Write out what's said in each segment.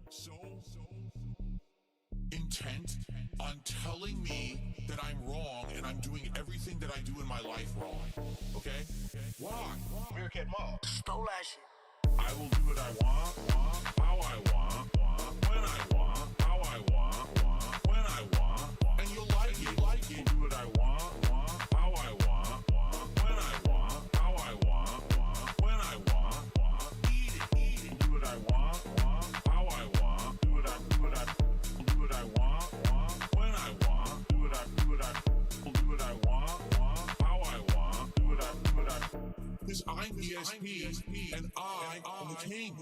so intent on telling me that I'm wrong and I'm doing everything that I do in my life wrong. Okay? Why? Meerkat Mall. Stole that shit. I will do what I want, how I want, when I want, how I want, when I want, and you'll like it. Do what I want, how I want, when I want, how I want, when I want, eat it. Do what I want, how I want, do what I want, when I want, do what I want, how I want, do what I. Because I'm DSP and I am the king.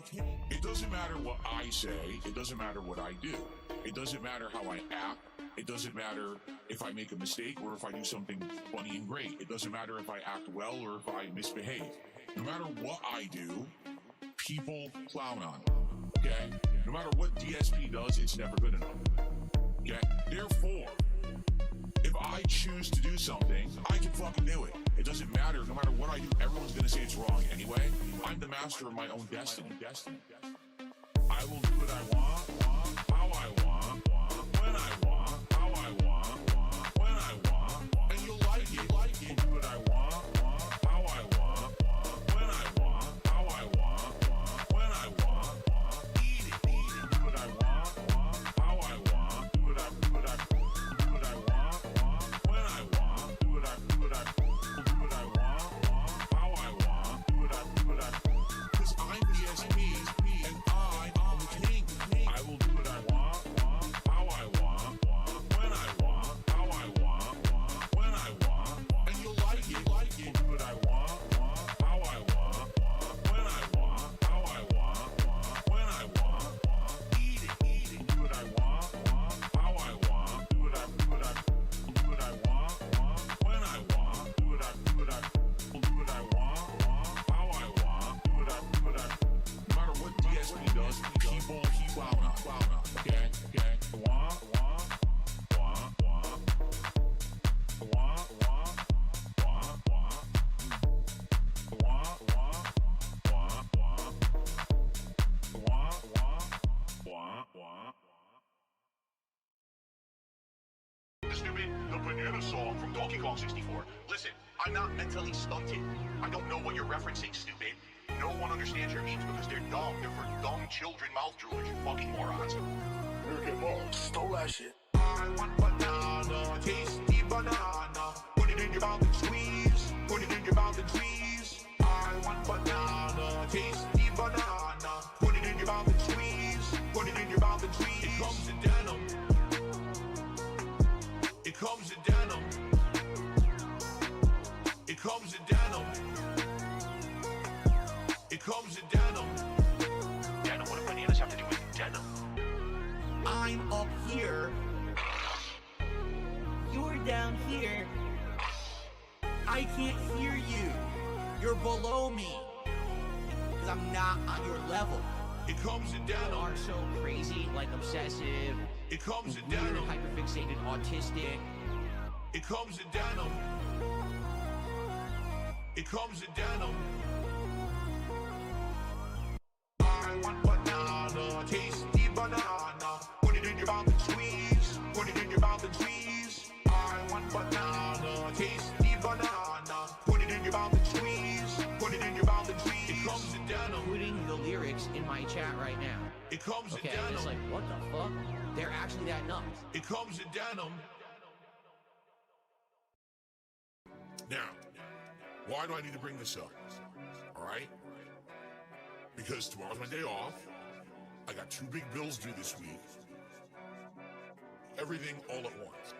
It doesn't matter what I say. It doesn't matter what I do. It doesn't matter how I act. It doesn't matter if I make a mistake or if I do something funny and great. It doesn't matter if I act well or if I misbehave. No matter what I do, people clown on me. Okay? No matter what DSP does, it's never good enough. Okay? Therefore, if I choose to do something, I can fucking do it. It doesn't matter. No matter what I do, everyone's gonna say it's wrong anyway. I'm the master of my own destiny. I will do what I want, how I want, when I want, how I want, when I want, and you'll like it. Do what I want, how I want, when I want, how I want, when I want, eat it. Do what I want, how I want, do what I want, when I want, do what I want, how I want, do what I. Because I'm the SP and I am the king. I will do what I want, how I want, when I want, how I want, when I want, and you'll like it. Do what I want, how I want, when I want, how I want, when I want, eat it. Do what I want, how I want, do what I want, when I want, do what I want, how I want, do what I. No matter what DSP does, people keep wound up. Okay. The stupid The Banana Song from Donkey Kong 64. Listen, I'm not mentally stunted. I don't know what you're referencing, stupid. No one understands your memes because they're dumb. They're for dumb children mouth droolers, you fucking morons. Meerkat Mall. Stole that shit. I want banana, tasty banana. Put it in your mouth and squeeze. Put it in your mouth and squeeze. I want banana, tasty banana. Put it in your mouth and squeeze. Put it in your mouth and squeeze. It comes in denim. It comes in denim. It comes in denim. It comes in denim. Denim? What do bananas have to do with denim? I'm up here. You're down here. I can't hear you. You're below me. Because I'm not on your level. It comes in You denim. are so crazy, like obsessive, It comes in weird, denim. hyperfixated, autistic. It comes in denim. It comes in denim. I want banana, tasty banana. Put it in your mouth and squeeze. Put it in your mouth and squeeze. I want banana, tasty banana. Put it in your mouth and squeeze. Put it in your mouth and squeeze. It comes in denim. Putting the lyrics in my chat right now. It comes Okay, in and it's denim. like, what the fuck? They're actually that nuts. It comes in denim. Now, why do I need to bring this up? All right? Because tomorrow's my day off. I got 2 big bills due this week. Everything all at once.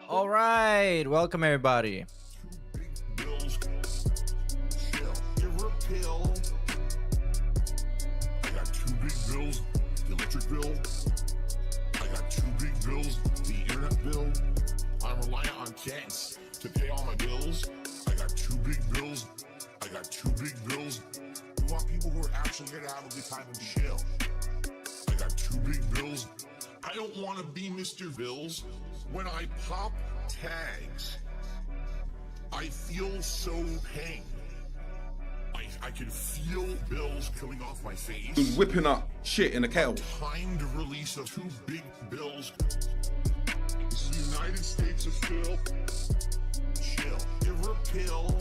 All right, welcome everybody. 2 big bills. Chill. Give her a pill. I got 2 big bills. The electric bill. I got 2 big bills. The internet bill. I'm reliant on chance to pay all my bills. I got 2 big bills. I got 2 big bills. We want people who are actually here to have a good time and chill. I got 2 big bills. I don't want to be Mr. Bills. When I pop tags, I feel so pain. I can feel bills coming off my face. He was whipping up shit in a kettle. Timed release of 2 big bills. This is the United States of Phil. Chill. Give her a pill.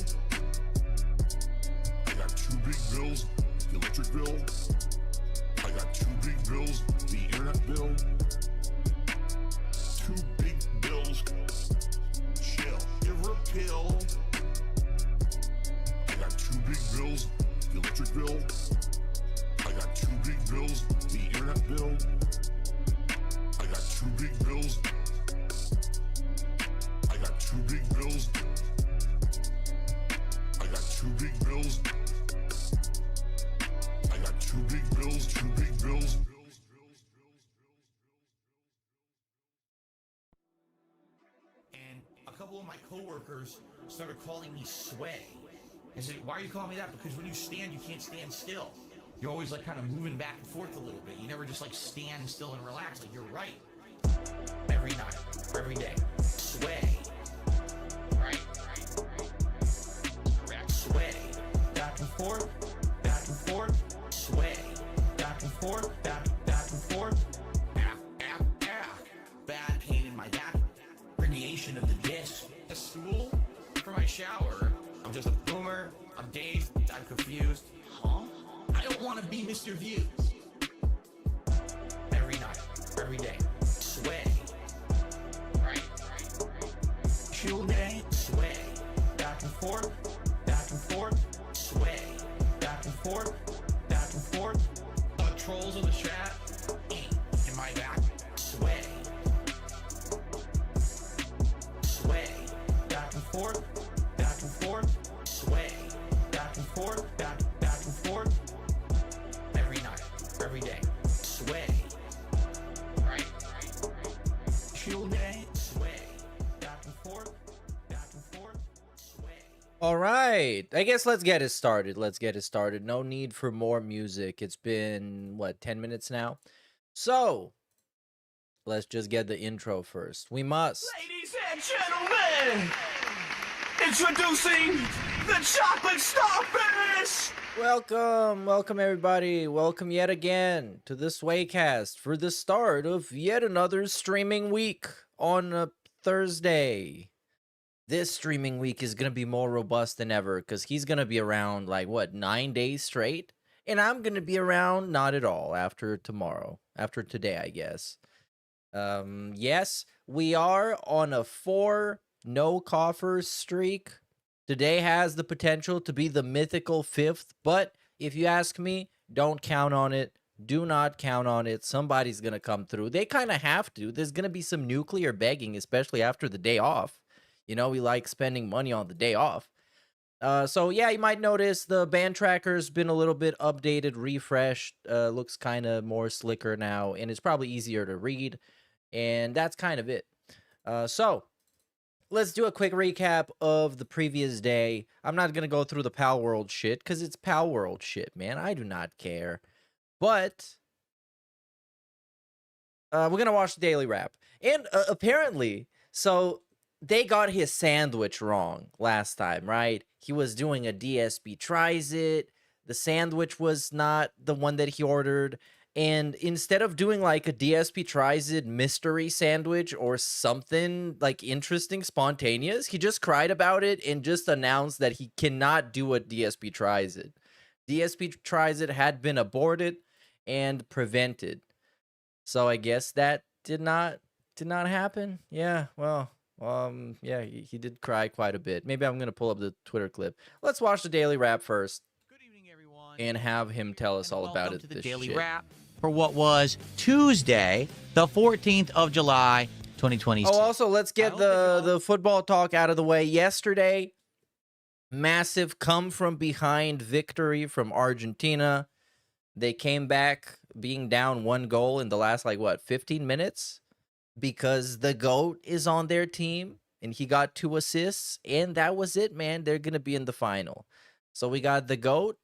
I got 2 big bills. The electric bill. I got 2 big bills. The internet bill. 2 big bills. Chill. Give her a pill. I got 2 big bills. The electric bill. I got 2 big bills. The internet bill. I got 2 big bills. I got 2 big bills. I got 2 big bills. I got 2 big bills. 2 big bills. And a couple of my coworkers started calling me Sway. I said, why are you calling me that? Because when you stand, you can't stand still. You're always like kind of moving back and forth a little bit. You never just like stand still and relax. Like, you're right. Every night, every day. Sway. Right. Correct. Sway. Back and forth. Back and forth. Sway. Back and forth. Back and forth. Bad pain in my back. Herniation of the disc. A stool for my shower. I'm just a boomer. I'm dazed. I'm confused. Huh? I don't want to be Mr. Views. Every night. Every day. Sway. Right. Chill day. Sway. Back and forth. Back and forth. Sway. Back and forth. Back and forth. Trolls on the chat. In my back. Sway. Sway. Back and forth. Back and forth. Sway. Back and forth. Back and forth. Every night. Every day. Sway. Right. Chill day. Sway. Back and forth. Back and forth. Sway. All right. I guess let's get it started. Let's get it started. No need for more music. It's been, what, 10 minutes now? So, let's just get the intro first. We must. Ladies and gentlemen, introducing the chocolate starfish! Welcome everybody. Welcome yet again to the Swaycast for the start of yet another streaming week on a Thursday. This streaming week is going to be more robust than ever because he's going to be around like, what, 9 days straight? And I'm going to be around not at all after tomorrow. After today, I guess. Yes, we are on a 4 no coffers streak. Today has the potential to be the mythical 5th, but if you ask me, don't count on it. Do not count on it. Somebody's going to come through. They kind of have to. There's going to be some nuclear begging, especially after the day off. You know, we like spending money on the day off. So yeah, you might notice the band tracker's been a little bit updated, refreshed. Looks kind of more slicker now, and it's probably easier to read. And that's kind of it. So let's do a quick recap of the previous day. I'm not going to go through the Pal World shit because it's Pal World shit, man. I do not care. But we're going to watch the Daily Wrap. And apparently, so they got his sandwich wrong last time, right? He was doing a DSP tries it. The sandwich was not the one that he ordered. And instead of doing like a DSP tries it mystery sandwich or something like interesting, spontaneous, he just cried about it and just announced that he cannot do a DSP tries it. DSP tries it had been aborted and prevented. So I guess that did not happen. Yeah, well, yeah, he did cry quite a bit. Maybe I'm going to pull up the Twitter clip. Let's watch the Daily Wrap first. Good evening, everyone. And have him tell us all about Welcome it. to the this Daily shit. Wrap for what was Tuesday, the 14th of July, 2022. Oh, also, let's get hope that the football talk out of the way. Yesterday, massive come from behind victory from Argentina. They came back being down 1 goal in the last, like, what, 15 minutes? Because the GOAT is on their team, and he got 2 assists, and that was it, man. They're going to be in the final. So we got the GOAT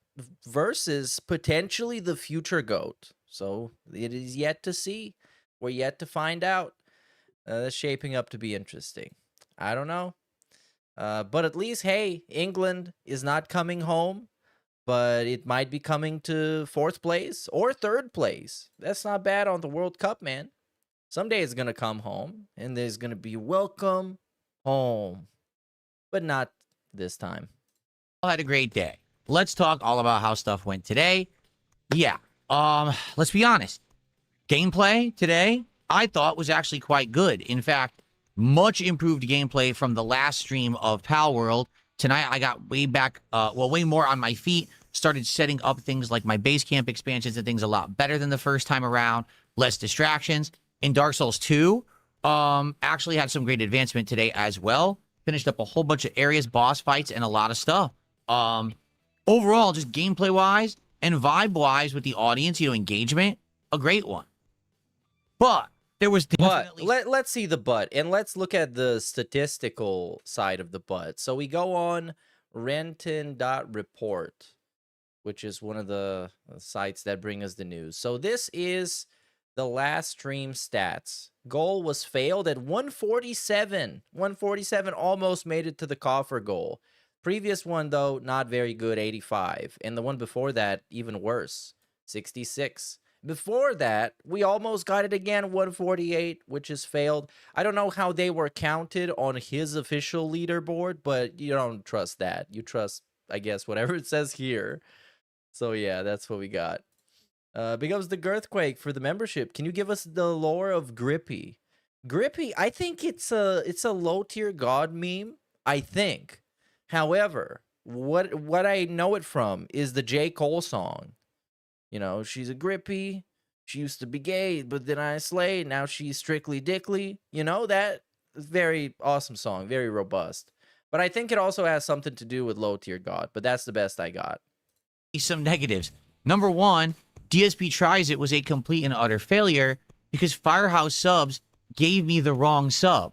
versus potentially the future GOAT. So it is yet to see. We're yet to find out. That's shaping up to be interesting. I don't know. But at least, hey, England is not coming home. but it might be coming to 4th place or 3rd place. That's not bad on the World Cup, man. Someday it's going to come home, and there's going to be welcome home, but not this time. All had a great day. Let's talk all about how stuff went today. Yeah, let's be honest. Gameplay today, I thought, was actually quite good. In fact, much improved gameplay from the last stream of Pal World. Tonight, I got way more on my feet. Started setting up things like my base camp expansions and things a lot better than the first time around. Less distractions. In Dark Souls 2, actually had some great advancement today as well. Finished up a whole bunch of areas, boss fights, and a lot of stuff. Overall, just gameplay-wise and vibe-wise with the audience, engagement, a great one. But there was definitely... But let's see the but, and let's look at the statistical side of the but. So we go on Renton.report, which is one of the sites that bring us the news. So this is the last stream stats. Goal was failed at 147. 147 almost made it to the coffer goal. Previous one, though, not very good, 85. And the one before that, even worse, 66. Before that, we almost got it again, 148, which is failed. I don't know how they were counted on his official leaderboard, but you don't trust that. You trust, I guess, whatever it says here. So, yeah, that's what we got. Big ups the Girthquake for the membership. Can you give us the lore of Grippy? Grippy, I think it's a low-tier god meme, I think. However, what I know it from is the J. Cole song. She's a Grippy. She used to be gay, but then I slayed. Now she's strictly dickly. That is very awesome song, very robust. But I think it also has something to do with low-tier god, but that's the best I got. Some negatives. Number one, DSP Tries It was a complete and utter failure because Firehouse Subs gave me the wrong sub.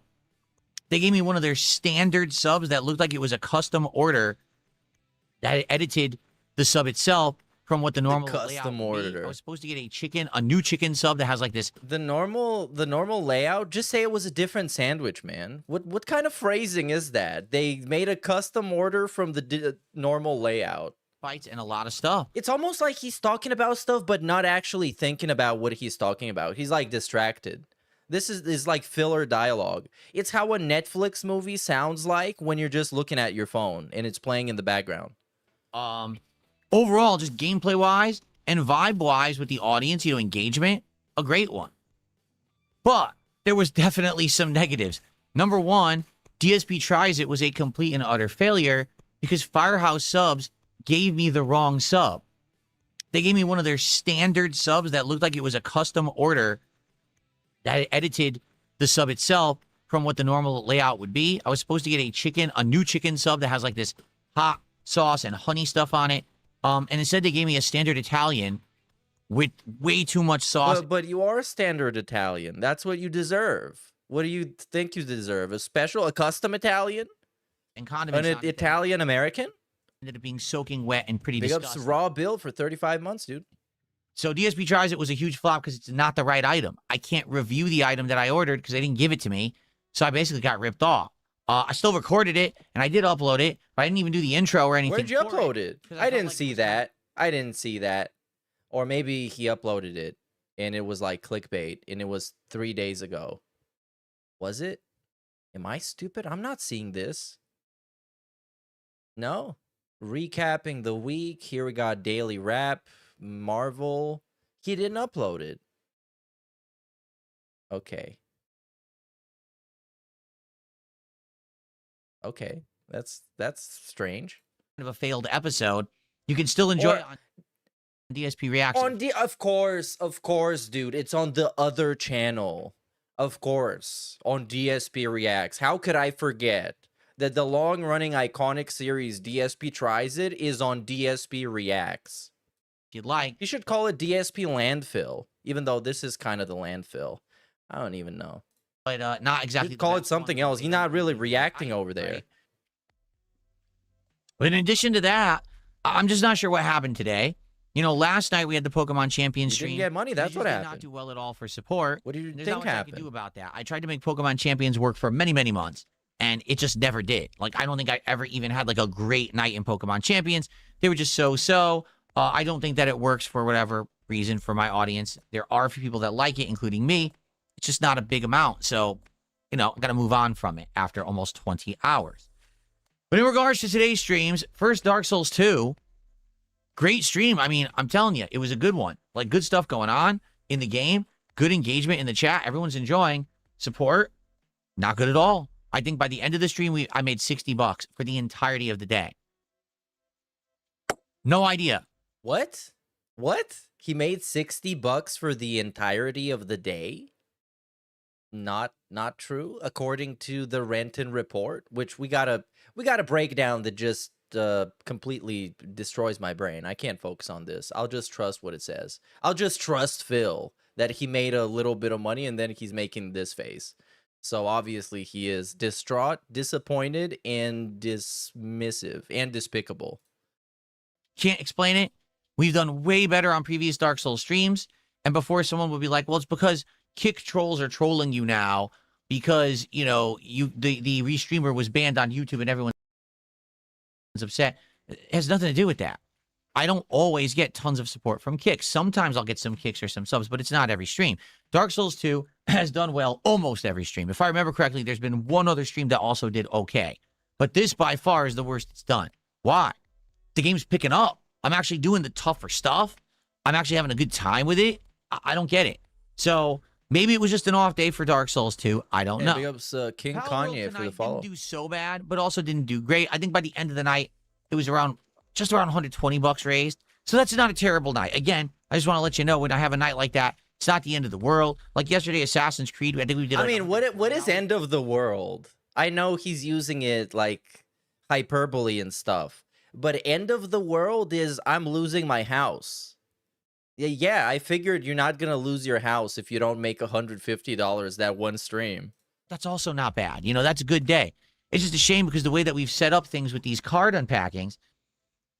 They gave me one of their standard subs that looked like it was a custom order that edited the sub itself from what the normal custom order. I was supposed to get a new chicken sub that has like this. The normal layout, just say it was a different sandwich, man. What kind of phrasing is that? They made a custom order from the normal layout. Fights and a lot of stuff. It's almost like he's talking about stuff, but not actually thinking about what he's talking about. He's like distracted. This is like filler dialogue. It's how a Netflix movie sounds like when you're just looking at your phone and it's playing in the background. Overall, just gameplay-wise and vibe-wise with the audience, engagement, a great one. But there was definitely some negatives. Number one, DSP Tries It was a complete and utter failure because Firehouse Subs gave me the wrong sub. They gave me one of their standard subs that looked like it was a custom order that edited the sub itself from what the normal layout would be. I was supposed to get a new chicken sub that has like this hot sauce and honey stuff on it. And instead they gave me a standard Italian with way too much sauce. But you are standard Italian. That's what you deserve. What do you think you deserve? A custom Italian? And condiments. An Italian American? Ended up being soaking wet and pretty Big disgusting. ups Raw Bill for 35 months, dude. So DSP Tries It was a huge flop because it's not the right item. I can't review the item that I ordered because they didn't give it to me. So I basically got ripped off. I still recorded it, and I did upload it, but I didn't even do the intro or anything. Where'd you upload it? I didn't see that. I didn't see that. Or maybe he uploaded it, and it was like clickbait, and it was 3 days ago. Was it? Am I stupid? I'm not seeing this. No. Recapping the week. Here we got Daily Wrap. Marvel. He didn't upload it. Okay. Okay. That's strange. Of a failed episode. You can still enjoy it on DSP Reaction. Of course, dude. It's on the other channel. Of course. On DSP Reacts. How could I forget that the long-running iconic series DSP Tries It is on DSP Reacts? If you'd like. You should call it DSP Landfill, even though this is kind of the landfill. I don't even know. But not exactly. You'd call it something else. He's not really reacting over there. Right? But in addition to that, I'm just not sure what happened today. Last night we had the Pokemon Champions stream. You didn't get money. That's what happened. Did not do well at all for support. What do you There's think not much happened? I could do about that. I tried to make Pokemon Champions work for many, many months. And it just never did. Like, I don't think I ever even had like a great night in Pokemon Champions. They were just so-so. I don't think that it works for whatever reason for my audience. There are a few people that like it, including me. It's just not a big amount. So, you know, I got to move on from it after almost 20 hours. But in regards to today's streams, first Dark Souls 2, great stream. I mean, I'm telling you, it was a good one. Like, good stuff going on in the game. Good engagement in the chat. Everyone's enjoying. Support, not good at all. I think by the end of the stream, I made $60 for the entirety of the day. No idea. What? What? He made $60 for the entirety of the day? Not true, according to the Renton report, which we gotta break down that just completely destroys my brain. I can't focus on this. I'll just trust what it says. I'll just trust Phil that he made a little bit of money and then he's making this face. So obviously he is distraught, disappointed, and dismissive and despicable. Can't explain it. We've done way better on previous Dark Souls streams. And before, someone would be like, well, it's because Kick trolls are trolling you now because, you know, the restreamer was banned on YouTube and everyone's upset. It has nothing to do with that. I don't always get tons of support from Kicks. Sometimes I'll get some Kicks or some subs, but it's not every stream. Dark Souls 2 has done well almost every stream. If I remember correctly, there's been one other stream that also did okay. But this by far is the worst it's done. Why? The game's picking up. I'm actually doing the tougher stuff. I'm actually having a good time with it. I don't get it. So maybe it was just an off day for Dark Souls 2. I don't know. Big ups King Palworld Kanye for the tonight follow. didn't do so bad, but also didn't do great. I think by the end of the night, it was just around $120 raised. So that's not a terrible night. Again, I just want to let you know when I have a night like that, it's not the end of the world. Like yesterday, Assassin's Creed, I think we did. I mean, what is end of the world? I know he's using it like hyperbole and stuff, but end of the world is I'm losing my house. Yeah, I figured you're not gonna lose your house if you don't make $150 that one stream. That's also not bad. You know, that's a good day. It's just a shame because the way that we've set up things with these card unpackings,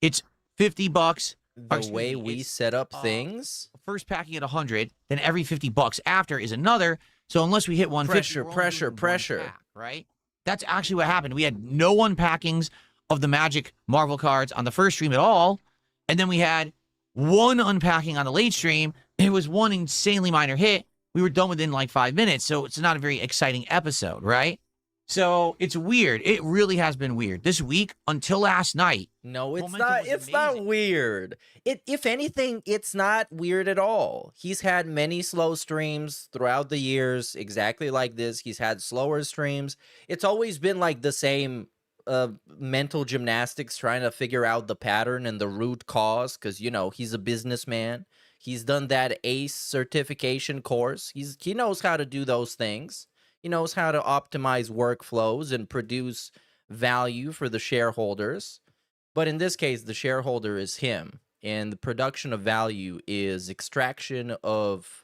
it's $50. The way we set up things. First packing at 100, then every $50 after is another. So unless we hit 150, Pressure. Right? That's actually what happened. We had no unpackings of the Magic Marvel cards on the first stream at all, and then we had one unpacking on the late stream. It was one insanely minor hit. We were done within like 5 minutes, so it's not a very exciting episode, right? So it's weird. It really has been weird. This week, until last night. No, it's momentum not. was It's not amazing. weird. If anything, it's not weird at all. He's had many slow streams throughout the years, exactly like this. He's had slower streams. It's always been like the same mental gymnastics, trying to figure out the pattern and the root cause, because, you know, he's a businessman. He's done that ACE certification course. He knows how to do those things. He knows how to optimize workflows and produce value for the shareholders. But in this case, the shareholder is him, and the production of value is extraction of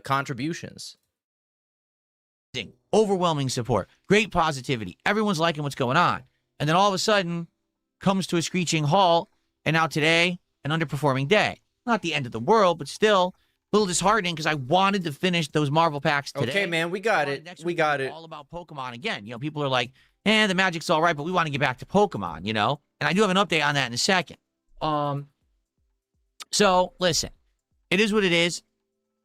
contributions. Overwhelming support, great positivity. Everyone's liking what's going on. And then all of a sudden, comes to a screeching halt, and now today, an underperforming day. Not the end of the world, but still a little disheartening because I wanted to finish those Marvel packs today. Okay, man, we got it. Next We week got is it. all about Pokemon again. You know, people are like, the Magic's all right, but we want to get back to Pokemon, you know? And I do have an update on that in a second. So, listen, it is what it is.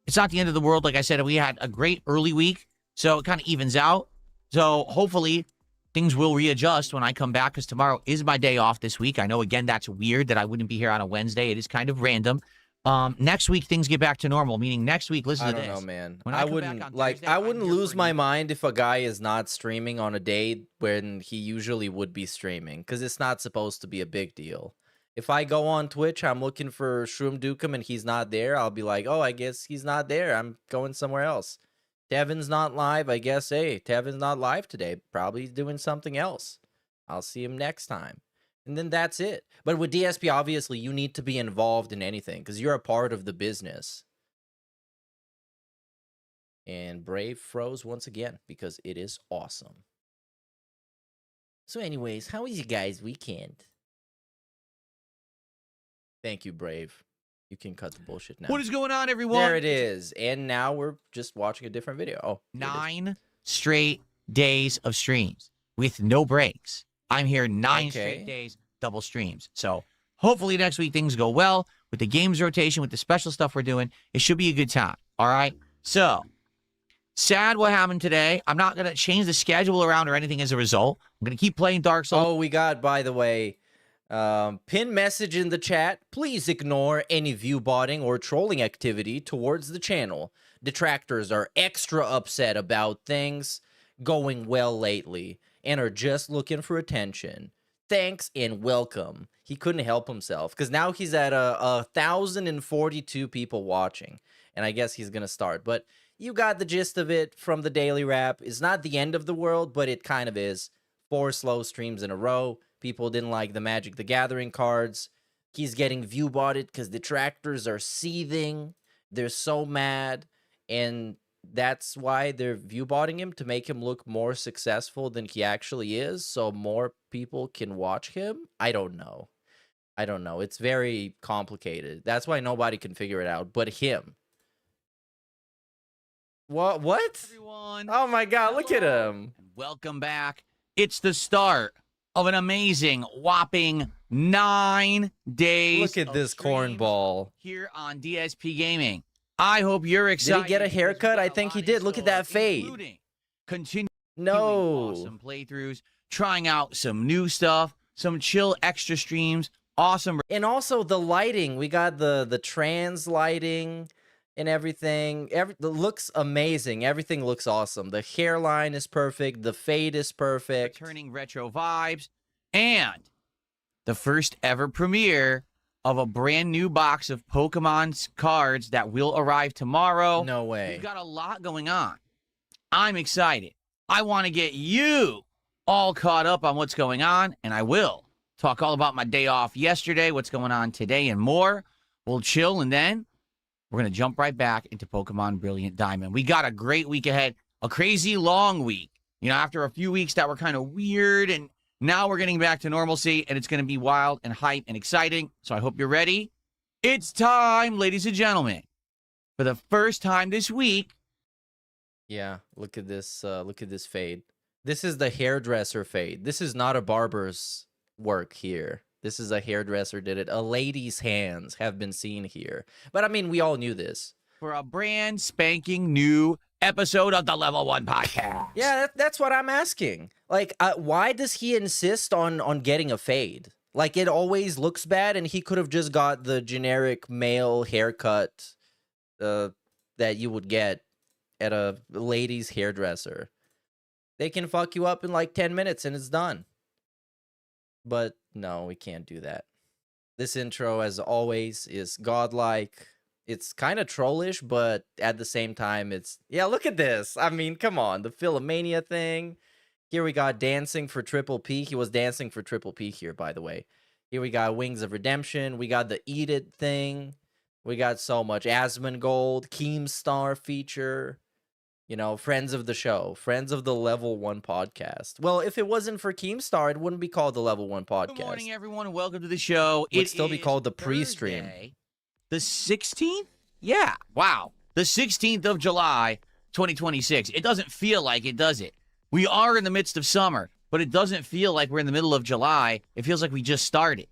It's not the end of the world. Like I said, we had a great early week, so it kind of evens out. So, hopefully, things will readjust when I come back, because tomorrow is my day off this week. I know, again, that's weird that I wouldn't be here on a Wednesday. It is kind of random. Next week, things get back to normal, meaning next week, listen to this. I don't know, man. When I come back on wouldn't like. Thursday, I I'm wouldn't here lose for my you. mind if a guy is not streaming on a day when he usually would be streaming, because it's not supposed to be a big deal. If I go on Twitch, I'm looking for Shroom Dukem and he's not there, I'll be like, oh, I guess he's not there. I'm going somewhere else. Tevin's not live. I guess, hey, Tevin's not live today. Probably doing something else. I'll see him next time. And then that's it. But with DSP, obviously, you need to be involved in anything because you're a part of the business. And Brave froze once again because it is awesome. So anyways, how was you guys' weekend? Thank you, Brave. You can cut the bullshit now. What is going on, everyone? There it is. And now we're just watching a different video. Oh, here it is. 9 straight days of streams with no breaks. I'm here 9 straight Okay. days, double streams. So hopefully next week things go well with the games rotation, with the special stuff we're doing. It should be a good time. All right. So sad what happened today. I'm not going to change the schedule around or anything as a result. I'm going to keep playing Dark Souls. Oh, we got, by the way, pin message in the chat. Please ignore any view botting or trolling activity towards the channel. Detractors are extra upset about things going well lately and are just looking for attention. Thanks and welcome. He couldn't help himself because now he's at 1,042 people watching, and I guess he's gonna start. But you got the gist of it from the daily wrap. It's not the end of the world, but it kind of is. 4 slow streams in a row. People didn't like the Magic the Gathering cards. He's getting view botted because detractors are seething. They're so mad, and that's why they're view botting him, to make him look more successful than he actually is, so more people can watch him. I don't know. It's very complicated. That's why nobody can figure it out but him. What? Everyone. Oh my god, look at Hello. him. Welcome back. It's the start of an amazing, whopping 9 days. Look at of this streams cornball. here on DSP Gaming. I hope you're excited. Did he get a because we haircut? got I a think he lot in did. Look at that store, fade. including continuing No. awesome playthroughs, trying out some new stuff, some chill extra streams, awesome. And also the lighting. We got the trans lighting and everything. It looks amazing. Everything looks awesome. The hairline is perfect. The fade is perfect. Returning retro vibes, and the first ever premiere of a brand new box of Pokemon cards that will arrive tomorrow. No way. We've got a lot going on. I'm excited. I want to get you all caught up on what's going on, and I will talk all about my day off yesterday, what's going on today, and more. We'll chill, and then we're going to jump right back into Pokemon Brilliant Diamond. We got a great week ahead, a crazy long week. You know, after a few weeks that were kind of weird, and now we're getting back to normalcy, and it's going to be wild and hype and exciting. So I hope you're ready. It's time, ladies and gentlemen, for the first time this week. Yeah, look at this fade. This is the hairdresser fade. This is not a barber's work here. This is a hairdresser did it. A lady's hands have been seen here. But I mean, we all knew this. For a brand spanking new episode of the Level 1 Podcast. Yeah, that's what I'm asking. Like, why does he insist on getting a fade? Like, it always looks bad, and he could have just got the generic male haircut that you would get at a lady's hairdresser. They can fuck you up in like 10 minutes and it's done. But no, we can't do that. This intro, as always, is godlike. It's kind of trollish, but at the same time, it's... Yeah, look at this. I mean, come on. The Philomania thing. Here we got dancing for Triple P. He was dancing for Triple P here, by the way. Here we got Wings of Redemption. We got the Eat It thing. We got so much. Asmongold, Keemstar feature. You know, friends of the show. Friends of the Level 1 Podcast. Well, if it wasn't for Keemstar, it wouldn't be called the Level 1 Podcast. Good morning, everyone, and welcome to the show. It would still be called the pre-stream. Thursday, the 16th? Yeah, wow. The 16th of July, 2026. It doesn't feel like it, does it? We are in the midst of summer, but it doesn't feel like we're in the middle of July. It feels like we just started.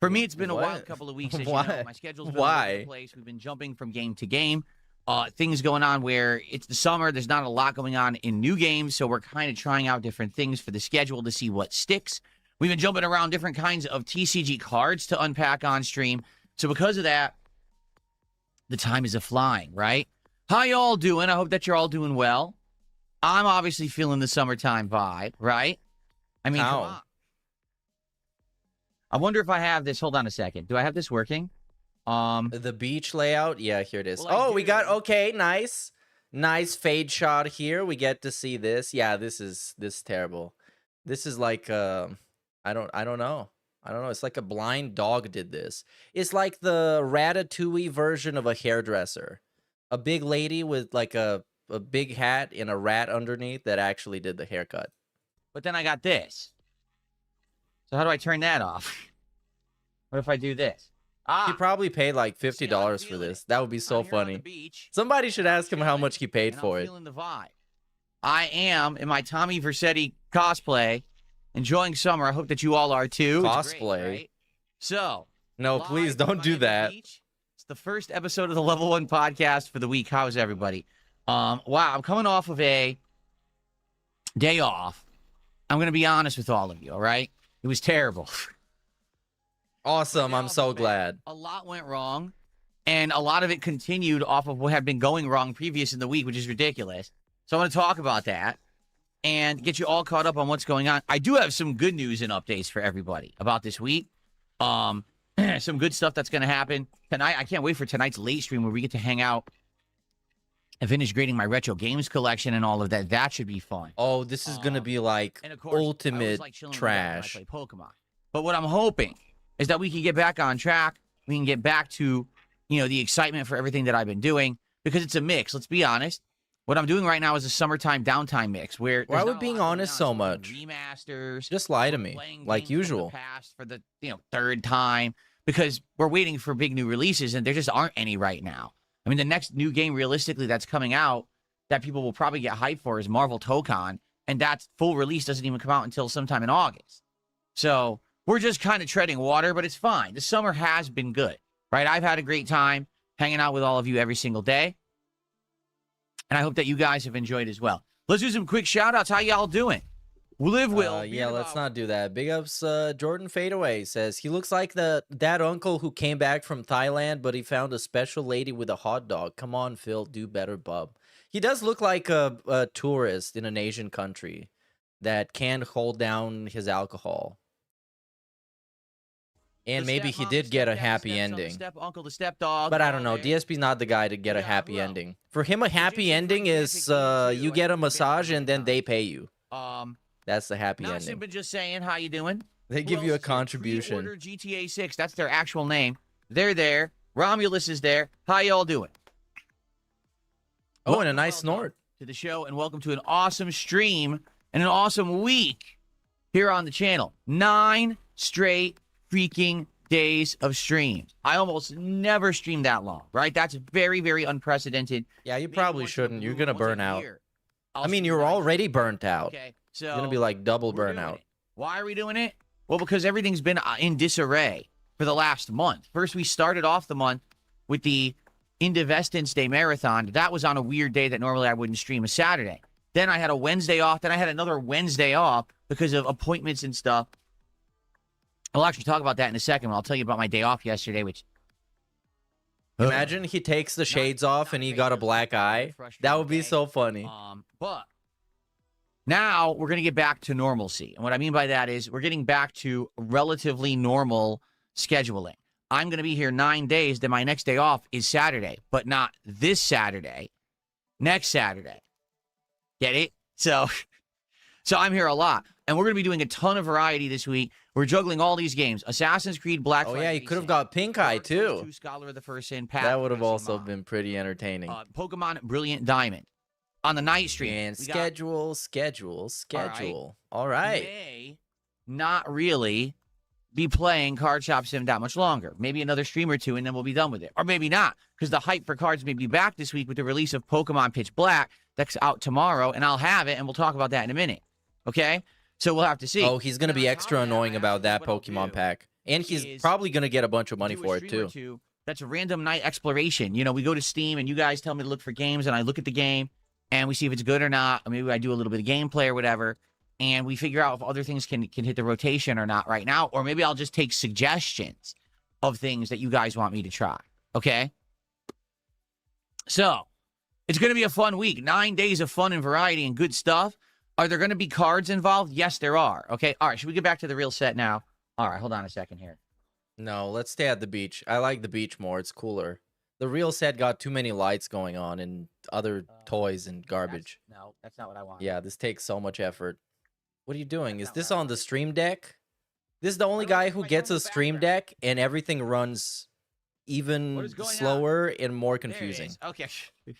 For me, it's been a wild couple of weeks. As you know. My schedule's been all over the place. We've been jumping from game to game. Things going on where it's the summer. There's not a lot going on in new games, so we're kind of trying out different things for the schedule to see what sticks. We've been jumping around different kinds of TCG cards to unpack on stream. So because of that, the time is a-flying, right? How y'all doing? I hope that you're all doing well. I'm obviously feeling the summertime vibe, right? I mean, come on. I wonder if I have this. Hold on a second. Do I have this working? The beach layout? Yeah, here it is. Well, we got... Okay, nice. Nice fade shot here. We get to see this. Yeah, this is terrible. This is like... I don't know. It's like a blind dog did this. It's like the Ratatouille version of a hairdresser. A big lady with like a big hat and a rat underneath that actually did the haircut. But then I got this. So how do I turn that off? What if I do this? He probably paid like $50 for this. That would be so funny. Somebody should ask him how much he paid for it. Feeling the vibe. I am in my Tommy Vercetti cosplay, enjoying summer. I hope that you all are too. It's great, Cosplay? right? So, No, live please from don't do Miami that. Beach. It's the first episode of the Level 1 podcast for the week. How's everybody? Wow, I'm coming off of a day off. I'm going to be honest with all of you, all right? It was terrible. Awesome. I'm so glad. A lot went wrong, and a lot of it continued off of what had been going wrong previous in the week, which is ridiculous. So I want to talk about that and get you all caught up on what's going on. I do have some good news and updates for everybody about this week. Some good stuff that's going to happen tonight. I can't wait for tonight's late stream where we get to hang out and finish grading my retro games collection and all of that. That should be fun. Oh, this is going to be like And of course, I always ultimate like chilling with you guys when trash. I play Pokemon. But what I'm hoping is that we can get back on track. We can get back to, the excitement for everything that I've been doing, because it's a mix. Let's be honest. What I'm doing right now is a summertime downtime mix where Why there's would not a being lot going honest on. so We're much? doing remasters. Just lie to We're me, playing like games from the usual. past for the third time, because we're waiting for big new releases and there just aren't any right now. I mean, the next new game realistically that's coming out that people will probably get hyped for is Marvel Tokon, and that full release doesn't even come out until sometime in August. So we're just kind of treading water, but it's fine. The summer has been good, right? I've had a great time hanging out with all of you every single day, and I hope that you guys have enjoyed as well. Let's do some quick shout-outs. How y'all doing? Live Will. Yeah, let's not do that. Big ups, Jordan Fadeaway says he looks like that uncle who came back from Thailand, but he found a special lady with a hot dog. Come on, Phil, do better, bub. He does look like a tourist in an Asian country that can't hold down his alcohol. And maybe he did get a happy ending. Step uncle, the stepdog. But I don't know. DSP's not the guy to get a happy ending. For him, a happy ending is you get a massage and then they pay you. That's the happy Not ending. simply just saying, how you doing? They give you a contribution. Pre-order GTA 6. That's their actual name. They're there. Romulus is there. How y'all doing? Oh, and a nice snort. To the show, and welcome to an awesome stream and an awesome week here on the channel. 9 straight freaking days of streams. I almost never stream that long, right? That's very, very unprecedented. Yeah, you Maybe probably once in a shouldn't. blue You're going to moon, once burn a out. year, I I'll mean, stream you're 9 already straight. burnt out. Okay, so You're going to be like double we're doing burnout. it. Why are we doing it? Well, because everything's been in disarray for the last month. First, we started off the month with the Indivestance Day Marathon. That was on a weird day that normally I wouldn't stream, a Saturday. Then I had a Wednesday off. Then I had another Wednesday off because of appointments and stuff. I'll actually talk about that in a second. I'll tell you about my day off yesterday, which... Imagine he takes the shades off and he got a black eye. That would be so funny. But now we're going to get back to normalcy. And what I mean by that is we're getting back to relatively normal scheduling. I'm going to be here 9 days. Then my next day off is Saturday, but not this Saturday. Next Saturday. Get it? So I'm here a lot. And we're going to be doing a ton of variety this week. We're juggling all these games. Assassin's Creed, Black Oh, Flag yeah, you could have Racing, got Pink Eye, Dark Souls too. 2, Scholar of the First Sin, Path That would have Racing also Mod, been pretty entertaining. Pokemon Brilliant Diamond. On the night stream. And we got- schedule. All right. May not really be playing Card Shop Sim that much longer. Maybe another stream or two, and then we'll be done with it. Or maybe not, because the hype for cards may be back this week with the release of Pokemon Pitch Black that's out tomorrow, and I'll have it, and we'll talk about that in a minute. Okay? So we'll have to see. Oh, he's going to be Now, extra on top of annoying that, about that what I'll Pokemon do pack. And he's is probably going to get a bunch of money do a for it, stream or too. two that's a random night exploration. We go to Steam, and you guys tell me to look for games, and I look at the game, and we see if it's good or not. Or maybe I do a little bit of gameplay or whatever, and we figure out if other things can hit the rotation or not right now. Or maybe I'll just take suggestions of things that you guys want me to try. Okay? So, it's going to be a fun week. 9 days of fun and variety and good stuff. Are there going to be cards involved? Yes, there are. Okay? All right, should we get back to the real set now? All right, hold on a second here. No, let's stay at the beach. I like the beach more. It's cooler. The real set got too many lights going on and other toys and garbage. That's not what I want. Yeah, this takes so much effort. What are you doing? Is not this what I on the stream deck? This is the only guy who gets a stream deck and everything runs What even is going on? slower and more There it confusing. is. Okay.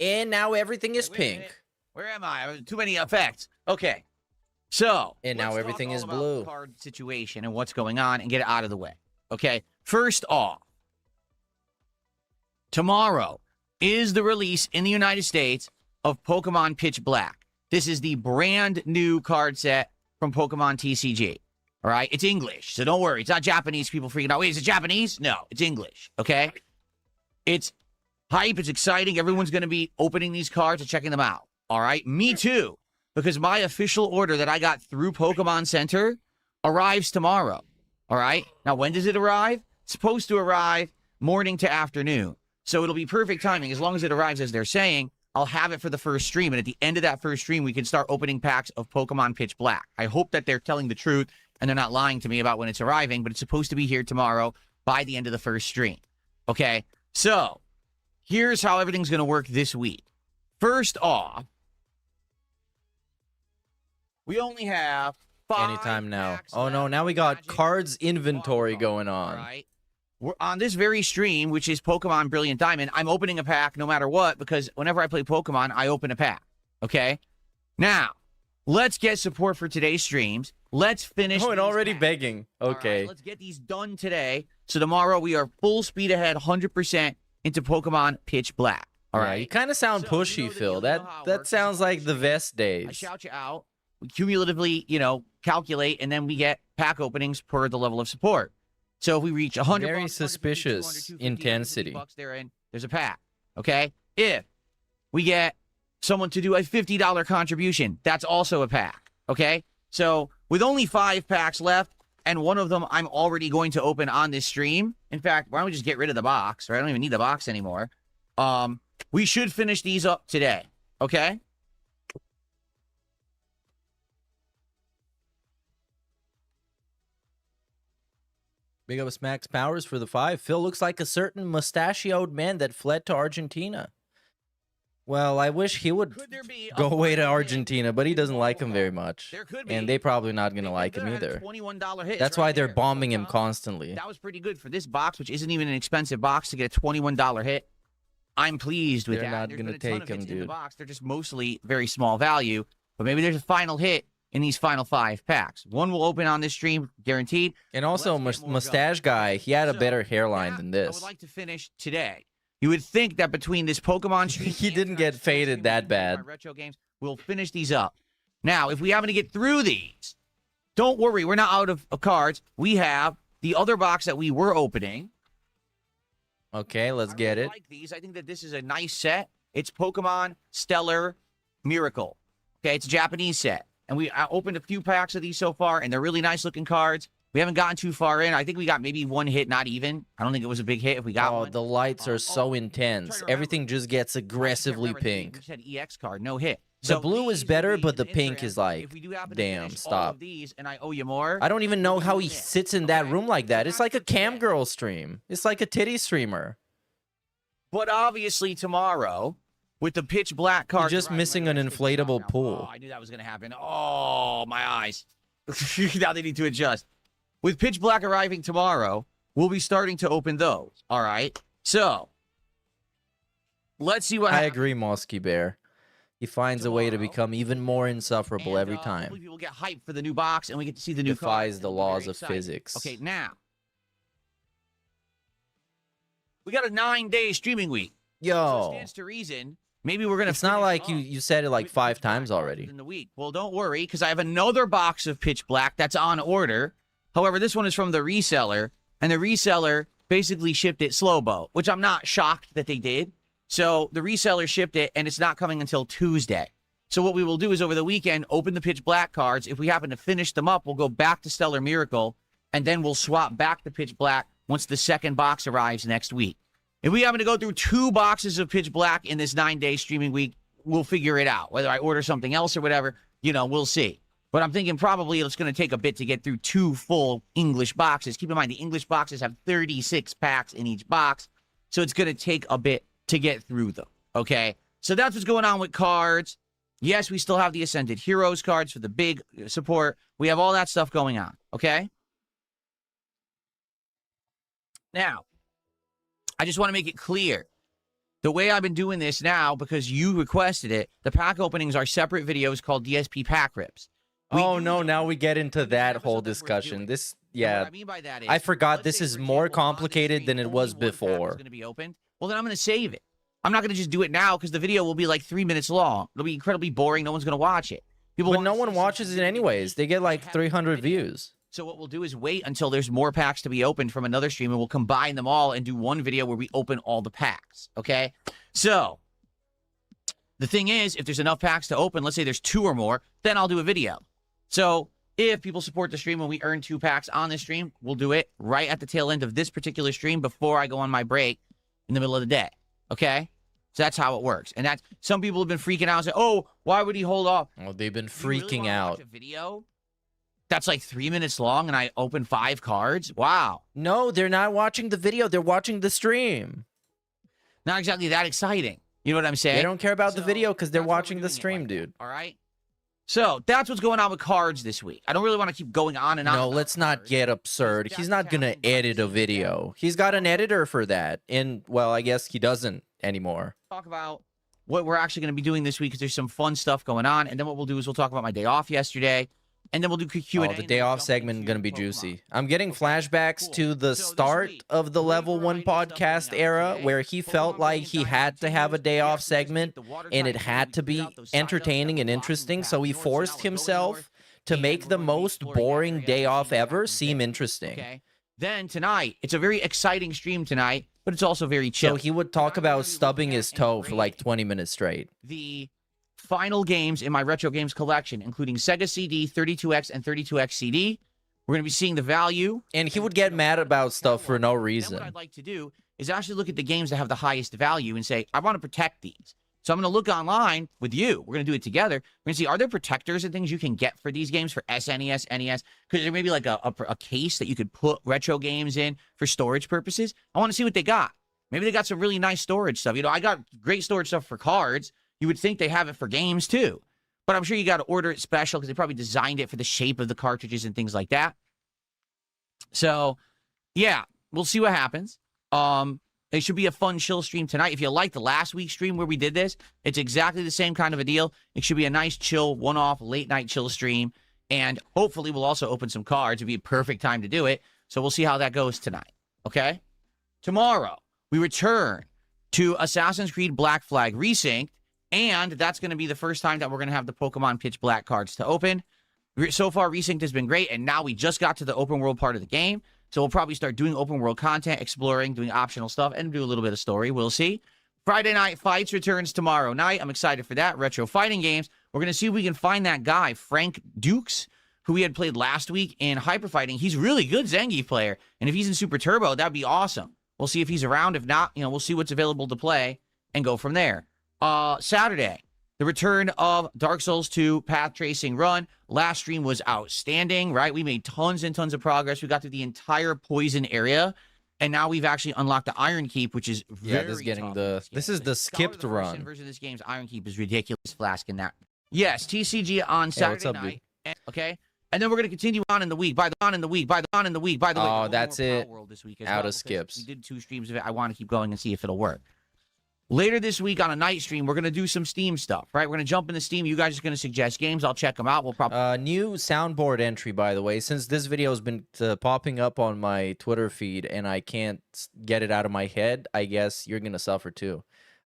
And now everything is Wait a minute. pink. Where am I? Too many effects. Okay. So. And now let's talk everything all is about blue. the card situation and what's going on and get it out of the way. Okay. First off, tomorrow is the release in the United States of Pokemon Pitch Black. This is the brand new card set from Pokemon TCG. All right? It's English, so don't worry. It's not Japanese. People freaking out. Wait, is it Japanese? No, it's English, okay? It's hype. It's exciting. Everyone's going to be opening these cards and checking them out. All right? Me too, because my official order that I got through Pokemon Center arrives tomorrow. All right? Now, when does it arrive? It's supposed to arrive morning to afternoon. So it'll be perfect timing. As long as it arrives as they're saying, I'll have it for the first stream. And at the end of that first stream, we can start opening packs of Pokemon Pitch Black. I hope that they're telling the truth and they're not lying to me about when it's arriving, but it's supposed to be here tomorrow by the end of the first stream. Okay? So here's how everything's going to work this week. First off, we only have 5 Anytime now. packs Oh no, left now we of got Magic cards inventory Waterfall, going all on. right? We're on this very stream, which is Pokemon Brilliant Diamond. I'm opening a pack no matter what, because whenever I play Pokemon, I open a pack. Okay? Now, let's get support for today's streams. Let's finish. Oh, and these already packs. begging. All right, Okay. let's get these done today. So tomorrow we are full speed ahead, 100% into Pokemon Pitch Black. All Yeah, right? you kind of sound So, you pushy, know the Phil. deal, you know how it That works. sounds like the vest I days. shout you out. We cumulatively, calculate, and then we get pack openings per the level of support. So if we reach 100 Very bucks, 150, suspicious 200, 250, intensity. 150 bucks there's a pack. Okay? If we get someone to do a $50 contribution, that's also a pack. Okay? So with only 5 packs left, and one of them I'm already going to open on this stream. In fact, why don't we just get rid of the box? Right? I don't even need the box anymore. We should finish these up today. Okay? Big up Max Powers for the 5. Phil looks like a certain mustachioed man that fled to Argentina. Well, I wish he would Could there be a go away to final hit Argentina, but he in doesn't like him very Waterfall? much. There could be. And they probably not going to They like could him have had either. $21 hits That's right why they're there. bombing him Okay. constantly. That was pretty good for this box, which isn't even an expensive box, to get a $21 hit. I'm pleased with They're that. not There's gonna been a ton take of 'em, hits in the dude. box. They're just mostly very small value, but maybe there's a final hit in these final 5 packs. One will open on this stream, guaranteed. And also, Let's get more Mustache going. Guy, he had a So, better hairline that than I this. would like to finish today. You would think that between this Pokemon stream, He and didn't tonight's get faded stream, that my bad. retro games, we'll finish these up. Now, if we happen to get through these, don't worry, we're not out of cards. We have the other box that we were opening. Okay, let's I get really it. like these. I think that this is a nice set. It's Pokemon Stellar Miracle. Okay, it's a Japanese set. And we opened a few packs of these so far, and they're really nice looking cards. We haven't gotten too far in. I think we got maybe 1 hit, not even. I don't think it was a big hit if we got Oh, one. the lights are Oh, so I'm intense. trying to Everything just gets I can't aggressively remember. I think pink. We said EX card, no hit. The So blue is these better, would be but the an pink interim. is like, If we do happen to damn, finish all stop. of these and I owe you more. I don't even know how he Yeah. sits in that Okay. room like that. It's like a That's cam it. girl stream. It's like a titty streamer. But obviously tomorrow, with the pitch black card, just missing an inflatable pool. Oh, I knew that was going to happen. Oh, my eyes. Now they need to adjust. With pitch black arriving tomorrow, we'll be starting to open those. All right. So let's see what I happens. agree, Mosky Bear. He finds a way to Tomorrow. become even more insufferable And, every hopefully time. people get hyped for the new box, and we get to see the new Defies cards, the and we're very laws of excited. physics. Okay, now we got a 9-day streaming week. So it Yo, stands to reason. Maybe we're gonna. it's not finish like up you said it like with 5 Pitch Black times cards already. in the week. Well, don't worry, because I have another box of Pitch Black that's on order. However, this one is from the reseller, and the reseller basically shipped it slow boat, which I'm not shocked that they did. So the reseller shipped it, and it's not coming until Tuesday. So what we will do is over the weekend, open the Pitch Black cards. If we happen to finish them up, we'll go back to Stellar Miracle, and then we'll swap back to Pitch Black once the second box arrives next week. If we happen to go through 2 boxes of Pitch Black in this 9-day streaming week, we'll figure it out. Whether I order something else or whatever, we'll see. But I'm thinking probably it's going to take a bit to get through 2 full English boxes. Keep in mind, the English boxes have 36 packs in each box, so it's going to take a bit to get through them, okay? So that's what's going on with cards. Yes, we still have the Ascended Heroes cards for the big support. We have all that stuff going on, okay? Now, I just want to make it clear. The way I've been doing this now, because you requested it, the pack openings are separate videos called DSP Pack Rips. We Oh do no, them now we get into in the that episode whole that we're discussion. doing. This, And yeah, what I mean by that is, I forgot let's this say, is for more example, on this complicated stream, than it only was one pack is before. going to be opened. Well, then I'm going to save it. I'm not going to just do it now because the video will be like 3 minutes long. It'll be incredibly boring. No one's going to watch it. People But wanna no see one some watches it video anyways. They get like have 300 video. views. So what we'll do is wait until there's more packs to be opened from another stream, and we'll combine them all and do one video where we open all the packs, okay? So the thing is, if there's enough packs to open, let's say there's 2 or more, then I'll do a video. So if people support the stream and we earn 2 packs on this stream, we'll do it right at the tail end of this particular stream before I go on my break in the middle of the day, okay? So that's how it works. And that's, some people have been freaking out and say, oh, why would he hold off? Oh, they've been Do you really freaking wanna out. watch a video that's like 3 minutes long and I open 5 cards? Wow. No, they're not watching the video. They're watching the stream. Not exactly that exciting. You know what I'm saying? They don't care about the So, video because they're that's why we're watching the doing it stream, like that, dude. all right? So that's what's going on with cards this week. I don't really want to keep going on and on. No, about let's not cards. get absurd. That's He's not going to happening behind the edit a scenes, video. He's got an editor for that. And, well, I guess he doesn't anymore. Talk about what we're actually going to be doing this week because there's some fun stuff going on. And then what we'll do is we'll talk about my day off yesterday. And then we'll do Q&A. Oh, the and day then we'll off jump segment into going to be Pokemon. juicy. I'm getting Okay, flashbacks cool. to the So this start week, of the great Level 1 variety of stuff going podcast on era today. where he felt Pokemon like Brilliant he Diamond had to have a Continues. day We off actually just picked segment the water and it type had and to we be figured out those side ups entertaining that and were interesting, blocking so the he path north, so forced now we're going himself north, to and make we're the going to be most exploring that boring area day and off seeing what ever happens seem there. interesting. Okay. Then tonight, it's a very exciting stream tonight, but it's also very chill. So he would talk about stubbing his toe for like 20 minutes straight. The final games in my retro games collection, including Sega CD, 32X, and 32X CD. We're going to be seeing the value. And he would get mad about stuff for no Then what reason. I'd like to do is actually look at the games that have the highest value and say, I want to protect these. So I'm going to look online with you. We're going to do it together. We're going to see, are there protectors and things you can get for these games for SNES, NES? Because there may be like a case that you could put retro games in for storage purposes. I want to see what they got. Maybe they got some really nice storage stuff. You know, I got great storage stuff for cards. You would think they have it for games too. But I'm sure you got to order it special because they probably designed it for the shape of the cartridges and things like that. So, yeah, we'll see what happens. It should be a fun chill stream tonight. If you like the last week's stream where we did this, it's exactly the same kind of a deal. It should be a nice chill, one-off, late-night chill stream. And hopefully we'll also open some cards. It'd be a perfect time to do it. So we'll see how that goes tonight, okay? Tomorrow, we return to Assassin's Creed Black Flag Resynced, and that's going to be the first time that we're going to have the Pokemon Pitch Black cards to open. So far, Resynced has been great, and now we just got to the open world part of the game. So we'll probably start doing open world content, exploring, doing optional stuff, and do a little bit of story. We'll see. Friday Night Fights returns tomorrow night. I'm excited for that. Retro fighting games. We're going to see if we can find that guy, Frank Dukes, who we had played last week in Hyper Fighting. He's a really good Zangief player, and if he's in Super Turbo, that'd be awesome. We'll see if he's around. If not, we'll see what's available to play and go from there. Saturday, the return of Dark Souls 2 Path Tracing Run. Last stream was outstanding, right? We made tons and tons of progress. We got through the entire poison area, and now we've actually unlocked the Iron Keep, which is very this is getting tough the in this this game. is the skipped Version run. of this game's Iron Keep is ridiculous. Flask in that. Yes, TCG on Saturday up, dude? night. Okay. And then we're going to continue on in the week. By the way, Oh, no that's more Power it. World this week as Out of because skips. We did 2 streams of it. I want to keep going and see if it'll work. Later this week on a night stream, we're going to do some Steam stuff, right? We're going to jump into Steam. You guys are going to suggest games. I'll check them out. We'll probably New soundboard entry, by the way. Since this video has been popping up on my Twitter feed and I can't get it out of my head, I guess you're going to suffer too.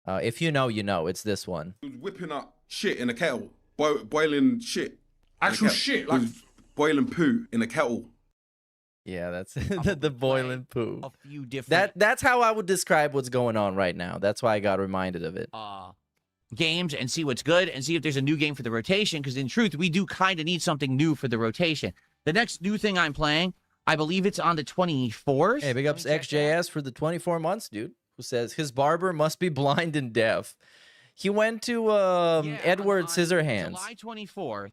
If you know, you know. It's this one. He was whipping up shit in a kettle, boiling shit. in a Actual kettle. shit, He like was boiling poo in a kettle. Yeah, that's the boiling poo. a few different That's how I would describe what's going on right now. That's why I got reminded of it. games and see what's good and see if there's a new game for the rotation, because in truth, we do kind of need something new for the rotation. The next new thing I'm playing, I believe it's on the 24th. Hey, big Let ups me check that. XJS for the 24 months, dude. Who says his barber must be blind and deaf. He went to Yeah, Edward on Scissorhands. July 24th,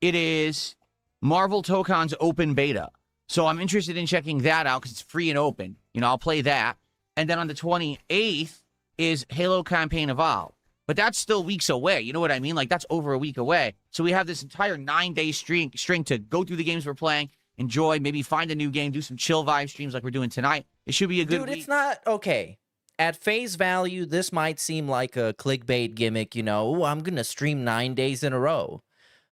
it is Marvel Tokon's open beta. So I'm interested in checking that out because it's free and open. I'll play that. And then on the 28th is Halo Campaign Evolved. But that's still weeks away. You know what I mean? Like, that's over a week away. So we have this entire 9-day string to go through the games we're playing, enjoy, maybe find a new game, do some chill vibe streams like we're doing tonight. It should be a good Dude, week. it's not okay. At face value, this might seem like a clickbait gimmick, "Ooh, I'm going to stream 9 days in a row."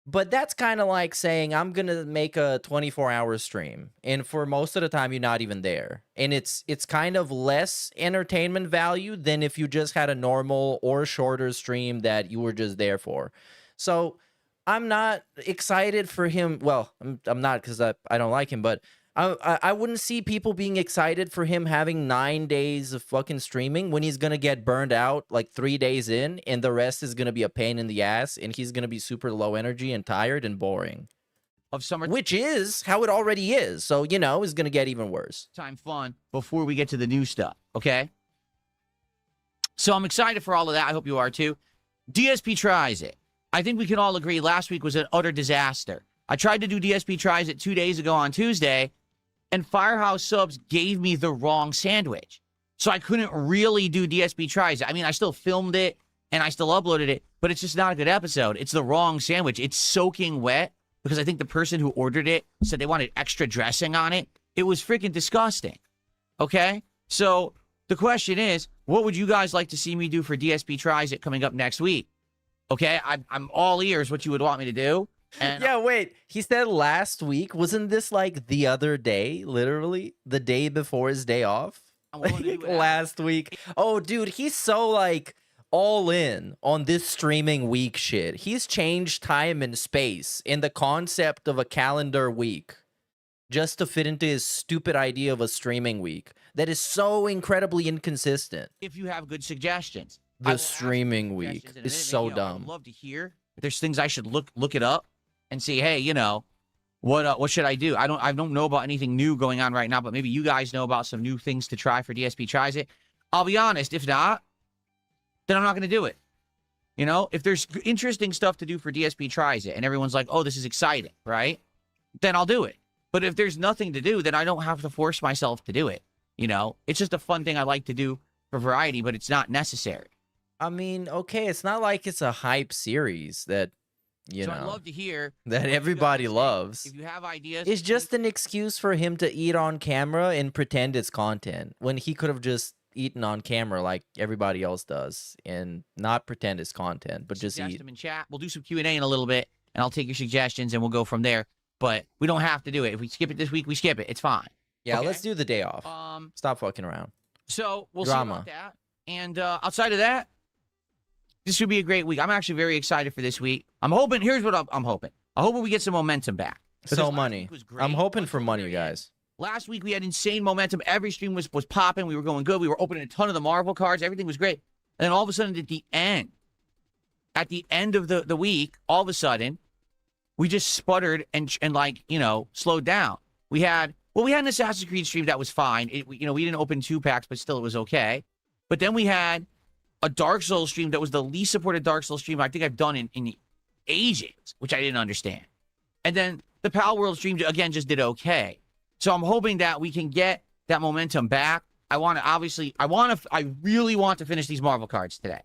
But that's kind of like saying I'm gonna make a 24-hour stream, and for most of the time you're not even there, and it's kind of less entertainment value than if you just had a normal or shorter stream that you were just there for. So I'm not excited for him. Well, I'm not, because I don't like him, but I wouldn't see people being excited for him having 9 days of fucking streaming when he's gonna get burned out like 3 days in, and the rest is gonna be a pain in the ass, and he's gonna be super low energy and tired and boring. Of summer, Which is how it already is. So, you know, it's gonna get even worse. time fun before we get to the new stuff, okay? So I'm excited for all of that. I hope you are too. DSP tries it. I think we can all agree last week was an utter disaster. I tried to do DSP tries it 2 days ago on Tuesday, and Firehouse Subs gave me the wrong sandwich. So I couldn't really do DSP tries. I mean, I still filmed it and I still uploaded it, but it's just not a good episode. It's the wrong sandwich. It's soaking wet because I think the person who ordered it said they wanted extra dressing on it. It was freaking disgusting. Okay? So the question is, what would you guys like to see me do for DSP tries it coming up next week? Okay? I'm all ears what you would want me to do. And Yeah, wait. He said last week. Wasn't this like the other day, literally? The day before his day off? I'm willing to do Like whatever. last week. Oh, dude, he's so like all in on this streaming week shit. He's changed time and space in the concept of a calendar week just to fit into his stupid idea of a streaming week that is so incredibly inconsistent. If you have good suggestions. I The will ask for streaming week suggestions in a is minute. so You know, dumb. I'd love to hear if there's things I should look it up and see, hey, you know, what should I do? I don't know about anything new going on right now, but maybe you guys know about some new things to try for DSP tries it. I'll be honest, if not, then I'm not going to do it. You know, if there's interesting stuff to do for DSP tries it and everyone's like, "Oh, this is exciting," right? Then I'll do it. But if there's nothing to do, then I don't have to force myself to do it. You know, it's just a fun thing I like to do for variety, but it's not necessary. I mean, okay, it's not like it's a hype series that, you So I'd know, love to hear that what you everybody guys think. loves. If you have ideas, It's just an excuse for him to eat on camera and pretend it's content when he could have just eaten on camera like everybody else does and not pretend it's content, but just suggest eat. them in chat. We'll do some Q&A in a little bit, and I'll take your suggestions, and we'll go from there. But we don't have to do it. If we skip it this week, we skip it. It's fine. Yeah, Okay. let's do the day off. Stop fucking around. So we'll Drama. see about that. And outside of that, this should be a great week. I'm actually very excited for this week. I'm hoping. Here's what I'm hoping. I'm hoping we get some momentum back. Because So last money. week was great I'm hoping for until the money, very you end. guys. Last week we had insane momentum. Every stream was popping. We were going good. We were opening a ton of the Marvel cards. Everything was great. And then all of a sudden at the end of the week, all of a sudden, we just sputtered and like, you know, slowed down. We had an Assassin's Creed stream that was fine. We didn't open 2-packs, but still it was okay. But then we had a Dark Souls stream that was the least supported Dark Souls stream I think I've done in ages, which I didn't understand. And then the Pal World stream, again, just did okay. So I'm hoping that we can get that momentum back. I really want to finish these Marvel cards today.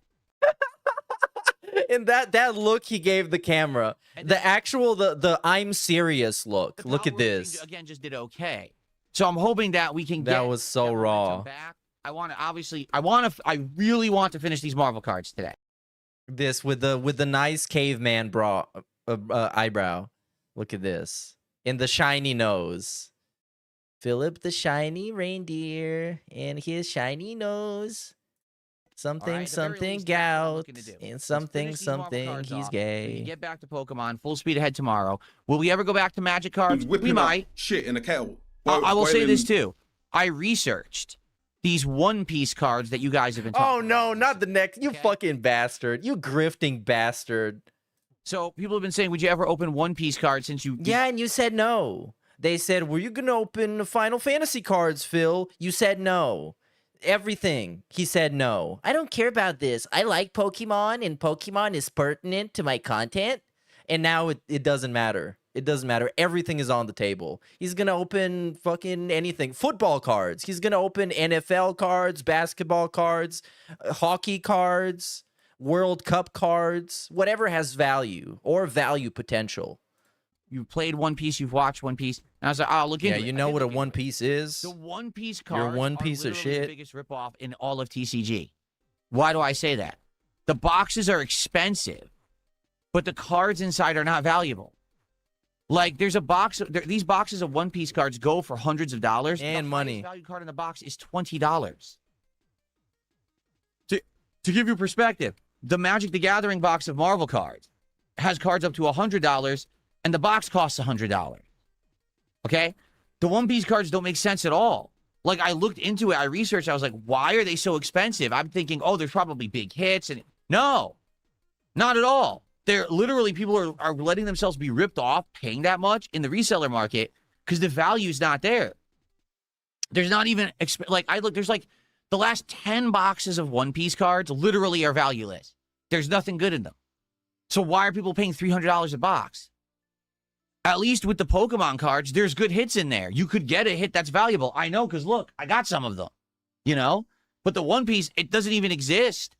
And that look he gave the camera, And the actual the I'm serious look. The Look Pal at World stream, this. again, just did okay. So I'm hoping that we can get That was so that momentum raw. back. I really want to finish these Marvel cards today. This with the nice caveman eyebrow. Look at this. And the shiny nose. Philip the shiny reindeer and his shiny nose. Something, All right, at the very something, least, that's what I'm gout. looking to do. And Let's something, finish these Marvel something, cards he's off. We can gay. get back to Pokemon full speed ahead tomorrow. Will we ever go back to Magic cards? Whipping We up might. shit in a kettle. I will say Boiling- this too. I researched these One Piece cards that you guys have been talking Oh no, about. not the next. You Okay. fucking bastard. You grifting bastard. So people have been saying, would you ever open One Piece cards since you... Yeah, and you said no. They said, were you going to open Final Fantasy cards, Phil? You said no. Everything. He said no. I don't care about this. I like Pokemon, and Pokemon is pertinent to my content. And now it doesn't matter. It doesn't matter. Everything is on the table. He's going to open fucking anything. Football cards. He's going to open NFL cards, basketball cards, hockey cards, World Cup cards, whatever has value or value potential. You've played One Piece, you've watched One Piece. And I was like, oh, look Yeah, into it. you I know did what a look into One it. Piece is? The One Piece You're cards one are piece of literally shit. the biggest ripoff in all of TCG. Why do I say that? The boxes are expensive. but the cards inside are not valuable. Like, there's a box. These boxes of One Piece cards go for hundreds of dollars. And the money. highest value card in the box is $20. To give you perspective, the Magic the Gathering box of Marvel cards has cards up to $100, and the box costs $100. Okay? The One Piece cards don't make sense at all. Like, I looked into it, I researched, I was like, why are they so expensive? I'm thinking, oh, there's probably big hits. And no, not at all. They're literally, people are letting themselves be ripped off paying that much in the reseller market because the value's not there. There's not even, there's like the last 10 boxes of One Piece cards literally are valueless. There's nothing good in them. So why are people paying $300 a box? At least with the Pokemon cards, there's good hits in there. You could get a hit that's valuable. I know, because look, I got some of them, you know? But the One Piece, it doesn't even exist.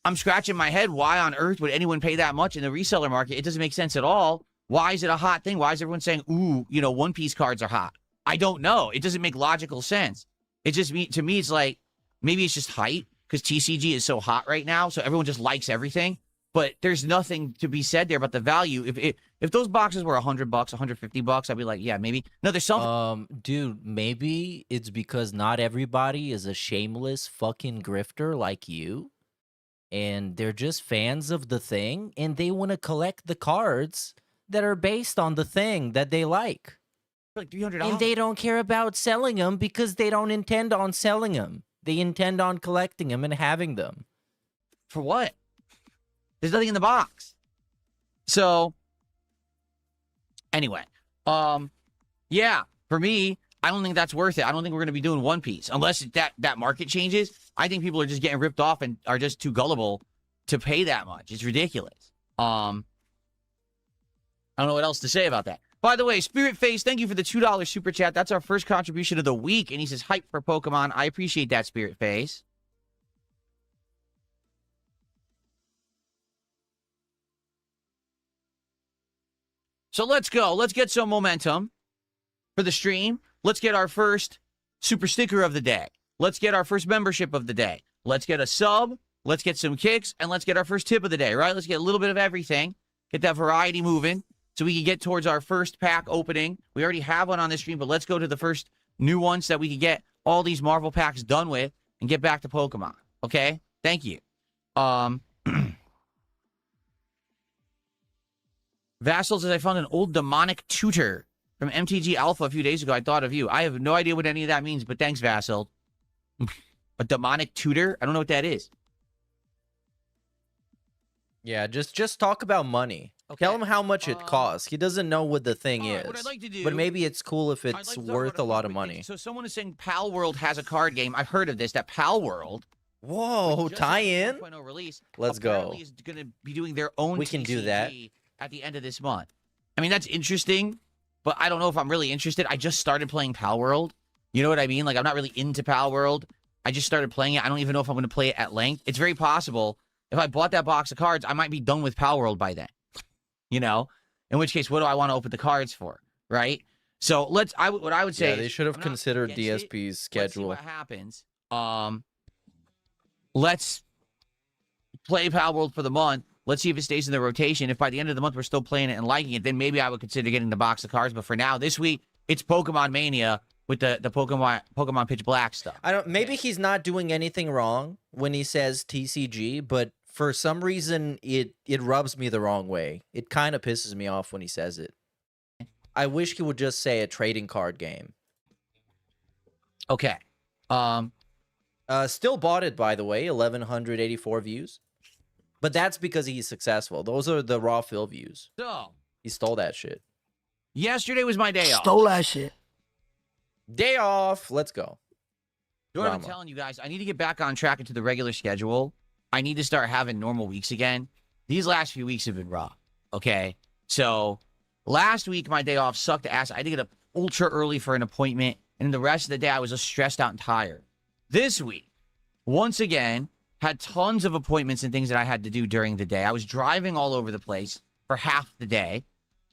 I'm scratching my head. Why on earth would anyone pay that much in the reseller market? It doesn't make sense at all. Why is it a hot thing? Why is everyone saying, ooh, you know, One Piece cards are hot? I don't know. It doesn't make logical sense. It just, to me, it's like, maybe it's just hype, because TCG is so hot right now, so everyone just likes everything. But there's nothing to be said there about the value. If those boxes were $100, $150, I'd be like, yeah, maybe. No, there's something. Dude, maybe it's because not everybody is a shameless fucking grifter like you, and they're just fans of the thing, and they want to collect the cards that are based on the thing that they like. Like $300. And they don't care about selling them because they don't intend on selling them. They intend on collecting them and having them. For what? There's nothing in the box. So, anyway, yeah, for me, I don't think that's worth it. I don't think we're going to be doing One Piece unless that market changes. I think people are just getting ripped off and are just too gullible to pay that much. It's ridiculous. I don't know what else to say about that. By the way, Spirit Face, thank you for the $2 super chat. That's our first contribution of the week, and he says hype for Pokemon. I appreciate that, Spirit Face. So let's go. Let's get some momentum for the stream. Let's get our first super sticker of the day. Let's get our first membership of the day. Let's get a sub. Let's get some kicks. And let's get our first tip of the day, right? Let's get a little bit of everything. Get that variety moving so we can get towards our first pack opening. We already have one on this stream, but let's go to the first new ones so that we can get all these Marvel packs done with and get back to Pokemon. Okay? Thank you. Vassal says, I found an old demonic tutor from MTG Alpha a few days ago. I thought of you. I have no idea what any of that means, but thanks, Vassal. A demonic tutor? I don't know what that is. Yeah, just talk about money. Okay. Tell him how much it costs. He doesn't know what the thing is. What I'd like to do, but maybe it's cool if I'd it's like to talk worth about a lot of quick money. thing. So someone is saying Pal World has a card game. I've heard of this, that Pal World. Whoa, just tie had a in? 1.0 release. Let's go. Apparently is going to be doing their own We can do that. TCG at the end of this month. I mean, that's interesting, but I don't know if I'm really interested. I just started playing Pal World. You know what I mean? Like, I'm not really into Pal World. I just started playing it. I don't even know if I'm going to play it at length. It's very possible. If I bought that box of cards, I might be done with Pal World by then. You know? In which case, what do I want to open the cards for? Right? So, what I would say Yeah, they should have I'm not considered against it. DSP's Let's see schedule. what happens. Let's play Pal World for the month. Let's see if it stays in the rotation. If by the end of the month we're still playing it and liking it, then maybe I would consider getting the box of cards. But for now, this week, it's Pokemon Mania with the Pokemon Pitch Black stuff. Maybe he's not doing anything wrong when he says TCG, but for some reason it rubs me the wrong way. It kind of pisses me off when he says it. I wish he would just say a trading card game. Okay. Still bought it, by the way, 1,184 views. But that's because he's successful. Those are the raw fill views. So, He stole that shit. yesterday was my day off. Stole that shit. Day off. Let's go. You know what I'm Drama. telling you guys? I need to get back on track into the regular schedule. I need to start having normal weeks again. These last few weeks have been rough. Okay? So, last week, my day off sucked ass. I had to get up ultra early for an appointment. And the rest of the day, I was just stressed out and tired. This week, once again, had tons of appointments and things that I had to do during the day. I was driving all over the place for half the day.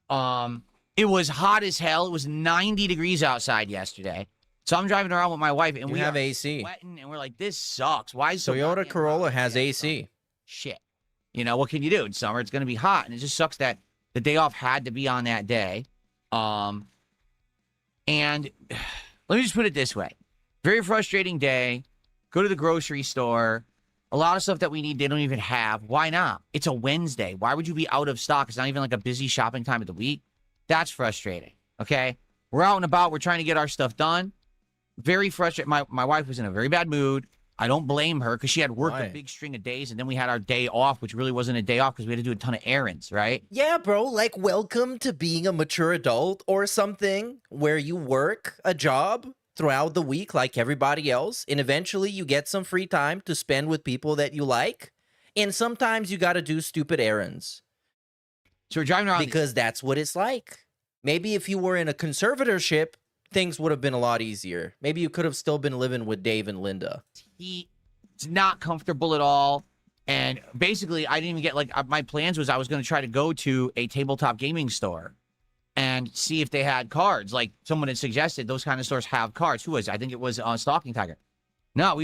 It was hot as hell. It was 90 degrees outside yesterday. So I'm driving around with my wife, and You we have are AC. sweating, and we're like, this sucks. Why is so Toyota goddamn Corolla hot? has Yeah, AC. Shit. You know, what can you do? In summer, it's going to be hot. And it just sucks that the day off had to be on that day. And let me just put it this way. Very frustrating day. Go to the grocery store. A lot of stuff that we need, they don't even have. Why not? It's a Wednesday. Why would you be out of stock? It's not even like a busy shopping time of the week. That's frustrating, okay? We're out and about. We're trying to get our stuff done. Very frustrated. My wife was in a very bad mood. I don't blame her because she had worked a big string of days, and then we had our day off, which really wasn't a day off because we had to do a ton of errands, right? Yeah, bro. Like, welcome to being a mature adult or something where you work a job throughout the week like everybody else, and eventually you get some free time to spend with people that you like, and sometimes you got to do stupid errands. So we're driving around because that's what it's like. Maybe if you were in a conservatorship, things would have been a lot easier. Maybe you could have still been living with Dave and Linda. It's not comfortable at all. And basically, I didn't even get, like, my plans was I was going to try to go to a tabletop gaming store and see if they had cards. Like someone had suggested those kind of stores have cards. Who was it? I think it was Stalking Tiger. No,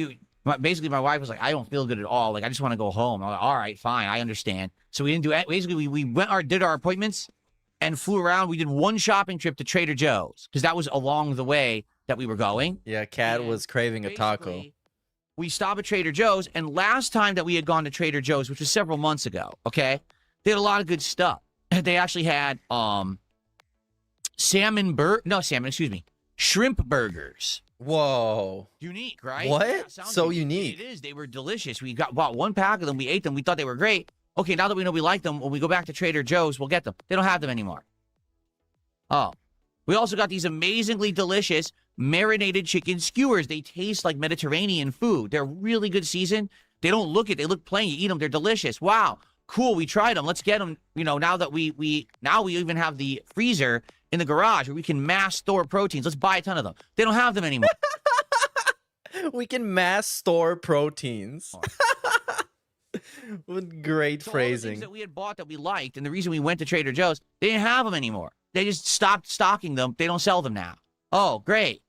basically my wife was like, I don't feel good at all. Like, I just want to go home. I'm like, all right, fine. I understand. So we didn't do it. Basically, we did our appointments and flew around. We did one shopping trip to Trader Joe's because that was along the way that we were going. Yeah, Kat was craving a taco. We stopped at Trader Joe's, and last time that we had gone to Trader Joe's, which was several months ago, okay, they had a lot of good stuff. They actually had shrimp burgers. Whoa. Unique, right? What? Yeah, so unique. It is. They were delicious. We bought one pack of them. We ate them. We thought they were great. Okay, now that we know we like them, when we go back to Trader Joe's, we'll get them. They don't have them anymore. Oh. We also got these amazingly delicious marinated chicken skewers. They taste like Mediterranean food. They're really good seasoned. They don't look it. They look plain. You eat them. They're delicious. Wow. Cool. We tried them. Let's get them. You know, now that we even have the freezer in the garage where we can mass store proteins. Let's buy a ton of them. They don't have them anymore. We can mass store proteins. What great so phrasing. All the things that we had bought that we liked, and the reason we went to Trader Joe's, they didn't have them anymore. They just stopped stocking them. They don't sell them now. Oh, great.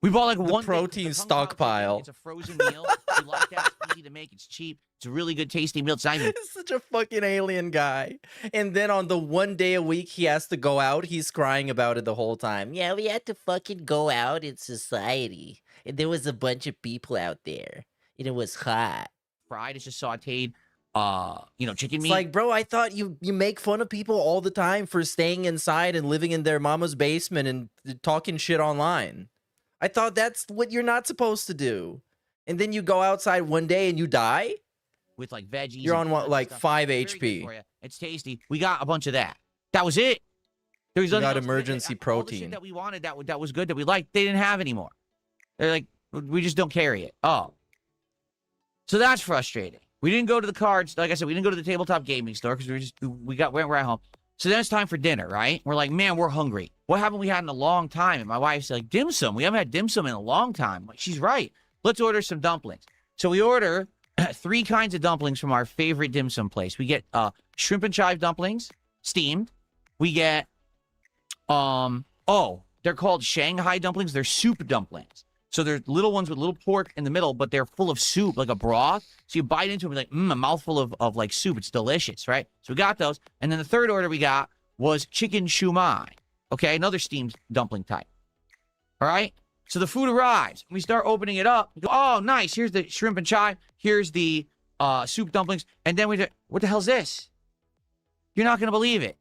We bought like one protein stockpile. It's a frozen meal. We like that. It's easy to make. It's cheap. It's a really good tasting meal. It's not even... Such a fucking alien guy. And then on the one day a week he has to go out, he's crying about it the whole time. Yeah, we had to fucking go out in society. And there was a bunch of people out there. And it was hot. Fried. It's just sauteed. Chicken meat. It's like, bro, I thought you make fun of people all the time for staying inside and living in their mama's basement and talking shit online. I thought that's what you're not supposed to do. And then you go outside one day and you die? With like veggies. You're on what, like 5 Very HP. good for you. It's tasty. We got a bunch of that. That was it. There was You got nothing else. emergency All the shit protein. that we wanted, that was good, that we liked, they didn't have anymore. They're like, we just don't carry it. Oh. So that's frustrating. We didn't go to the cards. Like I said, we didn't go to the tabletop gaming store because we're at home. So then it's time for dinner, right? We're like, man, we're hungry. What haven't we had in a long time? And my wife's like, dim sum. We haven't had dim sum in a long time. Like, she's right. Let's order some dumplings. So we order 3 kinds of dumplings from our favorite dim sum place. We get shrimp and chive dumplings, steamed. We get, they're called Shanghai dumplings. They're soup dumplings. So they're little ones with little pork in the middle, but they're full of soup, like a broth. So you bite into them, like, a mouthful of like soup. It's delicious, right? So we got those. And then the third order we got was chicken shumai. Okay, another steamed dumpling type. All right? So the food arrives. We start opening it up. We go, oh, nice. Here's the shrimp and chive. Here's the soup dumplings. And then we go, what the hell's this? You're not going to believe it.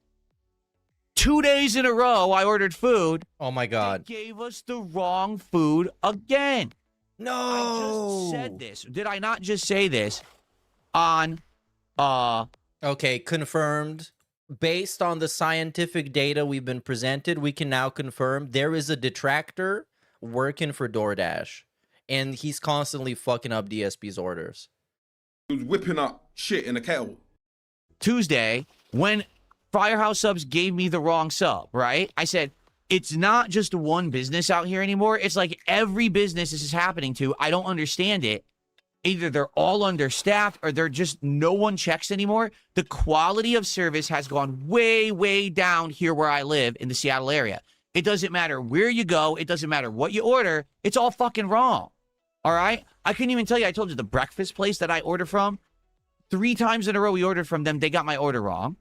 2 days in a row, I ordered food. Oh my God. They gave us the wrong food again. No. I just said this. Did I not just say this on, Okay, confirmed. Based on the scientific data we've been presented, we can now confirm there is a detractor working for DoorDash. And he's constantly fucking up DSP's orders. He was whipping up shit in a kettle. Tuesday, when Firehouse Subs gave me the wrong sub, right? I said, it's not just one business out here anymore. It's like every business this is happening to. I don't understand it. Either they're all understaffed or they're just no one checks anymore. The quality of service has gone way, way down here where I live in the Seattle area. It doesn't matter where you go. It doesn't matter what you order. It's all fucking wrong. All right? I couldn't even tell you. I told you the breakfast place that I order from. 3 times in a row we ordered from them. They got my order wrong.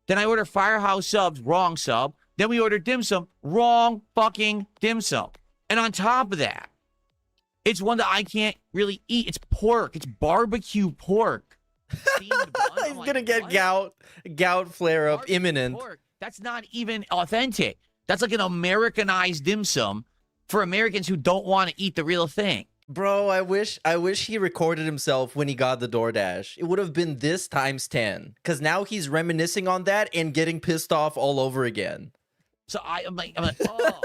Then I ordered Firehouse subs, wrong sub. Then we ordered dim sum, wrong fucking dim sum. And on top of that, it's one that I can't really eat. It's pork. It's barbecue pork. Steamed bun. He's gonna get gout flare up Barbecue imminent. pork. That's not even authentic. That's like an Americanized dim sum for Americans who don't want to eat the real thing. Bro, I wish he recorded himself when he got the DoorDash. It would have been this times 10. Because now he's reminiscing on that and getting pissed off all over again. So I'm like, oh,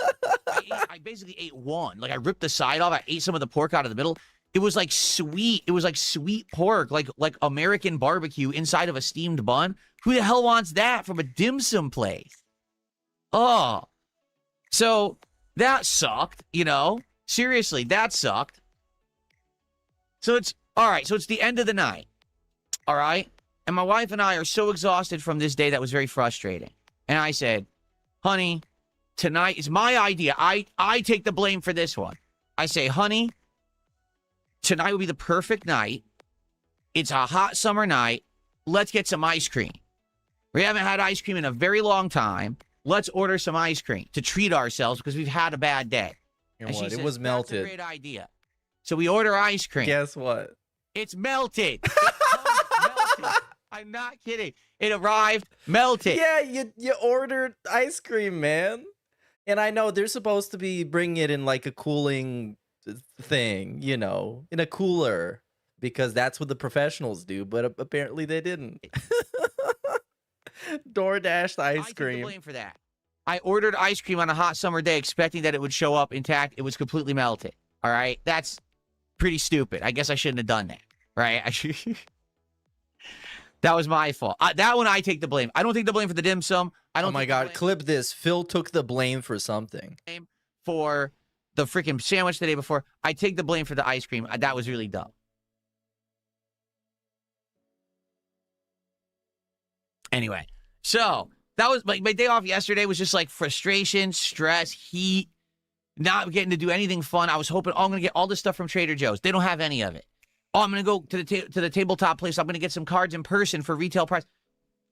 I basically ate one. Like I ripped the side off. I ate some of the pork out of the middle. It was like sweet. It was like sweet pork, like American barbecue inside of a steamed bun. Who the hell wants that from a dim sum place? Oh, so that sucked, you know? Seriously, that sucked. So it's, all right, so it's the end of the night, all right? And my wife and I are so exhausted from this day that was very frustrating. And I said, honey, tonight is my idea. I take the blame for this one. I say, honey, tonight will be the perfect night. It's a hot summer night. Let's get some ice cream. We haven't had ice cream in a very long time. Let's order some ice cream to treat ourselves because we've had a bad day. And And she what? It says, was melted. That's a great idea. So we order ice cream. Guess what? It's melted. It comes melted. I'm not kidding. It arrived melted. Yeah, you ordered ice cream, man. And I know they're supposed to be bringing it in like a cooling thing, you know, in a cooler, because that's what the professionals do. But apparently they didn't. DoorDash I ice take the cream. blame for that. I ordered ice cream on a hot summer day expecting that it would show up intact. It was completely melted. All right? That's pretty stupid. I guess I shouldn't have done that. Right? That was my fault. That one I take the blame. I don't take the blame for the dim sum. I don't Oh my take the God, blame clip this. Phil took the blame for something. for the freaking sandwich the day before. I take the blame for the ice cream. That was really dumb. Anyway, so that was my day off yesterday was just like frustration, stress, heat, not getting to do anything fun. I was hoping, oh, I'm going to get all this stuff from Trader Joe's. They don't have any of it. Oh, I'm going to go to the tabletop place. I'm going to get some cards in person for retail price.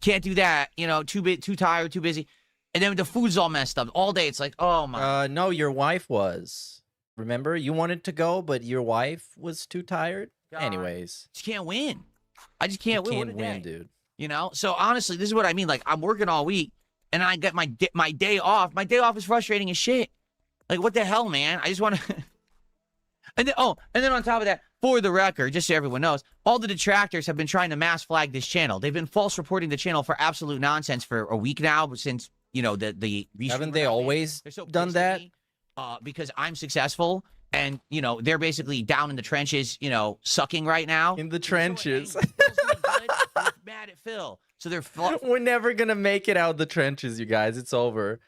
Can't do that. You know, too tired, too busy. And then the food's all messed up. All day, it's like, oh, my. No, your wife was. Remember? You wanted to go, but your wife was too tired? God. Anyways. Just can't win. I just can't win. Can't What a win, day. dude. You know? So, honestly, this is what I mean. Like, I'm working all week, and I get my day off. My day off is frustrating as shit. Like, what the hell, man? I just want to... and then on top of that, for the record, just so everyone knows, all the detractors have been trying to mass flag this channel. They've been false reporting the channel for absolute nonsense for a week now, since, you know, the Haven't they always They're so done pissed at that? me, because I'm successful, and, you know, they're basically down in the trenches, you know, sucking right now. In the They're so trenches. angry. Phil's doing good, and they're mad at Phil. So they're We're never gonna make it out the trenches, you guys. It's over.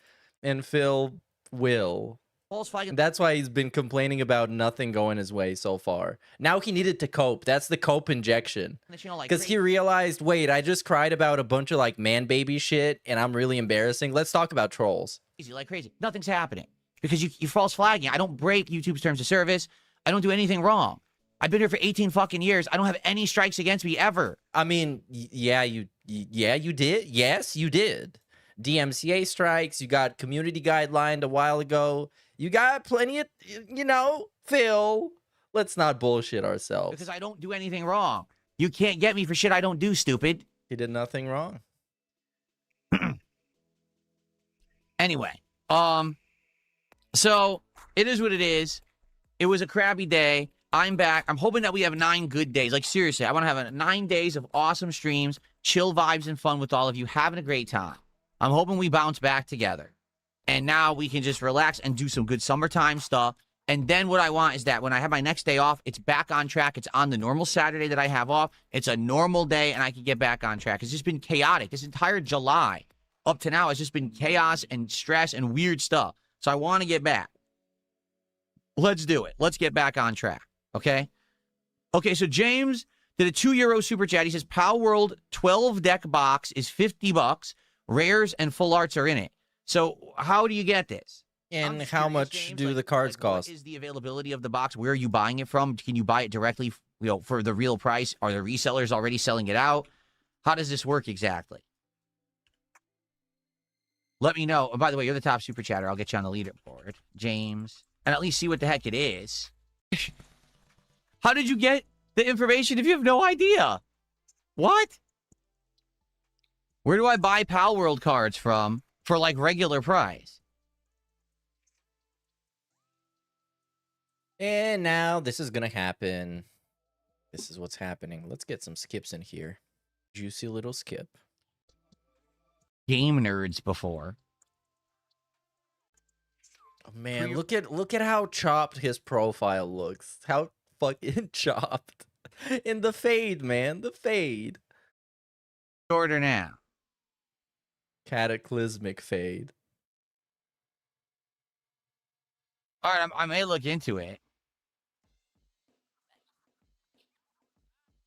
And Phil will. false flagging. And that's why he's been complaining about nothing going his way so far. Now he needed to cope. That's the cope injection. the channel like Because he crazy. realized, wait, I just cried about a bunch of like man baby shit and I'm really embarrassing. Let's talk about trolls. Like crazy. Nothing's happening because you're false flagging. I don't break YouTube's terms of service. I don't do anything wrong. I've been here for 18 fucking years. I don't have any strikes against me ever. I mean, yeah, you did. Yes, you did. DMCA strikes. You got community guideline a while ago. You got plenty of, you know, Phil. Let's not bullshit ourselves. Because I don't do anything wrong. You can't get me for shit I don't do, stupid. He did nothing wrong. Anyway, so it is what it is. It was a crappy day. I'm back. I'm hoping that we have 9 good days. Like, seriously, I want to have 9 days of awesome streams, chill vibes and fun with all of you, having a great time. I'm hoping we bounce back together. And now we can just relax and do some good summertime stuff. And then what I want is that when I have my next day off, it's back on track. It's on the normal Saturday that I have off. It's a normal day, and I can get back on track. It's just been chaotic. This entire July up to now has just been chaos and stress and weird stuff. So I want to get back. Let's do it. Let's get back on track. Okay? Okay, so James did a €2 super chat. He says, Pow World 12 deck box is $50. Rares and full arts are in it. So how do you get this? I'm And just how curious, much James, do the cards cost? What is the availability of the box? Where are you buying it from? Can you buy it directly for the real price? Are the resellers already selling it out? How does this work exactly? Let me know. Oh, by the way, you're the top super chatter. I'll get you on the leaderboard, James, and at least see what the heck it is. How did you get the information if you have no idea? What? Where do I buy Pal World cards from for like regular price? And now this is gonna happen. This is what's happening. Let's get some skips in here. Juicy little skip. Game nerds before. Oh, man, look at how chopped his profile looks. How fucking chopped. In the fade, man. The fade. Order now. Cataclysmic fade. All right, I may look into it.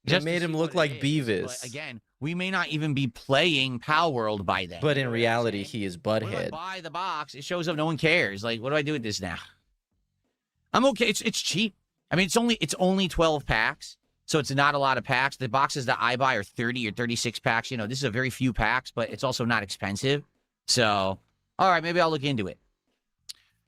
Just made him look like Beavis. But again, we may not even be playing Pal World by then. But in reality, he is When I Butthead. buy the box, it shows up. No one cares. Like, what do I do with this now? I'm okay. It's cheap. I mean, it's only 12 packs, so it's not a lot of packs. The boxes that I buy are 30 or 36 packs. You know, this is a very few packs, but it's also not expensive. So, all right, maybe I'll look into it.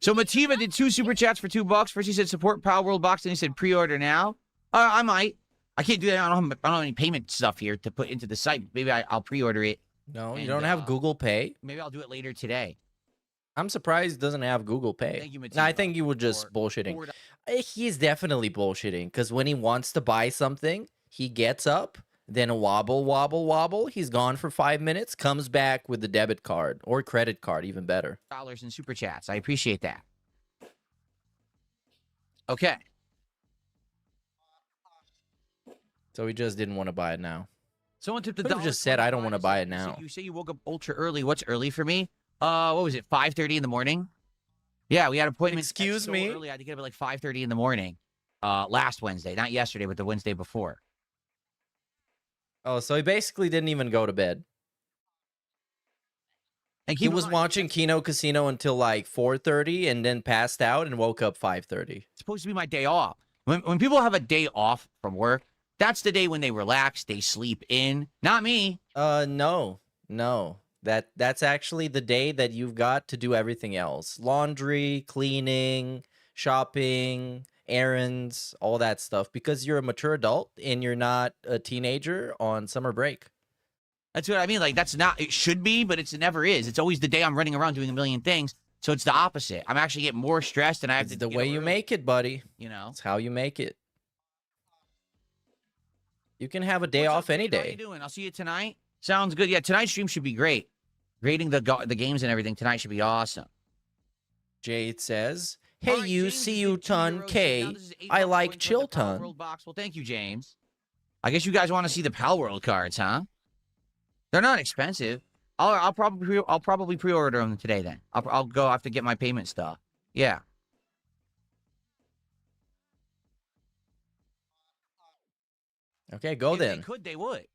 So Mativa did 2 super chats for $2. First he said support Pal World box, then he said pre-order now. I might. I can't do that. I don't have any payment stuff here to put into the site. Maybe I'll pre-order it. No, you And, don't have Google Pay? Maybe I'll do it later today. I'm surprised it doesn't have Google Pay. Thank you, No, I Mativa, think you were just for bullshitting. He's definitely bullshitting, because when he wants to buy something, he gets up, then wobble. He's gone for 5 minutes, comes back with the debit card or credit card, even better. $1 in super chats. I appreciate that. Okay. So he just didn't want to buy it now. Someone tipped the Could've dollar. just said, "I don't wanna buy it now." You say you woke up ultra early. What's early for me? What was it? 5:30 in the morning. Yeah, we had appointments. Excuse so me? Early. I had to get up at like 5:30 in the morning. Last Wednesday, not yesterday, but the Wednesday before. Oh, so he basically didn't even go to bed. And He was watching Kino Casino until like 4:30 and then passed out and woke up 5:30. It's supposed to be my day off. When people have a day off from work, that's the day when they relax, they sleep in. Not me. No. That's actually the day that you've got to do everything else. Laundry, cleaning, shopping, errands, all that stuff, because you're a mature adult and you're not a teenager on summer break. That's what I mean. Like, that's not, it should be, but it never is. It's always the day I'm running around doing a million things. So it's the opposite. I'm actually getting more stressed and I have It's to the get way up you early, make it, buddy. you know? It's how you make it. You can have a day What's up, off any Jade? How you day. doing? I'll see you tonight. Sounds good. Yeah, tonight's stream should be great. Rating the games and everything tonight should be awesome. Jade says, All "Hey, right, you, James, see you you did ton €2. K. Now this is $8 I like going towards chill the Pal ton." World box. Well, thank you, James. I guess you guys want to see the Pal World cards, huh? They're not expensive. I'll probably pre-order them today. Then I'll go have to get my payment stuff. Yeah. Okay, go If then. they could, they would.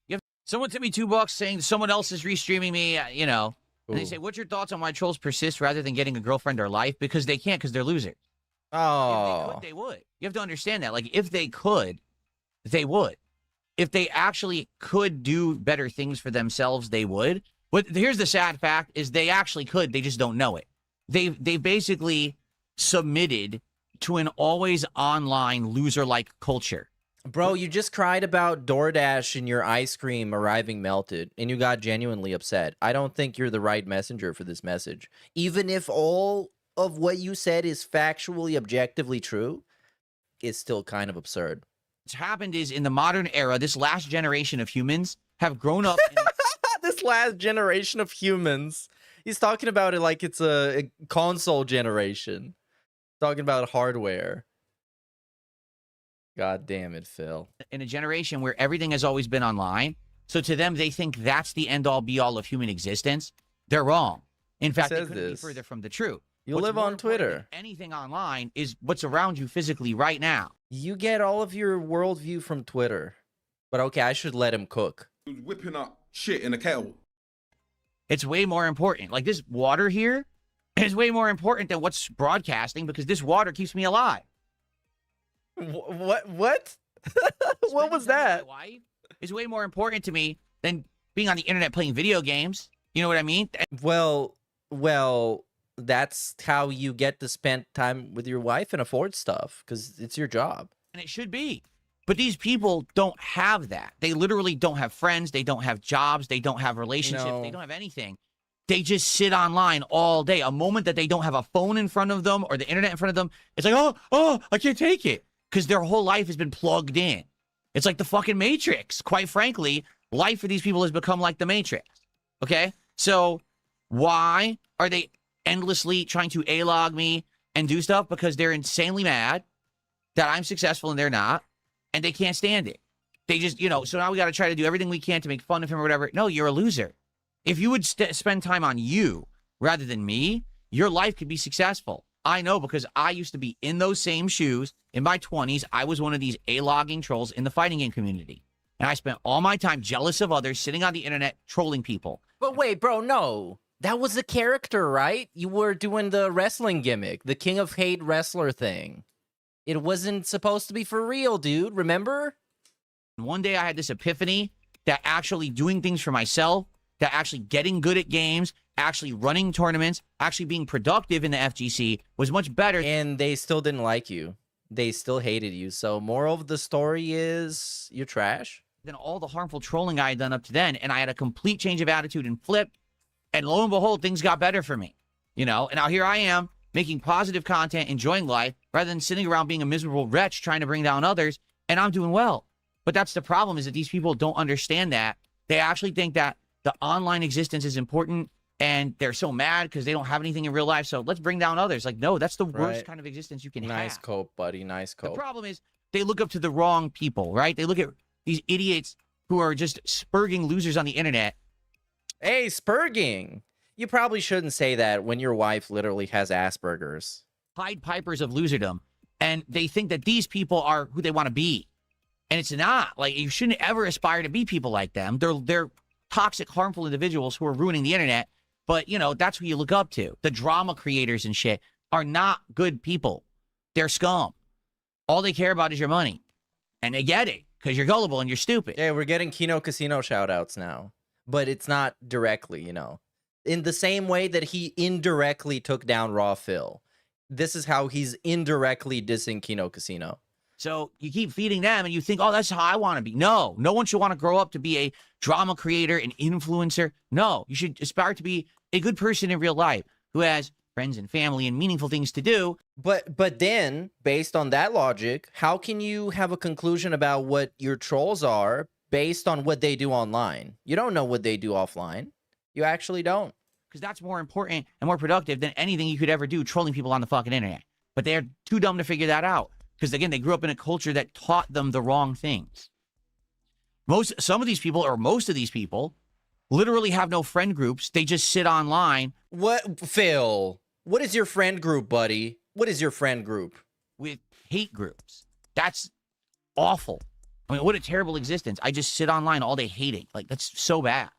Someone sent me $2 saying someone else is restreaming me. You know, and they Ooh. say, "What's your thoughts on why trolls persist rather than getting a girlfriend or life?" Because they can't, because they're losers. If they Oh, could, they would. You have to understand that. Like, if they could, they would. If they actually could do better things for themselves, they would. But here's the sad fact: is they actually could. They just don't know it. They basically submitted to an always online loser-like culture. bro, you just cried about DoorDash and your ice cream arriving melted, and you got genuinely upset. I don't think you're the right messenger for this message. Even if all of what you said is factually, objectively true, it's still kind of absurd. What's happened is, in the modern era, this last generation of humans have grown up in This last generation of humans. He's talking about it like it's a console generation. Talking about hardware. God damn it, Phil. in a generation where everything has always been online. So to them, they think that's the end-all be-all of human existence. They're wrong. In fact, they says couldn't be this? further from the truth. You What's live more on important than Twitter. anything online is what's around you physically right now. You get all of your worldview from Twitter. But okay, I should let him cook. He was whipping up shit in a kettle. It's way more important. Like, this water here is way more important than what's broadcasting, because this water keeps me alive. What? What Spending was time with that? My wife is way more important to me than being on the internet playing video games. You know what I mean? Well, that's how you get to spend time with your wife and afford stuff because it's your job. And it should be. But these people don't have that. They literally don't have friends. They don't have jobs. They don't have relationships. No. They don't have anything. They just sit online all day. A moment that they don't have a phone in front of them or the internet in front of them, it's like, oh, I can't take it. Because their whole life has been plugged in. It's like the fucking Matrix. Quite frankly, life for these people has become like the Matrix. Okay? So why are they endlessly trying to A-log me and do stuff? Because they're insanely mad that I'm successful and they're not. And they can't stand it. They just, so now we got to try to do everything we can to make fun of him or whatever. No, you're a loser. If you would spend time on you rather than me, your life could be successful. I know because I used to be in those same shoes. In my 20s, I was one of these A-logging trolls in the fighting game community. And I spent all my time jealous of others, sitting on the internet, trolling people. But wait, bro, no. That was a character, right? You were doing the wrestling gimmick, the King of Hate wrestler thing. It wasn't supposed to be for real, dude. Remember? And one day I had this epiphany that actually doing things for myself, that actually getting good at games, actually running tournaments, actually being productive in the FGC was much better. And they still didn't like you. They still hated you. So moral of the story is you're trash. Than all the harmful trolling I had done up to then. And I had a complete change of attitude and flip. And lo and behold, things got better for me. And now here I am making positive content, enjoying life, rather than sitting around being a miserable wretch trying to bring down others. And I'm doing well. But that's the problem, is that these people don't understand that. They actually think that the online existence is important, and they're so mad because they don't have anything in real life. So let's bring down others. Like, no, that's the worst kind of existence you can have. Nice cope, buddy. Nice The cope. problem is they look up to the wrong people, right? They look at these idiots who are just spurging losers on the internet. Hey, spurging. You probably shouldn't say that when your wife literally has Asperger's. Pied Pipers of loserdom, and they think that these people are who they want to be, and it's not. Like, you shouldn't ever aspire to be people like them. They're toxic, harmful individuals who are ruining the internet. But that's who you look up to. The drama creators and shit are not good people. They're scum. All they care about is your money, and they get it because you're gullible and you're stupid. Yeah, we're getting Kino Casino shoutouts now, but it's not directly, in the same way that he indirectly took down Raw Phil. This is how he's indirectly dissing Kino Casino. So you keep feeding them and you think, oh, that's how I want to be. No, no one should want to grow up to be a drama creator, an influencer. No, you should aspire to be a good person in real life who has friends and family and meaningful things to do. But then, based on that logic, how can you have a conclusion about what your trolls are based on what they do online? You don't know what they do offline. You actually don't. Because that's more important and more productive than anything you could ever do trolling people on the fucking internet. But they're too dumb to figure that out. Because, again, they grew up in a culture that taught them the wrong things. Some of these people, or most of these people, literally have no friend groups. They just sit online. What, Phil? What is your friend group, buddy? What is your friend group? With hate groups. That's awful. I mean, what a terrible existence. I just sit online all day hating. Like, that's so bad.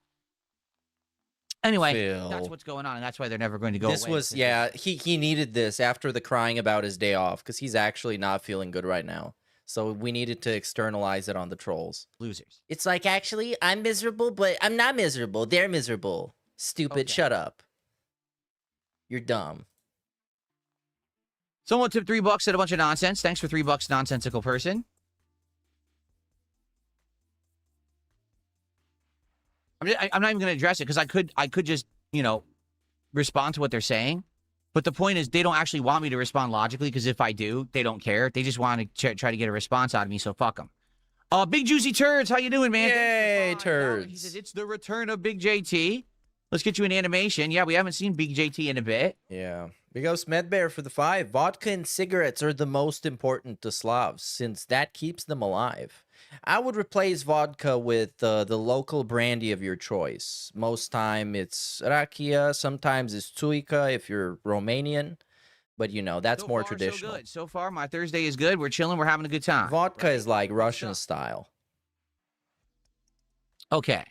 Anyway, Phil. That's what's going on, and that's why they're never going to go This away. was, yeah, he needed this after the crying about his day off because he's actually not feeling good right now. So we needed to externalize it on the trolls. Losers. It's like, actually, I'm miserable, but I'm not miserable. They're miserable. Stupid, Okay. shut up. You're dumb. Someone tipped $3, said a bunch of nonsense. Thanks for $3, nonsensical person. I'm not even going to address it because I could just, respond to what they're saying. But the point is, they don't actually want me to respond logically because if I do, they don't care. They just want to try to get a response out of me, so fuck them. Big Juicy Turds, how you doing, man? Yay, Thanks for the turds. He says, it's the return of Big JT. Let's get you an animation. Yeah, we haven't seen Big JT in a bit. Yeah. Big Ups Medbear for the 5. Vodka and cigarettes are the most important to Slavs since that keeps them alive. I would replace vodka with the local brandy of your choice. Most time it's Rakia, sometimes it's Tsuika if you're Romanian, but that's So more far, traditional. So good. So far, my Thursday is good. We're chilling. We're having a good time. Vodka is like Good Russian stuff. style. Okay.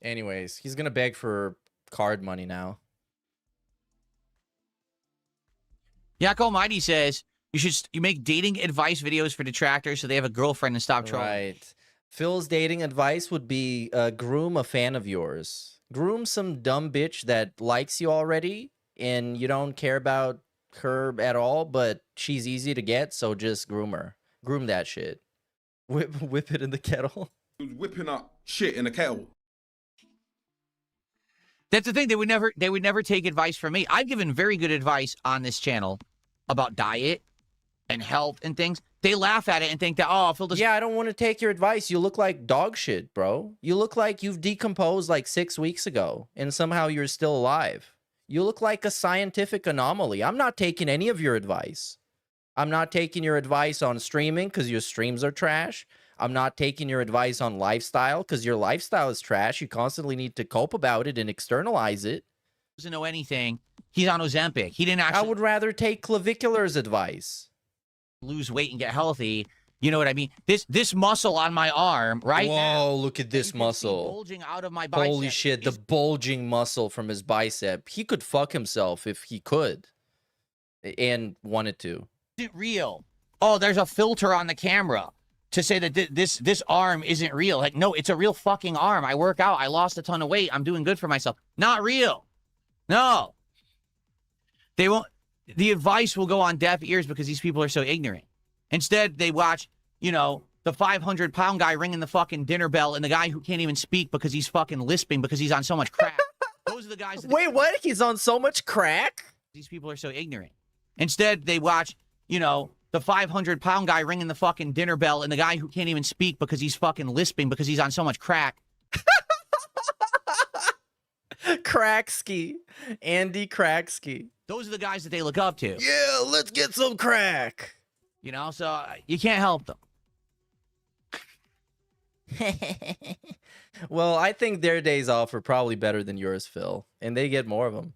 Anyways, he's gonna beg for card money now. Yak Almighty says you make dating advice videos for detractors so they have a girlfriend and stop trolling. Right. Phil's dating advice would be groom a fan of yours. Groom some dumb bitch that likes you already and you don't care about her at all, but she's easy to get, so just groom her. Groom that shit. Whip it in the kettle. Whipping up shit in a kettle. That's the thing. They would never take advice from me. I've given very good advice on this channel about diet and health and things. They laugh at it and think that, oh, Phil does. Yeah, I don't want to take your advice. You look like dog shit, bro. You look like you've decomposed like 6 weeks ago and somehow you're still alive. You look like a scientific anomaly. I'm not taking any of your advice. I'm not taking your advice on streaming because your streams are trash. I'm not taking your advice on lifestyle because your lifestyle is trash. You constantly need to cope about it and externalize it. Doesn't know anything. He's on Ozempic. He didn't actually I would rather take Clavicular's advice. lose weight and get healthy. You know what I mean? This muscle on my arm right now. Whoa, look at this you can see muscle. bulging out of my bicep. Holy shit, the is- bulging muscle from his bicep. He could fuck himself if he could and wanted to. isn't real. Oh, there's a filter on the camera to say that this arm isn't real. Like, no, it's a real fucking arm. I work out. I lost a ton of weight. I'm doing good for myself. Not real. No. They won't. The advice will go on deaf ears because these people are so ignorant. Instead, they watch, you know, the 500-pound guy ringing the fucking dinner bell and the guy who can't even speak because he's fucking lisping because he's on so much crack. Those are the guys that Wait, what? He's on so much crack? these people are so ignorant. Instead, they watch, you know, the 500-pound guy ringing the fucking dinner bell and the guy who can't even speak because he's fucking lisping because he's on so much crack. Cracksky. Andy Cracksky. Those are the guys that they look up to. Yeah, let's get some crack. You know, so you can't help them. Well, I think their days off are probably better than yours, Phil. And they get more of them.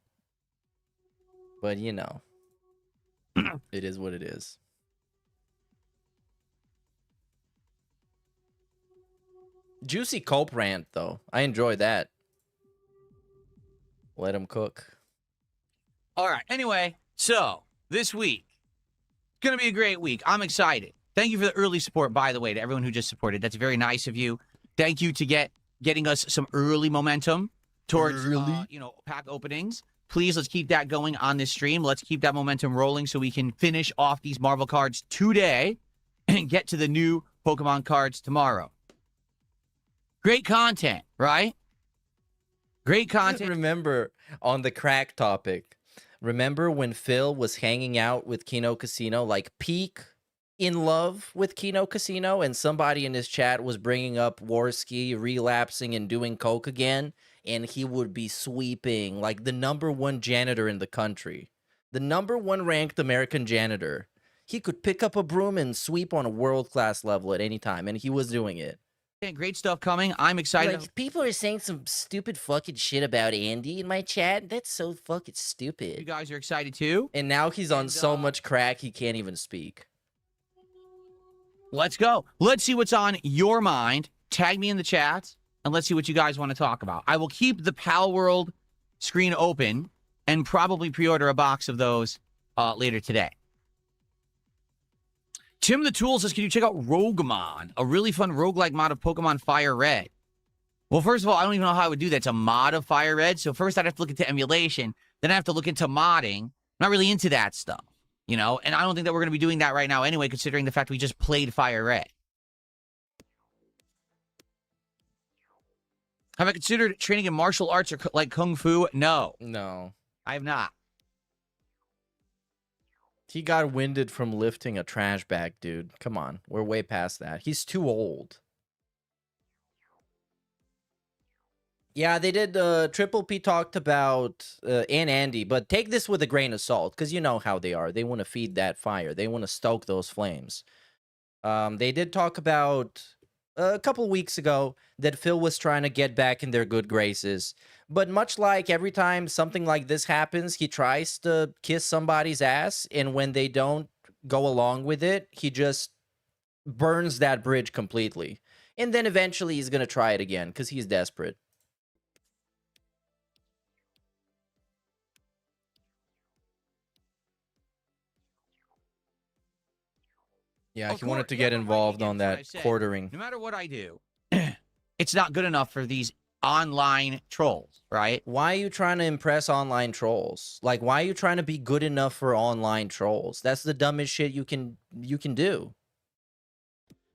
But, you know. It is what it is. Juicy Cope rant, though. I enjoy that. Let him cook. All right. Anyway, so this week, it's going to be a great week. I'm excited. Thank you for the early support, by the way, to everyone who just supported. That's very nice of you. Thank you to getting us some early momentum towards, you know, pack openings. Please, let's keep that going on this stream. Let's keep that momentum rolling so we can finish off these Marvel cards today and get to the new Pokemon cards tomorrow. Great content, right? Great content. Remember, on the crack topic, remember when Phil was hanging out with Kino Casino, like peak in love with Kino Casino, and somebody in his chat was bringing up Warski relapsing and doing coke again, and he would be sweeping like the #1 janitor in the country, the #1 ranked American janitor. He could pick up a broom and sweep on a world-class level at any time, and he was doing it. Great stuff coming. I'm excited. Like, people are saying some stupid fucking shit about Andy in my chat. That's so fucking You stupid. guys are excited too? And now he's on And, so much crack he can't even speak. Let's go. Let's see what's on your mind. Tag me in the chat, and let's see what you guys want to talk about. I will keep the Pal World screen open and probably pre-order a box of those later today. Tim the Tool says, can you check out Roguemon, a really fun roguelike mod of Pokemon Fire Red? Well, first of all, I don't even know how I would do that. It's a mod of Fire Red, so first I'd have to look into emulation, then I have to look into modding. I'm not really into that stuff, you know? And I don't think that we're going to be doing that right now anyway, considering the fact we just played Fire Red. Have I considered training in martial arts or like Kung Fu? No, No. I have not. He got winded from lifting a trash bag, dude. Come on. We're way past that. He's too old. Yeah, they did. Triple P talked about and Andy, but take this with a grain of salt, because you know how they are. They want to feed that fire. They want to stoke those flames. They did talk about a couple weeks ago that Phil was trying to get back in their good graces. But much like every time something like this happens, he tries to kiss somebody's ass, and when they don't go along with it, he just burns that bridge completely. And then eventually he's going to try it again because he's desperate. Yeah, Of he wanted course, to yeah, get but right involved again, on that's what that I said. quartering. No matter what I do, it's not good enough for these online trolls, right? Why are you trying to impress online trolls? Like, why are you trying to be good enough for online trolls? That's the dumbest shit you can do.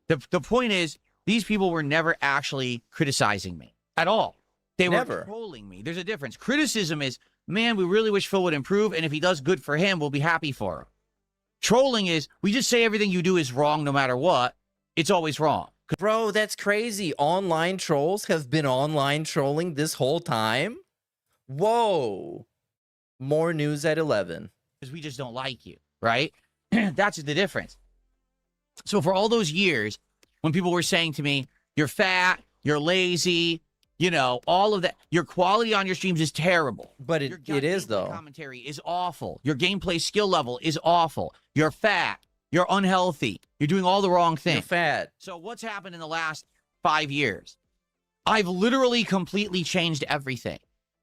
The point is, these people were never actually criticizing me at all. They were Never. trolling me. There's a difference. Criticism is, man, we really wish Phil would improve, and if he does good for him, we'll be happy for him. Trolling is, we just say everything you do is wrong no matter what. It's always wrong. Bro, that's crazy. Online trolls have been online trolling this whole time? Whoa. More news at 11. Because we just don't like you, right? That's the difference. So for all those years, when people were saying to me, you're fat, you're lazy, you know, all of that, your quality on your streams is terrible. But Your it is, gameplay though. commentary is awful. Your gameplay skill level is awful. You're fat. You're unhealthy. You're doing all the wrong You're things. fat. So what's happened in the last 5 years? I've literally completely changed everything,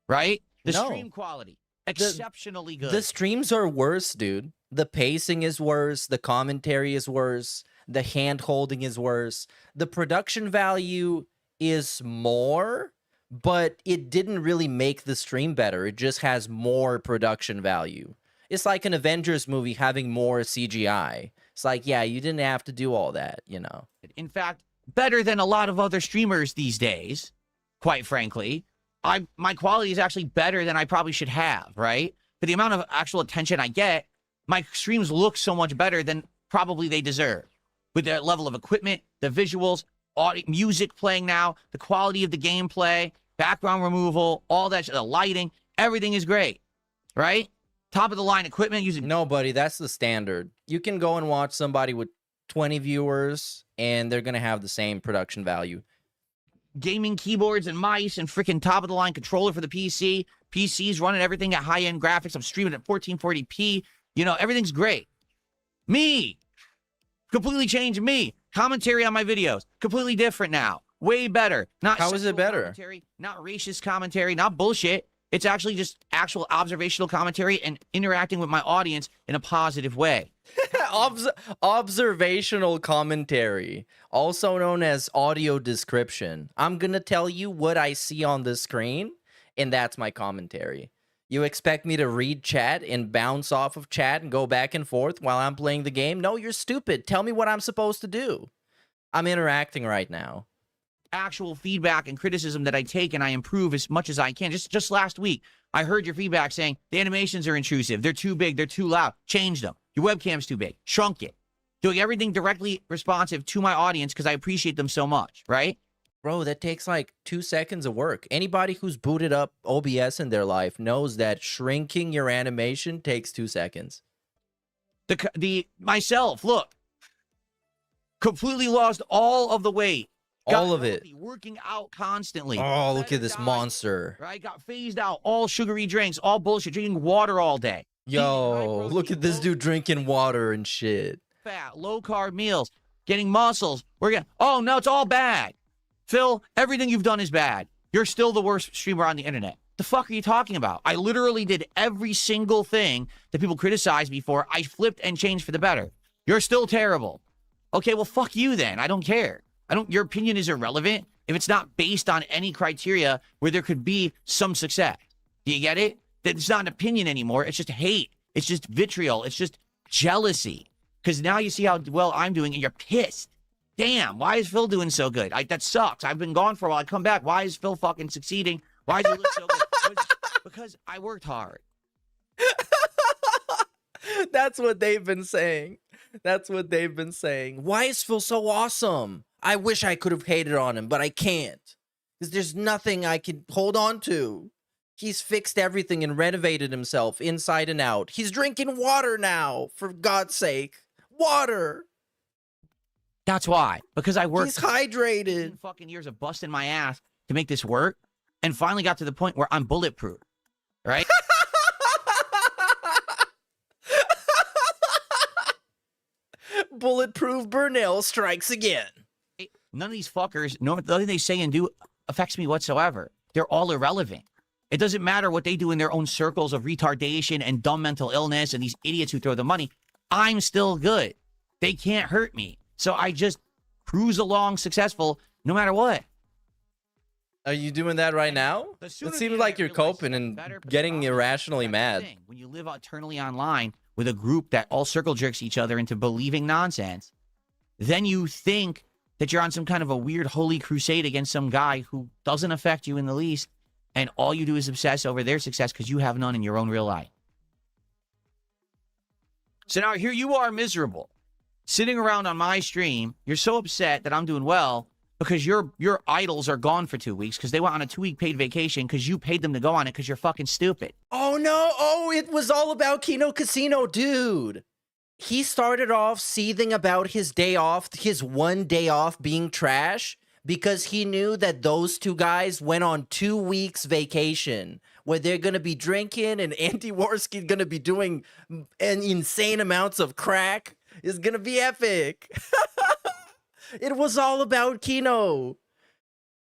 right? The No. stream quality, exceptionally good. The streams are worse, dude. The pacing is worse. The commentary is worse. The hand holding is worse. The production value is more, but it didn't really make the stream better. It just has more production value. It's like an Avengers movie having more CGI. It's like, yeah, you didn't have to do all that, you know. In fact, better than a lot of other streamers these days, quite frankly. My quality is actually better than I probably should have, right? For the amount of actual attention I get, my streams look so much better than probably they deserve. With their level of equipment, the visuals, audio, music playing now, the quality of the gameplay, background removal, all that, the lighting, everything is great, right? Top of the line equipment using No, buddy, that's the standard. You can go and watch somebody with 20 viewers, and they're going to have the same production value. gaming keyboards and mice and freaking top of the line controller for the PC. PC's running everything at high end graphics. I'm streaming at 1440p. You know, everything's great. Me, completely changed me. Commentary on my videos, completely different now. Way better. Not How is it sexual better? Commentary, not racist commentary, not bullshit. It's actually just actual observational commentary and interacting with my audience in a positive way. Observational commentary, also known as audio description. I'm going to tell you what I see on the screen, and that's my commentary. You expect me to read chat and bounce off of chat and go back and forth while I'm playing the game? No, you're stupid. Tell me what I'm supposed to do. I'm interacting right now. Actual feedback and criticism that I take and I improve as much as I can. Just last week, I heard your feedback saying the animations are intrusive. They're too big. They're too loud. Change them. Your webcam's too big. Shrunk it. Doing everything directly responsive to my audience because I appreciate them so much, right? Bro, that takes like 2 seconds of work. Anybody who's booted up OBS in their life knows that shrinking your animation takes 2 seconds. Myself, look, completely lost all of the weight. All of it. Working out constantly. Oh, look at this Diet, monster. Right? Got phased out. All sugary drinks. All bullshit. Drinking water all day. Yo, look at this dude drinking water and shit. Fat, low carb meals. Getting muscles. Oh, no, it's all bad. Phil, everything you've done is bad. You're still the worst streamer on the internet. The fuck are you talking about? I literally did every single thing that people criticized me for. I flipped and changed for the better. You're still terrible. Okay, well, fuck you then. I don't care. Your opinion is irrelevant if it's not based on any criteria where there could be some success. Do you get it? That it's not an opinion anymore. It's just hate. It's just vitriol. It's just jealousy. Because now you see how well I'm doing and you're pissed. Damn, why is Phil doing so good? That sucks. I've been gone for a while. I come back. Why is Phil fucking succeeding? Why does he look so good? Because I worked hard. That's what they've been saying. That's what they've been saying. Why is Phil so awesome? I wish I could have hated on him, but I can't. Because there's nothing I can hold on to. He's fixed everything and renovated himself inside and out. He's drinking water now, for God's sake. Water. That's why. Because I worked He's hydrated. fucking years of busting my ass to make this work and finally got to the point where I'm bulletproof. Right? Bulletproof Burnell strikes again. None of these fuckers, nothing they say and do affects me whatsoever. They're all irrelevant. It doesn't matter what they do in their own circles of retardation and dumb mental illness and these idiots who throw the money. I'm still good. They can't hurt me. So I just cruise along successful no matter what. Are you doing that right now? The It sooner the seems like you're internet realizes coping it's and better, but the getting problem is irrationally that's the mad. thing. When you live eternally online with a group that all circle jerks each other into believing nonsense, then you think that you're on some kind of a weird holy crusade against some guy who doesn't affect you in the least, and all you do is obsess over their success because you have none in your own real life. So now here you are miserable, sitting around on my stream. You're so upset that I'm doing well because your idols are gone for 2 weeks because they went on a 2-week paid vacation because you paid them to go on it because you're fucking stupid. Oh no! Oh, it was all about Kino Casino, dude. He started off seething about his day off, his 1 day off being trash, because he knew that those two guys went on 2 weeks vacation where they're gonna be drinking and Anti-Warski's gonna be doing an insane amounts of crack. It's gonna be epic. It was all about Kino.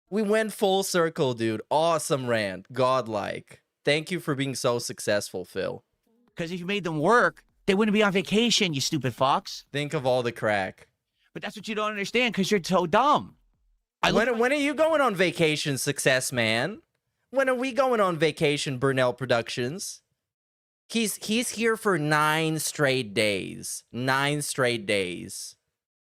We went full circle, dude. Awesome rant. Godlike. Thank you for being so successful, Phil. Because if you made them work, they wouldn't be on vacation, you stupid fox. Think of all the crack. But that's what you don't understand because you're so dumb. When are you going on vacation, Success Man? When are we going on vacation, Burnell Productions? He's here for 9 straight days. 9 straight days.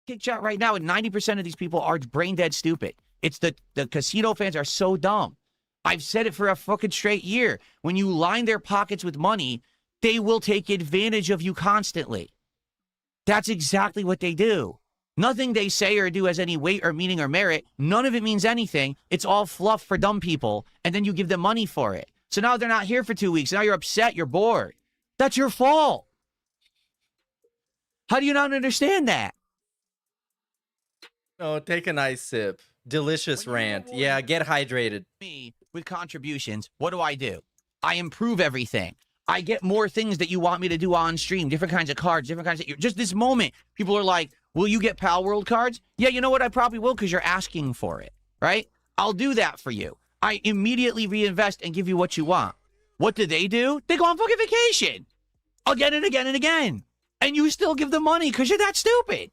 Kick chat right now, and 90% of these people are brain dead stupid. It's the casino fans are so dumb. I've said it for a fucking straight year. When you line their pockets with money, they will take advantage of you constantly. That's exactly what they do. Nothing they say or do has any weight or meaning or merit. None of it means anything. It's all fluff for dumb people, and then you give them money for it. So now they're not here for 2 weeks. Now you're upset. You're bored. That's your fault. How do you not understand that? Oh, take a nice sip. Delicious rant. Yeah, get hydrated. Me with contributions, what do? I improve everything. I get more things that you want me to do on stream, different kinds of cards, different kinds of... Just this moment, people are like, will you get Pal World cards? Yeah, you know what? I probably will because you're asking for it, right? I'll do that for you. I immediately reinvest and give you what you want. What do? They go on fucking vacation. Again and again and again. And you still give them money because you're that stupid.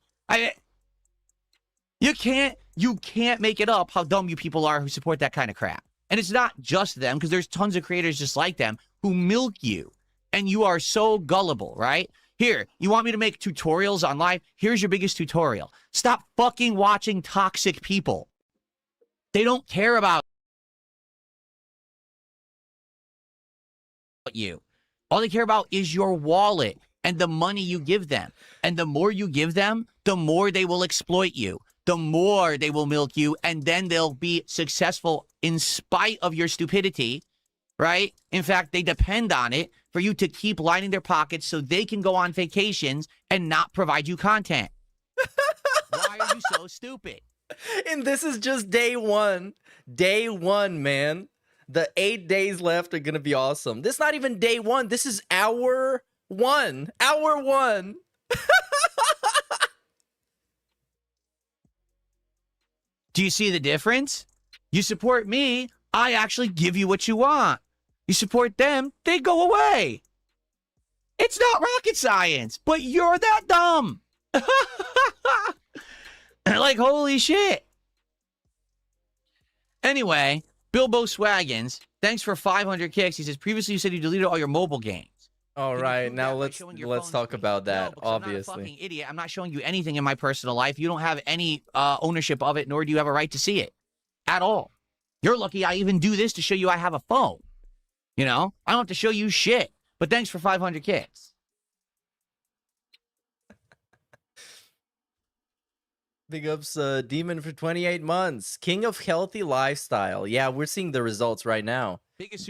You can't make it up how dumb you people are who support that kind of crap. And it's not just them, because there's tons of creators just like them who milk you. And you are so gullible, right? Here, you want me to make tutorials on live? Here's your biggest tutorial. Stop fucking watching toxic people. They don't care about you. All they care about is your wallet and the money you give them. And the more you give them, the more they will exploit you. The more they will milk you, and then they'll be successful in spite of your stupidity, right? In fact, they depend on it for you to keep lining their pockets so they can go on vacations and not provide you content. Why are you so stupid? And this is just day one. Day one, man. The 8 days left are going to be awesome. This is not even day one. This is hour one. Hour one. Do you see the difference? You support me, I actually give you what you want. You support them, they go away. It's not rocket science, but you're that dumb. Like, holy shit. Anyway, Bilbo Swaggins, thanks for 500 kicks. He says, previously you said you deleted all your mobile games. All Can you right, prove now that by let's showing your phone talk screen? about No, that, because I'm not a obviously. fucking idiot. I'm not showing you anything in my personal life. You don't have any ownership of it, nor do you have a right to see it at all. You're lucky I even do this to show you I have a phone. You know, I don't have to show you shit. But thanks for 500 kicks. Big ups, Demon for 28 months. King of healthy lifestyle. Yeah, we're seeing the results right now. Biggest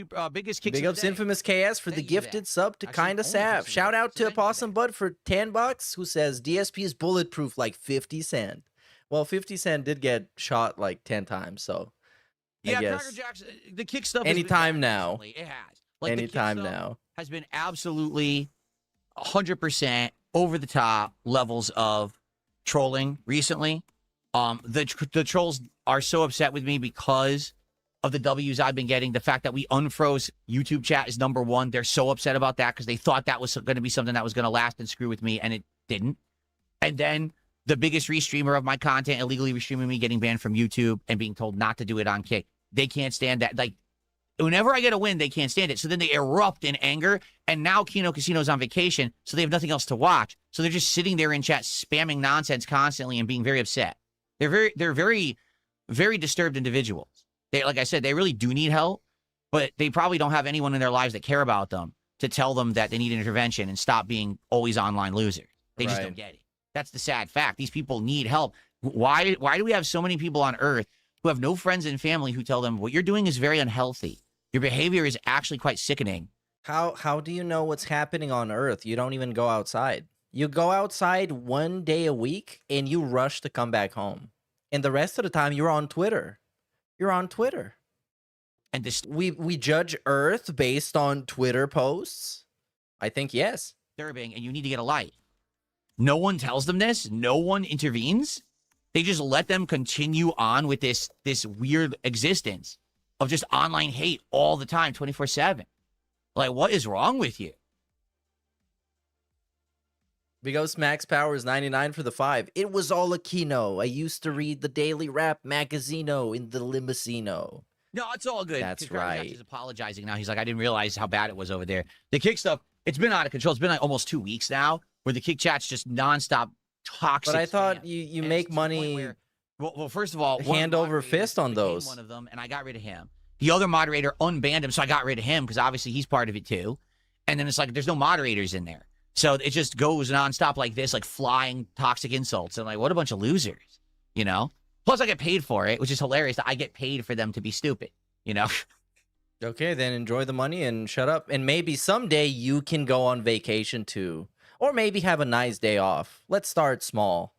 kicks Big of ups, the day. Infamous KS for the Thank you, gifted Zach. sub to Actually, Kinda only Sap. 50 Shout out to thank you, Possum Zach. Bud for 10 bucks, who says DSP is bulletproof like 50 Cent. Well, 50 Cent did get shot like 10 times, so Yeah, I Cracker guess Jacks, the kick stuff has been anytime bad now. recently. It has. Like, the kick anytime stuff now. has been absolutely 100% over the top levels of trolling recently. The trolls are so upset with me because of the W's I've been getting. The fact that we unfroze YouTube chat is number one. They're so upset about that because they thought that was going to be something that was going to last and screw with me, and it didn't. And then the biggest restreamer of my content illegally restreaming me, getting banned from YouTube, and being told not to do it on Kick. They can't stand that. Like, whenever I get a win, they can't stand it. So then they erupt in anger. And now Kino Casino's on vacation, so they have nothing else to watch. So they're just sitting there in chat spamming nonsense constantly and being very upset. They're very, very disturbed individuals. They, like I said, they really do need help, but they probably don't have anyone in their lives that care about them to tell them that they need intervention and stop being always online losers. They just don't get it. That's the sad fact. These people need help. Why do we have so many people on Earth who have no friends and family who tell them what you're doing is very unhealthy? Your behavior is actually quite sickening. How do you know what's happening on Earth? You don't even go outside. You go outside 1 day a week and you rush to come back home. And the rest of the time you're on Twitter. You're on Twitter. And this We judge Earth based on Twitter posts? I think yes. disturbing, and you need to get a light. No one tells them this. No one intervenes. They just let them continue on with this weird existence of just online hate all the time, 24/7. Like, what is wrong with you? Because Max Powers 99 for the 5. It was all a Kino. I used to read the Daily Rap Magazino in the Limousino. No, it's all good. That's Kraus right. He's apologizing now. He's like, I didn't realize how bad it was over there. The Kick stuff, it's been out of control. It's been like almost 2 weeks now where the Kick chat's just nonstop toxic. But I thought spam. you And make it's to the point money where- well, first of all, one hand of the over moderators fist on became those. One of them, and I got rid of him. The other moderator unbanned him, so I got rid of him because obviously he's part of it too. And then it's like there's no moderators in there, so it just goes nonstop like this, like flying toxic insults. And like, what a bunch of losers, you know? Plus, I get paid for it, which is hilarious. That I get paid for them to be stupid, you know? Okay, then enjoy the money and shut up. And maybe someday you can go on vacation too. Or maybe have a nice day off. Let's start small.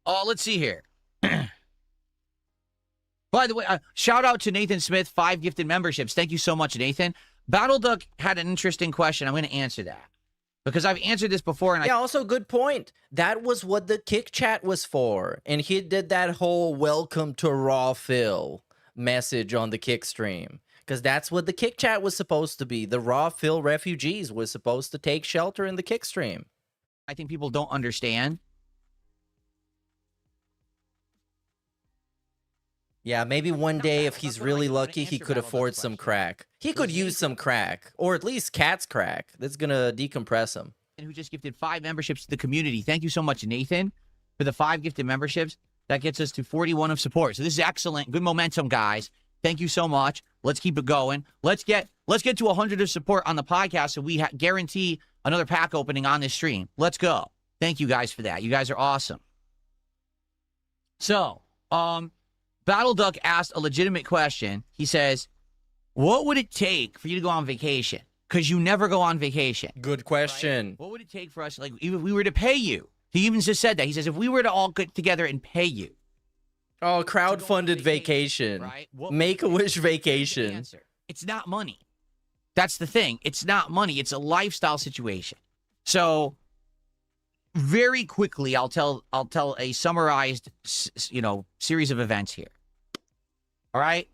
Let's see here. By the way, shout out to Nathan Smith, 5 gifted memberships. Thank you so much, Nathan. Battle Duck had an interesting question. I'm going to answer that because I've answered this before. And Yeah, also good point. That was what the Kick chat was for. And he did that whole welcome to Raw Phil message on the Kick stream. Because that's what the Kick chat was supposed to be. The Raw Phil refugees was supposed to take shelter in the Kick stream. I think people don't understand. Yeah, maybe one day if he's really lucky, he could afford some crack. He could use some crack, or at least cat's crack. That's gonna decompress him. Who just gifted 5 memberships to the community. Thank you so much, Nathan, for the 5 gifted memberships. That gets us to 41 of support. So this is excellent. Good momentum, guys. Thank you so much. Let's keep it going. Let's get to 100 of support on the podcast so we guarantee another pack opening on this stream. Let's go. Thank you guys for that. You guys are awesome. So, Battle Duck asked a legitimate question. He says, what would it take for you to go on vacation? Because you never go on vacation. Good question. Right? What would it take for us, like, even if we were to pay you? He even just said that. He says, if we were to all get together and pay you. Oh, crowdfunded vacation. Right? Make-A-Wish vacation. Answer. It's not money. That's the thing. It's not money. It's a lifestyle situation. So, very quickly, I'll tell a summarized, series of events here. All right?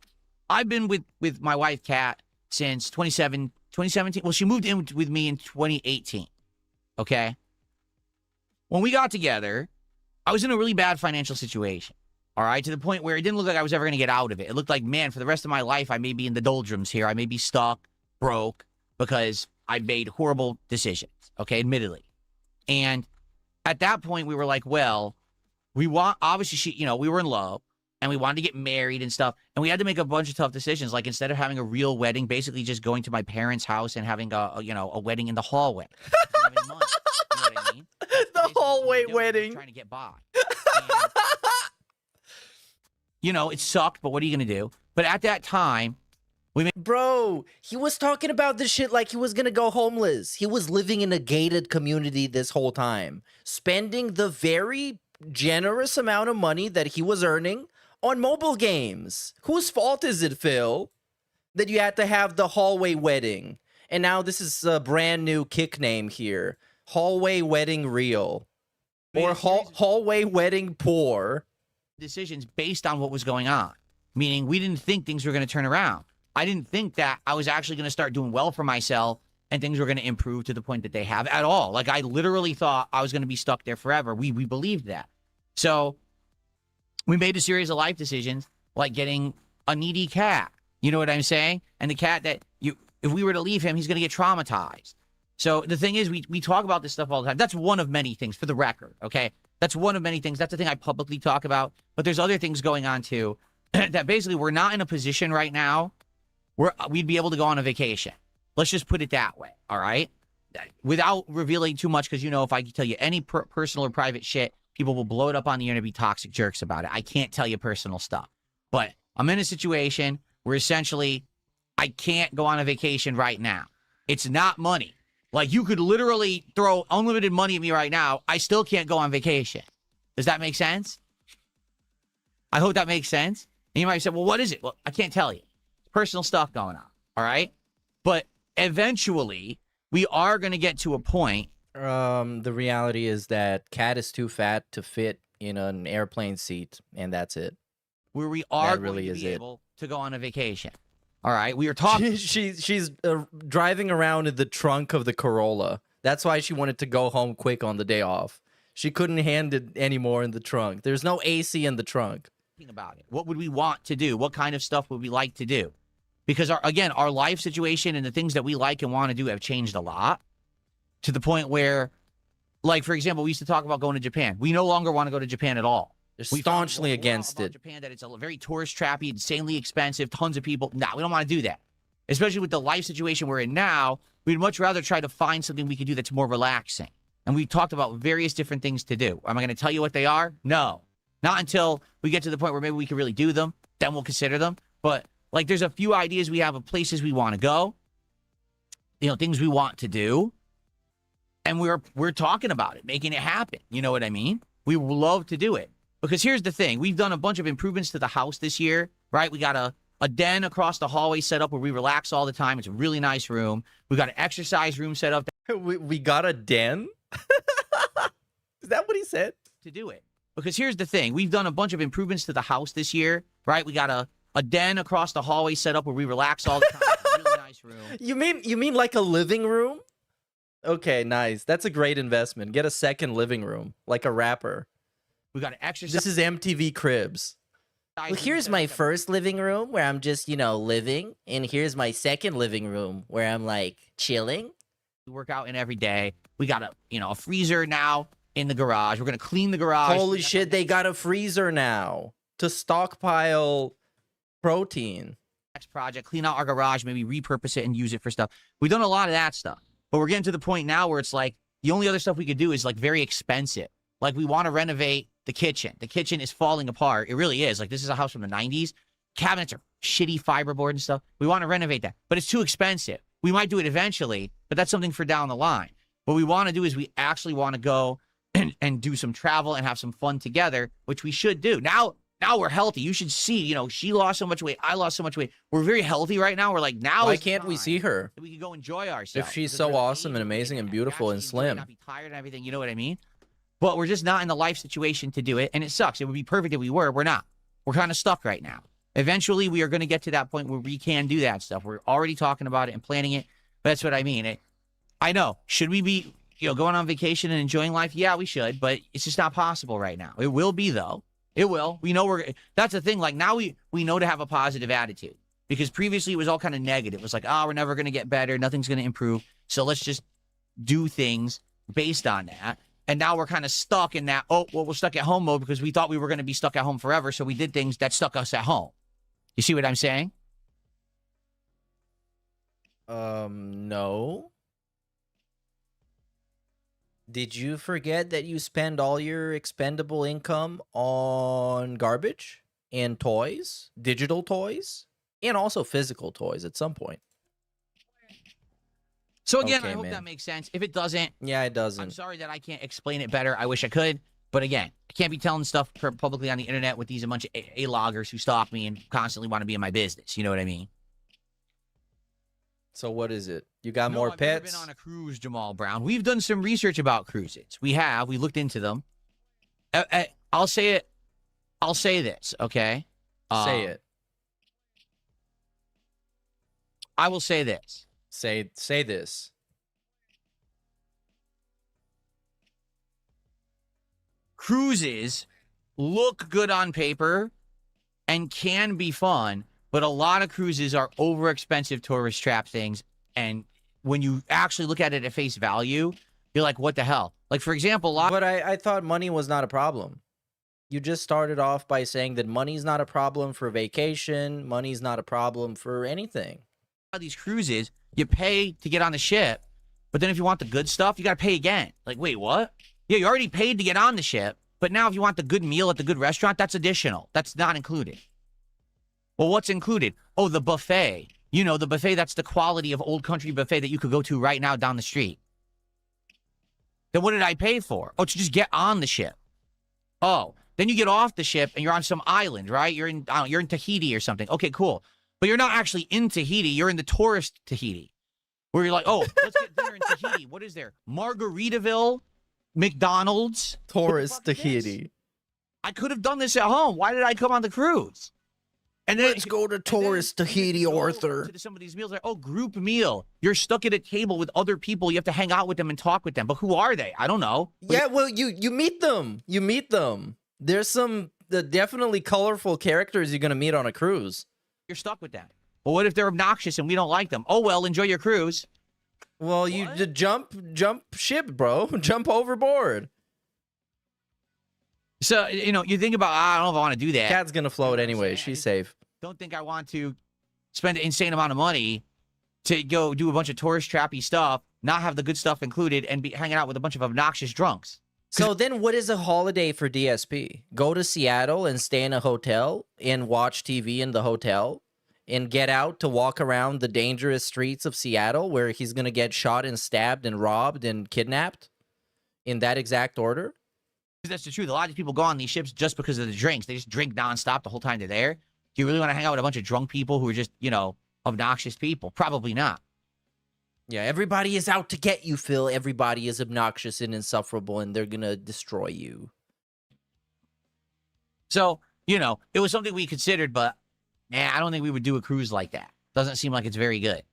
I've been with my wife, Kat, since 2017. Well, she moved in with me in 2018. Okay? When we got together, I was in a really bad financial situation. All right? To the point where it didn't look like I was ever going to get out of it. It looked like, man, for the rest of my life, I may be in the doldrums here. I may be stuck, broke, because I made horrible decisions. Okay? Admittedly. And at that point, we were like, well, we were in love. And we wanted to get married and stuff. And we had to make a bunch of tough decisions. Like, instead of having a real wedding, basically just going to my parents' house and having a wedding in the hallway. Money, you know what I mean? The hallway wedding. Trying to get by. And, it sucked, but what are you going to do? But at that time, Bro, he was talking about this shit like he was gonna go homeless. He was living in a gated community this whole time, spending the very generous amount of money that he was earning on mobile games. Whose fault is it, Phil, that you had to have the hallway wedding? And now this is a brand new Kick name here. Hallway wedding real. Or hallway wedding poor. decisions based on what was going on. Meaning we didn't think things were going to turn around. I didn't think that I was actually going to start doing well for myself and things were going to improve to the point that they have at all. Like, I literally thought I was going to be stuck there forever. We believed that. So we made a series of life decisions, like getting a needy cat. You know what I'm saying? And the cat that if we were to leave him, he's going to get traumatized. So the thing is, we talk about this stuff all the time. That's one of many things, for the record, okay? That's one of many things. That's the thing I publicly talk about. But there's other things going on, too, that basically we're not in a position right now where we'd be able to go on a vacation. Let's just put it that way, all right? Without revealing too much, because, if I tell you any personal or private shit, people will blow it up on the internet and be toxic jerks about it. I can't tell you personal stuff. But I'm in a situation where essentially I can't go on a vacation right now. It's not money. Like, you could literally throw unlimited money at me right now. I still can't go on vacation. Does that make sense? I hope that makes sense. And you might say, well, what is it? Well, I can't tell you. Personal stuff going on, all right? But eventually, we are going to get to a point. The reality is that Cat is too fat to fit in an airplane seat, and that's it. Where we are really going to be is it. able to go on a vacation. All right, we are talking. She's driving around in the trunk of the Corolla. That's why she wanted to go home quick on the day off. She couldn't hand it anymore in the trunk. There's no AC in the trunk. About it. What would we want to do? What kind of stuff would we like to do? Because, our life situation and the things that we like and want to do have changed a lot to the point where, like, for example, we used to talk about going to Japan. We no longer want to go to Japan at all. They're staunchly against it. Japan, that it's a very tourist trappy, insanely expensive, tons of people. Nah, we don't want to do that. Especially with the life situation we're in now, we'd much rather try to find something we could do that's more relaxing. And we talked about various different things to do. Am I going to tell you what they are? No. Not until we get to the point where maybe we can really do them. Then we'll consider them. But, like, there's a few ideas we have of places we want to go. Things we want to do. And we're talking about it, making it happen. You know what I mean? We would love to do it. Because here's the thing. We've done a bunch of improvements to the house this year, right? We got a den across the hallway set up where we relax all the time. It's a really nice room. We got an exercise room set up. We got a den? Is that what he said? To do it. Because here's the thing. We've done a bunch of improvements to the house this year, right? We got a den across the hallway set up where we relax all the time. It's a really nice room. You mean like a living room? Okay, nice. That's a great investment. Get a second living room, like a rapper. We got an exercise. This is MTV Cribs. Well, here's my first living room where I'm just, living. And here's my second living room where I'm, like, chilling. We work out in every day. We got a freezer now in the garage. We're going to clean the garage. Holy shit, they got a freezer now to stockpile protein. Next project, clean out our garage, maybe repurpose it and use it for stuff. We've done a lot of that stuff. But we're getting to the point now where it's like the only other stuff we could do is, like, very expensive. Like, we want to renovate the kitchen. The kitchen is falling apart. It really is. Like, this is a house from the 90s. Cabinets are shitty fiberboard and stuff. We want to renovate that. But it's too expensive. We might do it eventually, but that's something for down the line. What we want to do is we actually want to go and do some travel and have some fun together, which we should do. Now we're healthy. You should see, she lost so much weight. I lost so much weight. We're very healthy right now. We're like, now why can't we see her? We can go enjoy ourselves. If she's so awesome and amazing and beautiful and slim. Not be tired and everything, you know what I mean? But we're just not in the life situation to do it, and it sucks. It would be perfect if we were. We're not. We're kind of stuck right now. Eventually, we are going to get to that point where we can do that stuff. We're already talking about it and planning it. But that's what I mean. I know. Should we be, going on vacation and enjoying life? Yeah, we should. But it's just not possible right now. It will be, though. It will. We know that's the thing. Like, now we know to have a positive attitude. Because previously, it was all kind of negative. It was like, we're never going to get better. Nothing's going to improve. So let's just do things based on that. And now we're kind of stuck in that, we're stuck at home mode because we thought we were going to be stuck at home forever. So we did things that stuck us at home. You see what I'm saying? No. Did you forget that you spend all your expendable income on garbage and toys, digital toys, and also physical toys at some point? So again, Okay, I hope man. that makes sense. If it doesn't, Yeah, it doesn't. I'm sorry that I can't explain it better. I wish I could. But again, I can't be telling stuff publicly on the internet with these a bunch of A-loggers who stalk me and constantly want to be in my business. You know what I mean? So what is it? You got No, more I've never pets? been on a cruise, Jamal Brown. We've done some research about cruises. We have. We looked into them. I'll say it. I'll say this, okay? Say it. I will say this. Say this. cruises look good on paper and can be fun, but a lot of cruises are over expensive tourist trap things. And when you actually look at it at face value, you're like, what the hell? Like, for example, But I thought money was not a problem. You just started off by saying that money's not a problem for vacation. Money's not a problem for anything. these cruises, you pay to get on the ship, but then if you want the good stuff, you got to pay again. Like, wait, what? Yeah, you already paid to get on the ship, but now if you want the good meal at the good restaurant, that's additional. That's not included. Well, what's included? Oh, the buffet. You know, the buffet that's the quality of Old Country buffet that you could go to right now down the street. Then what did I pay for? Oh, to just get on the ship. Oh, then you get off the ship and you're on some island, right? You're in Tahiti or something. Okay, cool. But you're not actually in Tahiti. You're in the tourist Tahiti, where you're like, oh, let's get dinner in Tahiti. What is there? Margaritaville, McDonald's, Tourist What the fuck is this? Tahiti. I could have done this at home. Why did I come on the cruise? And then Let's go to tourist Tahiti, go Arthur. To some of these meals, like, oh, group meal. You're stuck at a table with other people. You have to hang out with them and talk with them. But who are they? I don't know. But Yeah, well, you meet them. You meet them. There's some definitely colorful characters you're gonna meet on a cruise. you're stuck with them. But what if they're obnoxious and we don't like them? Oh, well, enjoy your cruise. Well, you jump ship, bro. Jump overboard. So, you know, you think about, I don't know if I want to do that. Cat's gonna float anyway. She's safe. Don't think I want to spend an insane amount of money to go do a bunch of tourist trappy stuff, not have the good stuff included, and be hanging out with a bunch of obnoxious drunks. So then what is a holiday for DSP? Go to Seattle and stay in a hotel and watch TV in the hotel and get out to walk around the dangerous streets of Seattle where he's going to get shot and stabbed and robbed and kidnapped in that exact order? That's the truth. A lot of people go on these ships just because of the drinks. They just drink nonstop the whole time they're there. Do you really want to hang out with a bunch of drunk people who are just, you know, obnoxious people? Probably not. Yeah, everybody is out to get you, Phil. Everybody is obnoxious and insufferable, and they're going to destroy you. So, you know, it was something we considered, but I don't think we would do a cruise like that. Doesn't seem like it's very good.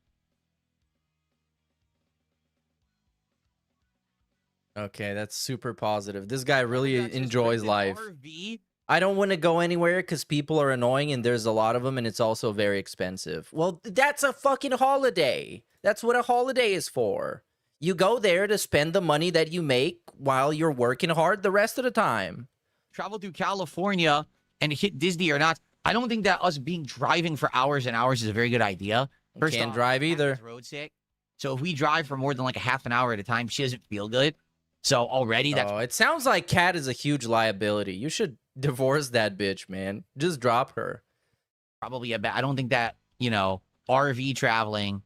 Okay, that's super positive. This guy really enjoys An life. RV? I don't want to go anywhere because people are annoying and there's a lot of them and it's also very expensive. Well, that's a fucking holiday. That's what a holiday is for. You go there to spend the money that you make while you're working hard the rest of the time. Travel through California and hit Disney or not. I don't think that us driving for hours and hours is a very good idea. Can't drive either. Kat's road sick. So if we drive for more than like a half an hour at a time, she doesn't feel good. So already that's Oh, it sounds like Kat is a huge liability. You should divorce that bitch, man. Just drop her. probably a bad. I don't think that, you know, RV traveling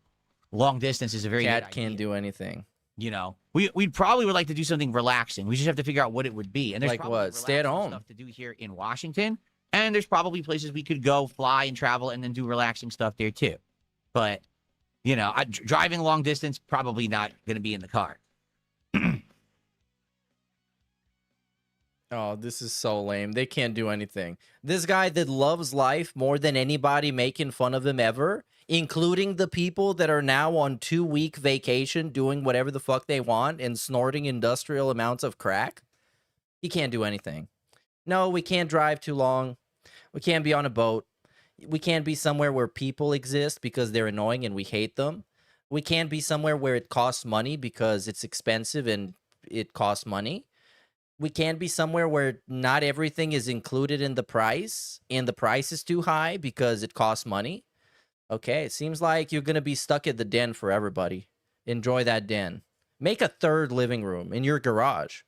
long distance is a very good Kat idea. can't do anything. You know, we probably would like to do something relaxing. We just have to figure out what it would be. And there's Like probably what? Stay at relaxing home. stuff to do here in Washington. And there's probably places we could go, fly and travel, and then do relaxing stuff there too. But, you know, driving long distance, probably not going to be in the car. Oh, this is so lame. They can't do anything. This guy that loves life more than anybody making fun of him ever, including the people that are now on 2-week vacation doing whatever the fuck they want and snorting industrial amounts of crack. He can't do anything. No, we can't drive too long. We can't be on a boat. We can't be somewhere where people exist because they're annoying and we hate them. We can't be somewhere where it costs money because it's expensive and it costs money. We can't be somewhere where not everything is included in the price and the price is too high because it costs money. Okay, it seems like you're going to be stuck at the den for everybody. Enjoy that den. Make a third living room in your garage.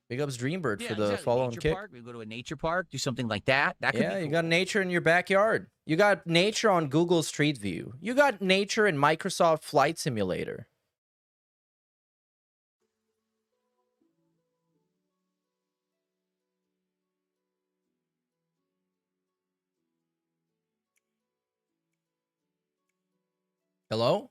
Big ups Dreambird for the exactly. follow and Nature kick. park. We go to a nature park, do something like that. That could Yeah, be you cool. got nature in your backyard. You got nature on Google Street View. You got nature in Microsoft Flight Simulator. Hello?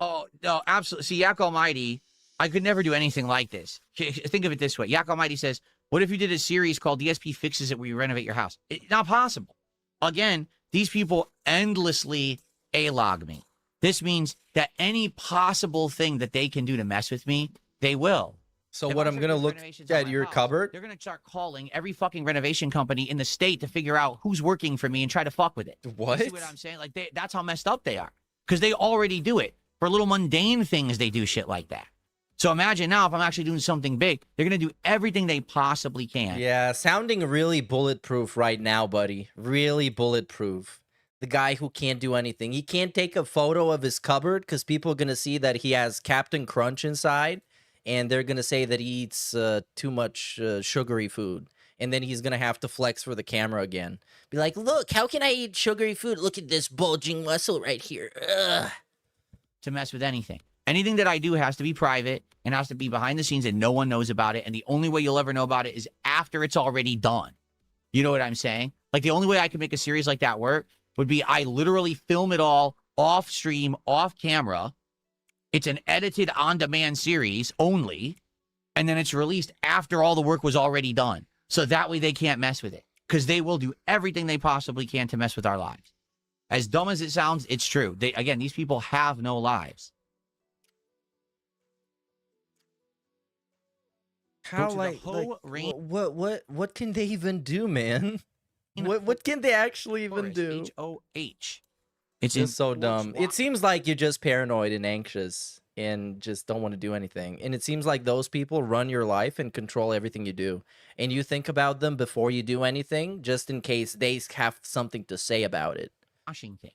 Oh, no, absolutely. See, Yak Almighty, I could never do anything like this. Think of it this way. Yak Almighty says, what if you did a series called DSP Fixes It where you renovate your house? Not possible. Again, these people endlessly A-log me. This means that any possible thing that they can do to mess with me, they will. So If what I I'm start gonna doing look renovations on at my your house, cupboard? They're gonna start calling every fucking renovation company in the state to figure out who's working for me and try to fuck with it. What? You see what I'm saying? Like that's how messed up they are. Because they already do it. For little mundane things, they do shit like that. So imagine now if I'm actually doing something big, they're gonna do everything they possibly can. Yeah, sounding really bulletproof right now, buddy. Really bulletproof. The guy who can't do anything. He can't take a photo of his cupboard because people are going to see that he has Captain Crunch inside, and they're going to say that he eats too much sugary food. And then he's going to have to flex for the camera again. Be like, look, how can I eat sugary food? Look at this bulging muscle right here. Ugh. To mess with anything. Anything that I do has to be private and has to be behind the scenes and no one knows about it. And the only way you'll ever know about it is after it's already done. You know what I'm saying? Like the only way I could make a series like that work would be I literally film it all off stream, off camera. It's an edited on-demand series only. And then it's released after all the work was already done. So that way they can't mess with it. Because they will do everything they possibly can to mess with our lives. As dumb as it sounds, it's true. Again, these people have no lives. How to the like, Ho Rain what can they even do, man? What can they actually even Forest, do? H-O-H. It's It's so George dumb. It Washington. seems like you're just paranoid and anxious and just don't want to do anything. And it seems like those people run your life and control everything you do. And you think about them before you do anything, just in case they have something to say about it. Washington.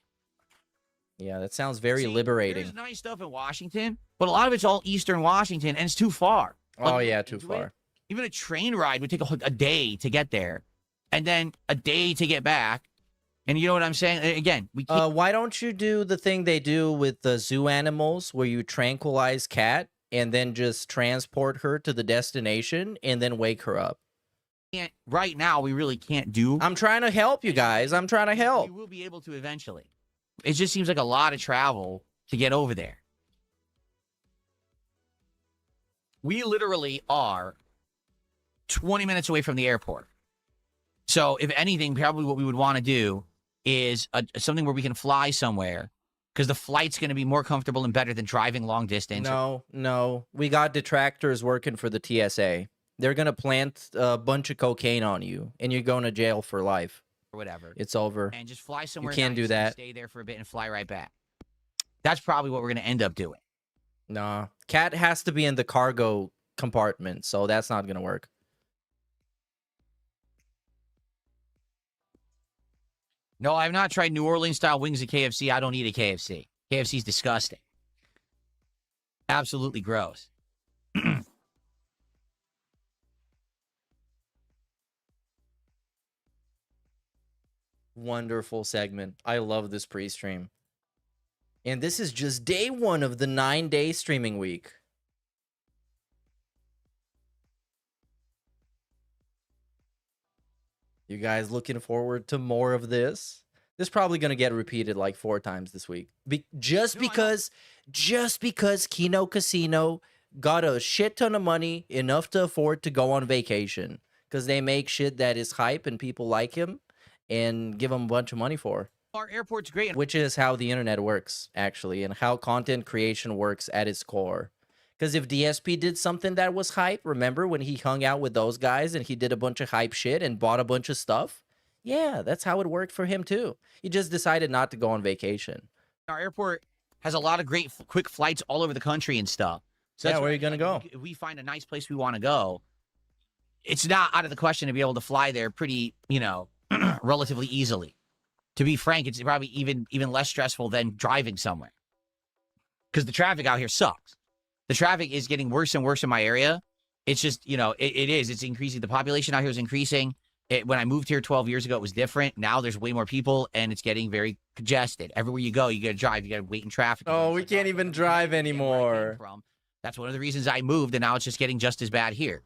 Yeah, that sounds very See, liberating. There's nice stuff in Washington, but a lot of it's all Eastern Washington, and it's too far. Oh, Like, yeah, too far. Even a train ride would take a day to get there, and then a day to get back. And you know what I'm saying? Again, we can't. Why don't you do the thing they do with the zoo animals where you tranquilize Cat and then just transport her to the destination and then wake her up? Right now, we really can't do. I'm trying to help you guys. I'm trying to help. We will be able to eventually. It just seems like a lot of travel to get over there. We literally are 20 minutes away from the airport. So if anything, probably what we would want to do is something where we can fly somewhere because the flight's going to be more comfortable and better than driving long distance. No. We got detractors working for the TSA. They're going to plant a bunch of cocaine on you, and you're going to jail for life. Or whatever. It's over. And just fly somewhere. can't do nice and that. Stay there for a bit and fly right back. That's probably what we're going to end up doing. Nah. Cat has to be in the cargo compartment, so that's not going to work. No, I've not tried New Orleans style wings at KFC. I don't eat a KFC. KFC's disgusting. Absolutely gross. Wonderful segment. I love this pre-stream. And this is just day 1 of the 9-day streaming week. You guys looking forward to more of this? This is probably going to get repeated like 4 times this week. Just because Kino Casino got a shit ton of money, enough to afford to go on vacation. Because they make shit that is hype and people like him and give him a bunch of money for. Our airport's great. Which is how the internet works, actually, and how content creation works at its core. Because if DSP did something that was hype, remember when he hung out with those guys and he did a bunch of hype shit and bought a bunch of stuff? Yeah, that's how it worked for him too. He just decided not to go on vacation. Our airport has a lot of great quick flights all over the country and stuff. So Yeah, that's where why, are you gonna like, go? If we find a nice place we want to go, it's not out of the question to be able to fly there pretty, relatively easily. To be frank, it's probably even less stressful than driving somewhere. Because the traffic out here sucks. The traffic is getting worse and worse in my area. It's just, it is. It's increasing. The population out here is increasing. When I moved here 12 years ago, it was different. Now there's way more people, and it's getting very congested. Everywhere you go, you got to drive. You got to wait in traffic. Oh, It's we like, can't even drive where I came anymore. from. That's one of the reasons I moved, and now it's just getting just as bad here.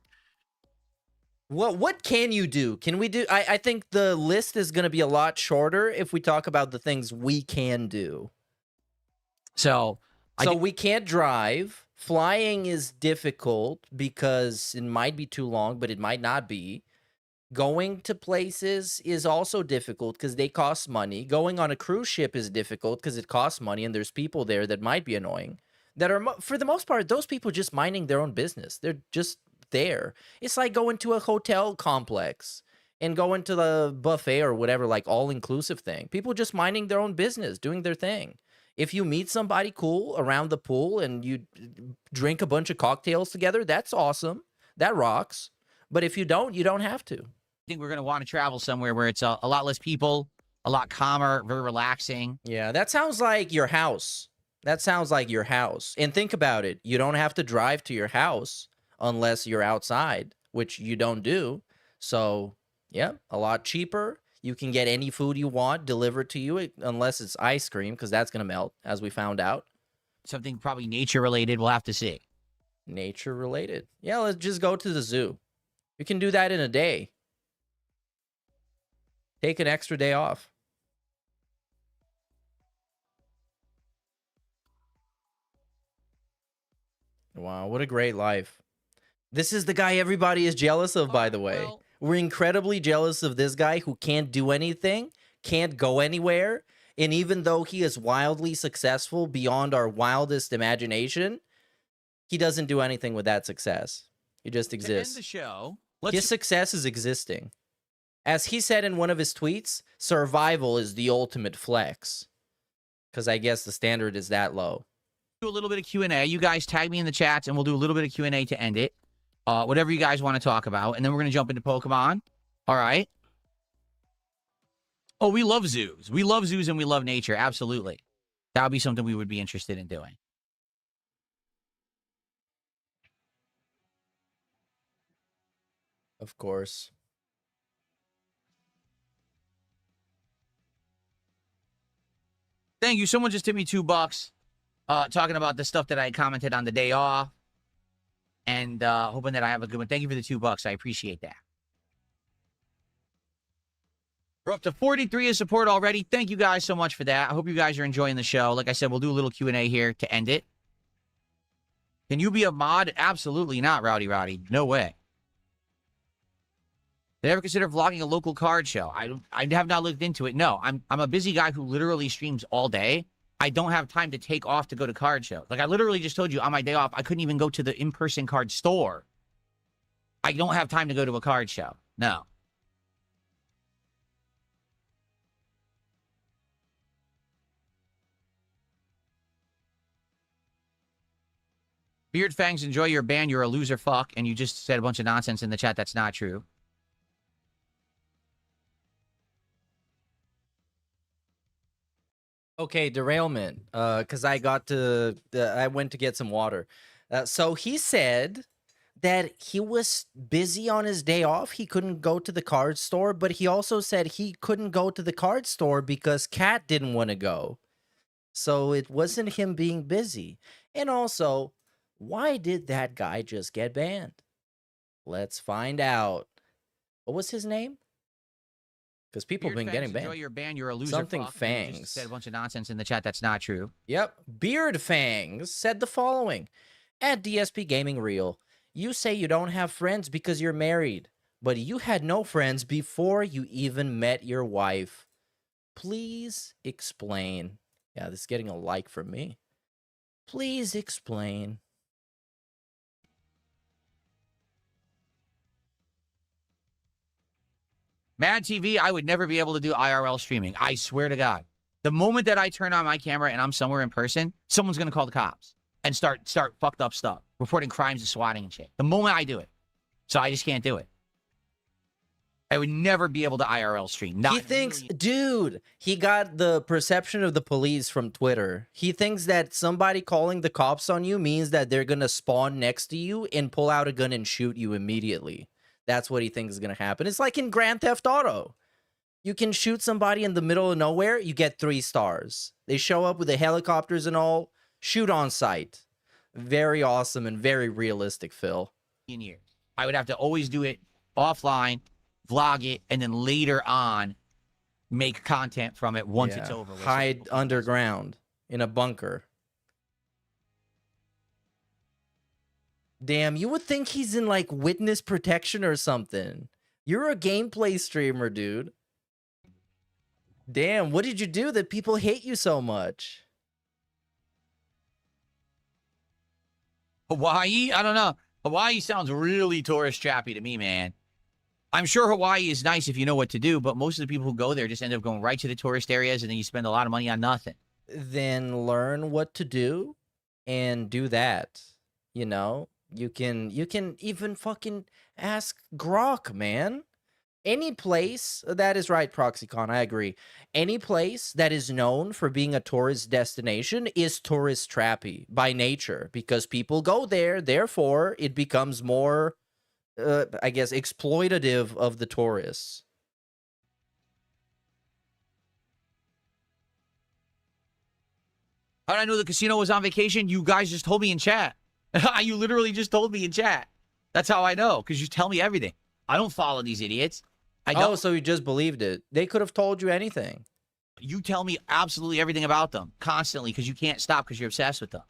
What can you do? Can we do? I think the list is going to be a lot shorter if we talk about the things we can do. So We can't drive. Flying is difficult because it might be too long, but it might not be. Going to places is also difficult because they cost money. Going on a cruise ship is difficult because it costs money, and there's people there that might be annoying. That are, for the most part, those people just minding their own business. They're just there. It's like going to a hotel complex and going to the buffet or whatever, like all-inclusive thing. People just minding their own business, doing their thing. If you meet somebody cool around the pool and you drink a bunch of cocktails together, that's awesome. That rocks. But if you don't have to. I think we're going to want to travel somewhere where it's a lot less people, a lot calmer, very relaxing. Yeah, that sounds like your house. That sounds like your house. And think about it. You don't have to drive to your house unless you're outside, which you don't do. So, yeah, a lot cheaper. You can get any food you want delivered to you, unless it's ice cream, because that's going to melt, as we found out. Something probably nature-related, we'll have to see. Nature-related. Yeah, let's just go to the zoo. You can do that in a day. Take an extra day off. Wow, what a great life. This is the guy everybody is jealous of, by the way. Well, we're incredibly jealous of this guy who can't do anything, can't go anywhere, and even though he is wildly successful beyond our wildest imagination, he doesn't do anything with that success. He just to end exists. the show, His success is existing. As he said in one of his tweets, survival is the ultimate flex. Because I guess the standard is that low. do a little bit of Q&A. You guys tag me in the chats, and we'll do a little bit of Q&A to end it. Whatever you guys want to talk about. And then we're going to jump into Pokemon. All right. Oh, we love zoos. We love zoos and we love nature. Absolutely. That would be something we would be interested in doing. Of course. Thank you. Someone just tipped me $2 talking about the stuff that I commented on the day off. And hoping that I have a good one. Thank you for the $2. I appreciate that. We're up to 43 of support already. Thank you guys so much for that. I hope you guys are enjoying the show. Like I said, we'll do a little Q&A here to end it. Can you be a mod? Absolutely not, Rowdy. No way. Did I ever consider vlogging a local card show? I have not looked into it. No, I'm a busy guy who literally streams all day. I don't have time to take off to go to card shows. Like I literally just told you on my day off, I couldn't even go to the in-person card store. I don't have time to go to a card show. No. Beard Fangs, enjoy your band. You're a loser fuck. And you just said a bunch of nonsense in the chat. That's not true. Okay, derailment. Because I went to get some water. So he said that he was busy on his day off. He couldn't go to the card store, but he also said he couldn't go to the card store because Kat didn't want to go. So it wasn't him being busy. And also, why did that guy just get banned? Let's find out. What was his name? Because people have been getting banned. Enjoy your band. You're a loser. Something fuck. Fangs. You just said a bunch of nonsense in the chat. That's not true. Yep. Beard Fangs said the following. At dspgaming Real, you say you don't have friends because you're married, but you had no friends before you even met your wife. Please explain. Yeah, this is getting a like from me. Please explain. Mad TV, I would never be able to do IRL streaming. I swear to God. The moment that I turn on my camera and I'm somewhere in person, someone's going to call the cops and start fucked up stuff, reporting crimes and swatting and shit. The moment I do it. So I just can't do it. I would never be able to IRL stream. He thinks, dude, he got the perception of the police from Twitter. He thinks that somebody calling the cops on you means that they're going to spawn next to you and pull out a gun and shoot you immediately. That's what he thinks is going to happen. It's like in Grand Theft Auto. You can shoot somebody in the middle of nowhere, you get 3 stars. They show up with the helicopters and all, shoot on sight. Very awesome and very realistic, Phil. Years. I would have to always do it offline, vlog it, and then later on make content from it once it's over. Hide underground in a bunker. Damn, you would think he's in like witness protection or something. You're a gameplay streamer, dude. Damn, what did you do that people hate you so much? Hawaii? I don't know. Hawaii sounds really tourist trappy to me, man. I'm sure Hawaii is nice if you know what to do, but most of the people who go there just end up going right to the tourist areas, and then you spend a lot of money on nothing. Then learn what to do and do that. You know, you can even fucking ask Grok, man. Any place that is right, ProxyCon, I agree. Any place that is known for being a tourist destination is tourist trappy by nature because people go there. Therefore, it becomes more, I guess, exploitative of the tourists. How did I know the casino was on vacation? You guys just told me in chat. You literally just told me in chat. That's how I know, because you tell me everything. I don't follow these idiots. I don't. Oh, so you just believed it. They could have told you anything. You tell me absolutely everything about them constantly because you can't stop because you're obsessed with them.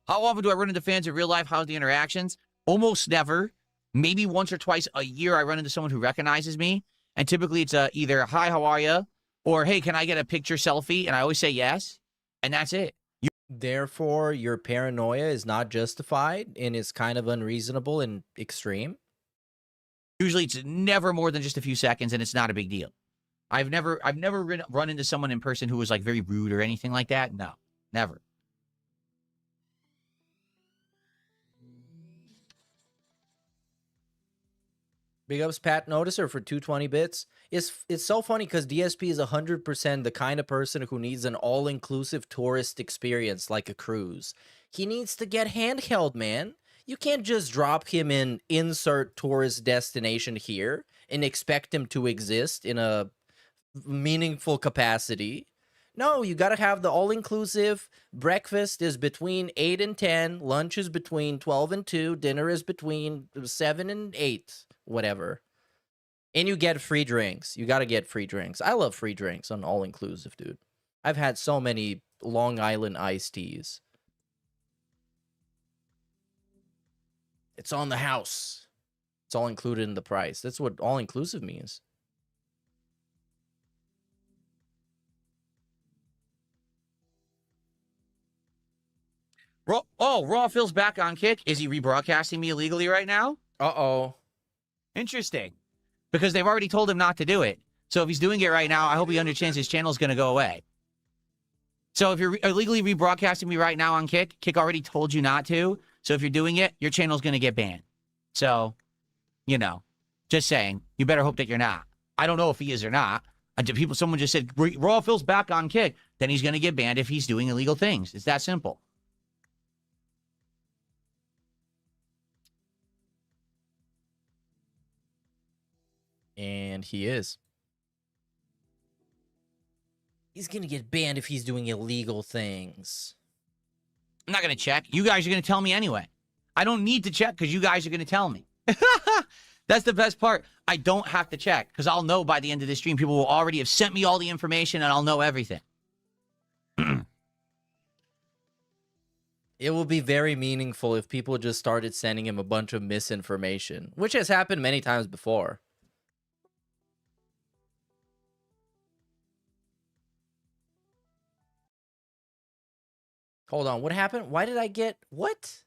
How often do I run into fans in real life? How's the interactions? Almost never. Maybe once or twice a year I run into someone who recognizes me. And typically it's either, hi, how are you? Or, hey, can I get a picture selfie? And I always say yes. And that's it. Therefore, your paranoia is not justified and is kind of unreasonable and extreme. Usually it's never more than just a few seconds, and it's not a big deal. I've never run into someone in person who was like very rude or anything like that. No, never. Big ups Pat Noticer for 220 bits. It's so funny because DSP is 100% the kind of person who needs an all-inclusive tourist experience like a cruise. He needs to get handheld, man. You can't just drop him in insert tourist destination here and expect him to exist in a meaningful capacity. No, you got to have the all-inclusive. Breakfast is between 8 and 10. Lunch is between 12 and 2. Dinner is between 7 and 8. Whatever. And you get free drinks. You got to get free drinks. I love free drinks on all-inclusive, dude. I've had so many Long Island iced teas. It's on the house. It's all included in the price. That's what all-inclusive means. Raw Phil's back on Kick. Is he rebroadcasting me illegally right now? Uh-oh. Interesting. Because they've already told him not to do it. So if he's doing it right now, I hope he understands his channel's going to go away. So if you're illegally rebroadcasting me right now on Kick, Kick already told you not to. So if you're doing it, your channel's going to get banned. So, you know, just saying, you better hope that you're not. I don't know if he is or not. Someone just said, Raw Phil's back on Kick. Then he's going to get banned if he's doing illegal things. It's that simple. And he is. He's going to get banned if he's doing illegal things. I'm not going to check. You guys are going to tell me anyway. I don't need to check because you guys are going to tell me. That's the best part. I don't have to check because I'll know by the end of this stream. People will already have sent me all the information and I'll know everything. It will be very meaningful if people just started sending him a bunch of misinformation, which has happened many times before. Hold on, what happened? Why did I get... What?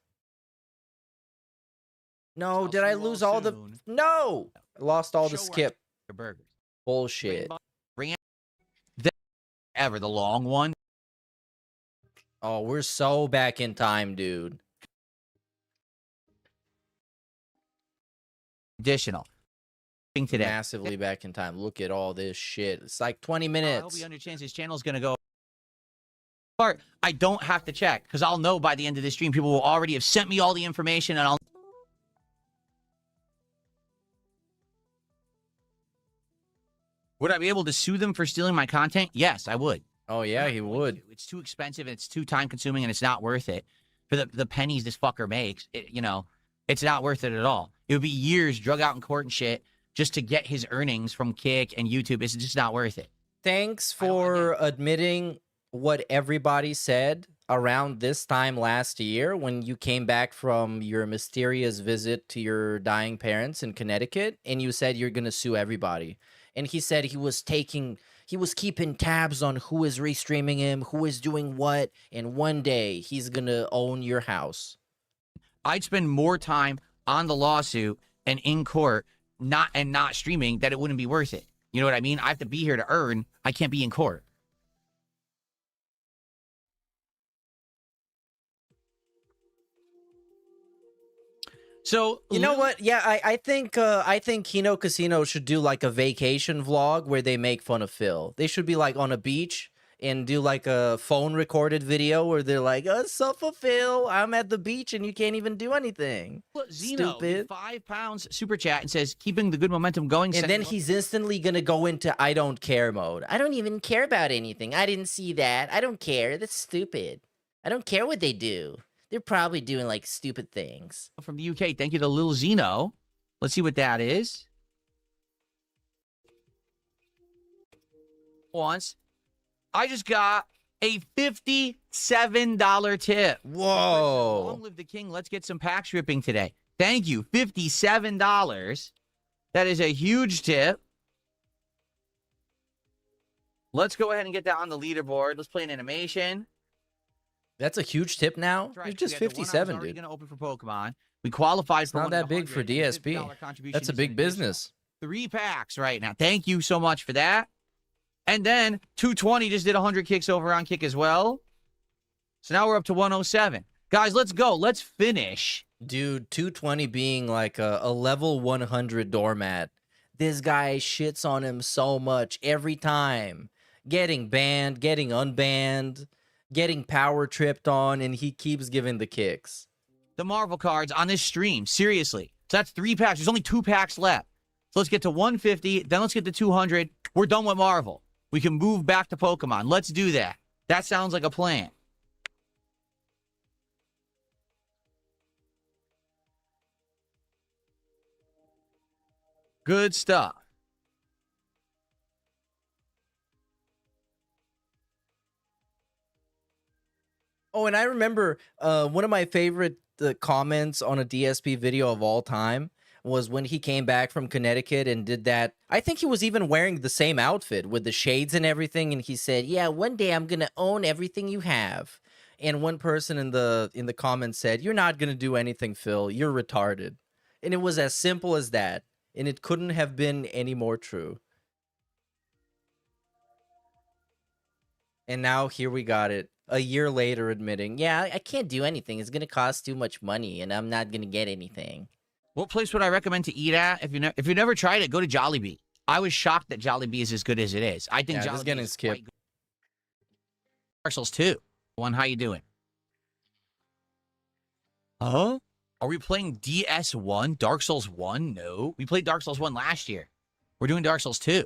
No, did I lose all the... No! I lost all the skip. Your burgers. Bullshit. Bring it. Ever, the long one. Oh, we're so back in time, dude. Additional. Today. Massively back in time. Look at all this shit. It's like 20 I minutes. hope he understands his channel's going to go. I don't have to check because I'll know by the end of this stream. People will already have sent me all the information and I'll... Would I be able to sue them for stealing my content? Yes, I would. Oh, yeah, he would. It's too expensive and it's too time consuming and it's not worth it. For the pennies this fucker makes, you know, it's not worth it at all. It would be years drug out in court and shit just to get his earnings from Kick and YouTube. It's just not worth it. Thanks for admitting what everybody said around this time last year when you came back from your mysterious visit to your dying parents in Connecticut and you said you're going to sue everybody. And he said he was keeping tabs on who is restreaming him, who is doing what, and one day he's going to own your house. I'd spend more time on the lawsuit and in court not streaming that it wouldn't be worth it. You know what I mean? I have to be here to earn. I can't be in court. So You know what? Yeah, I think Kino Casino should do like a vacation vlog where they make fun of Phil. They should be like on a beach and do like a phone recorded video where they're like, "Oh, sup for Phil? I'm at the beach and you can't even do anything." Zeno, Stupid. £5 super chat and says, keeping the good momentum going. And then he's instantly gonna go into I don't care mode. I don't even care about anything. I didn't see that. I don't care. That's stupid. I don't care what they do. They're probably doing like stupid things. From the UK. Thank you to Lil Zeno. Let's see what that is. Once. I just got a $57 tip. Whoa. Long live the king. Let's get some packs ripping today. Thank you. $57. That is a huge tip. Let's go ahead and get that on the leaderboard. Let's play an animation. That's a huge tip now. That's right. You're just We had the one I was 57, already dude. gonna open for Pokemon. We qualified It's for not one of that the big for 100, and the DSP. $50 contribution That's a is big an additional business. 3 packs right now. Thank you so much for that. And then 220 just did 100 kicks over on kick as well. So now we're up to 107. Guys, let's go. Let's finish. Dude, 220 being like a level 100 doormat. This guy shits on him so much every time. Getting banned, getting unbanned, getting power tripped on, and he keeps giving the kicks. The Marvel cards on this stream. Seriously. So that's 3 packs. There's only 2 packs left. So let's get to 150. Then let's get to 200. We're done with Marvel. We can move back to Pokemon. Let's do that. That sounds like a plan. Good stuff. Oh, and I remember one of my favorite comments on a DSP video of all time was when he came back from Connecticut and did that. I think he was even wearing the same outfit with the shades and everything, and he said, "Yeah, one day I'm gonna own everything you have." And one person in the comments said, "You're not gonna do anything, Phil. You're retarded." And it was as simple as that, and it couldn't have been any more true. And now here we got it. A year later admitting, "Yeah, I can't do anything. It's going to cost too much money and I'm not going to get anything." What place would I recommend to eat at? If you never tried it, go to Jollibee. I was shocked that Jollibee is as good as it is. I think Yeah, this Jollibee is getting is skipped. quite good. Dark Souls 2. One, how you doing? Huh? Are we playing DS1? Dark Souls 1? No. We played Dark Souls 1 last year. We're doing Dark Souls 2.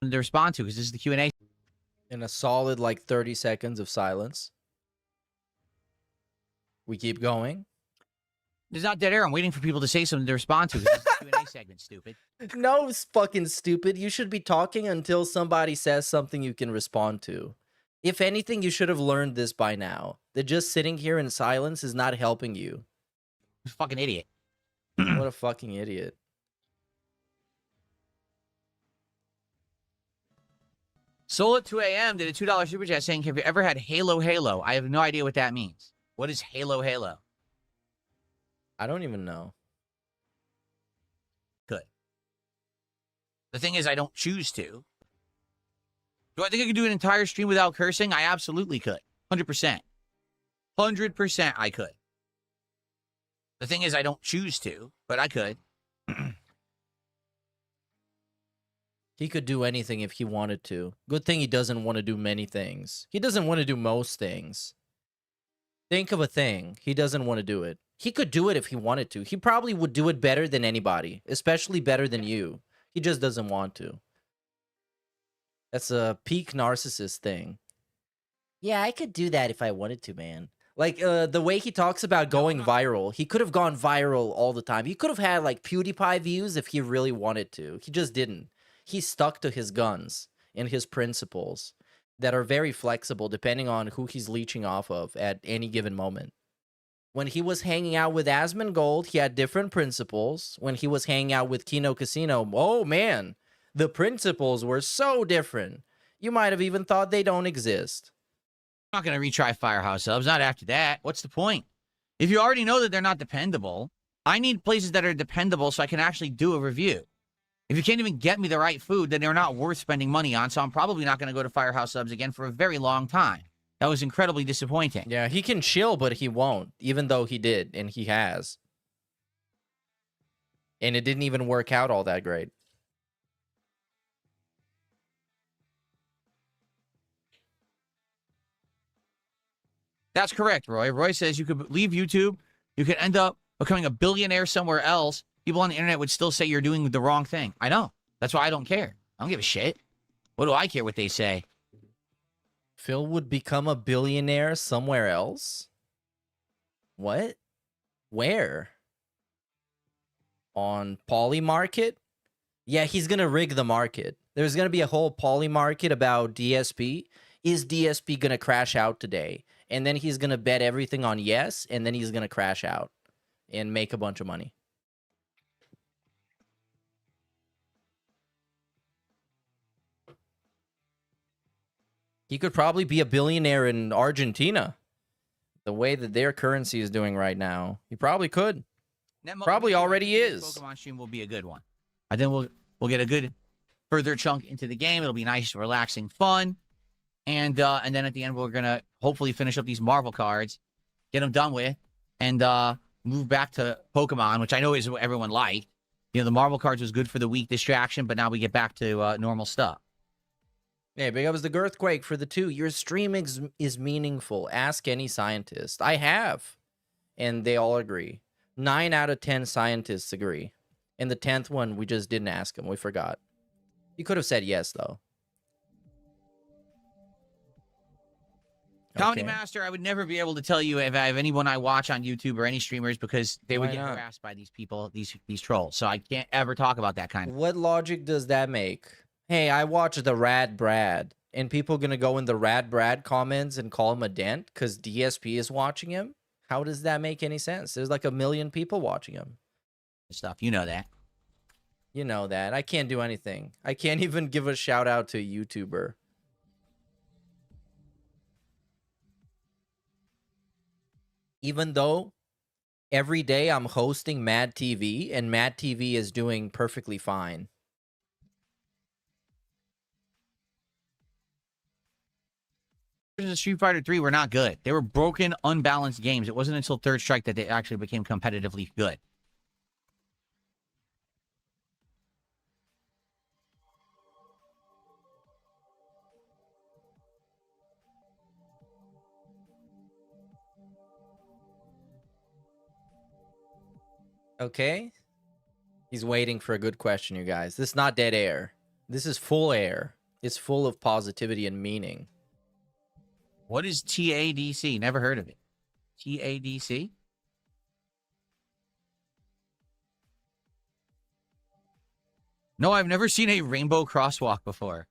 To respond to, because this is the Q&A. In a solid like 30 seconds of silence. We keep going. There's not dead air. I'm waiting for people to say something to respond to. This is the Q&A segment, stupid. No, it's fucking stupid. You should be talking until somebody says something you can respond to. If anything, you should have learned this by now. That just sitting here in silence is not helping you. Fucking idiot. What a fucking idiot. Soul at 2 a.m. did a $2 super chat saying, have you ever had Halo Halo? I have no idea what that means. What is Halo Halo? I don't even know. Good. The thing is, I don't choose to. Do I think I could do an entire stream without cursing? I absolutely could. 100%. 100% I could. The thing is, I don't choose to, but I could. He could do anything if he wanted to. Good thing he doesn't want to do many things. He doesn't want to do most things. Think of a thing. He doesn't want to do it. He could do it if he wanted to. He probably would do it better than anybody, especially better than you. He just doesn't want to. That's a peak narcissist thing. Yeah, I could do that if I wanted to, man. Like the way he talks about going viral, he could have gone viral all the time. He could have had like PewDiePie views if he really wanted to. He just didn't. He stuck to his guns and his principles that are very flexible depending on who he's leeching off of at any given moment. When he was hanging out with Asmongold, he had different principles. When he was hanging out with Kino Casino, oh man, the principles were so different. You might have even thought they don't exist. I'm not going to retry Firehouse Subs. Not after that. What's the point? If you already know that they're not dependable, I need places that are dependable so I can actually do a review. If you can't even get me the right food, then they're not worth spending money on, so I'm probably not going to go to Firehouse Subs again for a very long time. That was incredibly disappointing. Yeah, he can chill, but he won't, even though he did, and he has. And it didn't even work out all that great. That's correct, Roy. Roy says you could leave YouTube, you could end up becoming a billionaire somewhere else. People on the internet would still say you're doing the wrong thing. I know. That's why I don't care. I don't give a shit. What do I care what they say? Phil would become a billionaire somewhere else? What? Where? On Poly Market? Yeah, he's going to rig the market. There's going to be a whole Poly Market about DSP. Is DSP going to crash out today? And then he's going to bet everything on yes, and then he's going to crash out and make a bunch of money. He could probably be a billionaire in Argentina. The way that their currency is doing right now. He probably could. Probably already is. Pokemon stream will be a good one. I think we'll get a good further chunk into the game. It'll be nice, relaxing, fun. And then at the end, we're going to hopefully finish up these Marvel cards, get them done with, and move back to Pokemon, which I know is what everyone liked. You know, the Marvel cards was good for the week distraction, but now we get back to normal stuff. Hey, big up as the Girthquake for the 2. Your stream is meaningful. Ask any scientist. I have. And they all agree. 9 out of 10 scientists agree. And the 10th one, we just didn't ask him. We forgot. You could have said yes, though. Comedy Master, I would never be able to tell you if I have anyone I watch on YouTube or any streamers because they would get harassed by these people, these trolls. So I can't ever talk about that kind of. What logic does that make? Hey, I watch the Rad Brad, and people gonna go in the Rad Brad comments and call him a dent because DSP is watching him? How does that make any sense? There's like 1 million people watching him. Stuff, you know that. You know that. I can't do anything. I can't even give a shout out to a YouTuber. Even though every day I'm hosting Mad TV, and Mad TV is doing perfectly fine. Street Fighter 3 were not good. They were broken, unbalanced games. It wasn't until Third Strike that they actually became competitively good. Okay. He's waiting for a good question, you guys. This is not dead air. This is full air. It's full of positivity and meaning. What is TADC? Never heard of it. TADC? No, I've never seen a rainbow crosswalk before.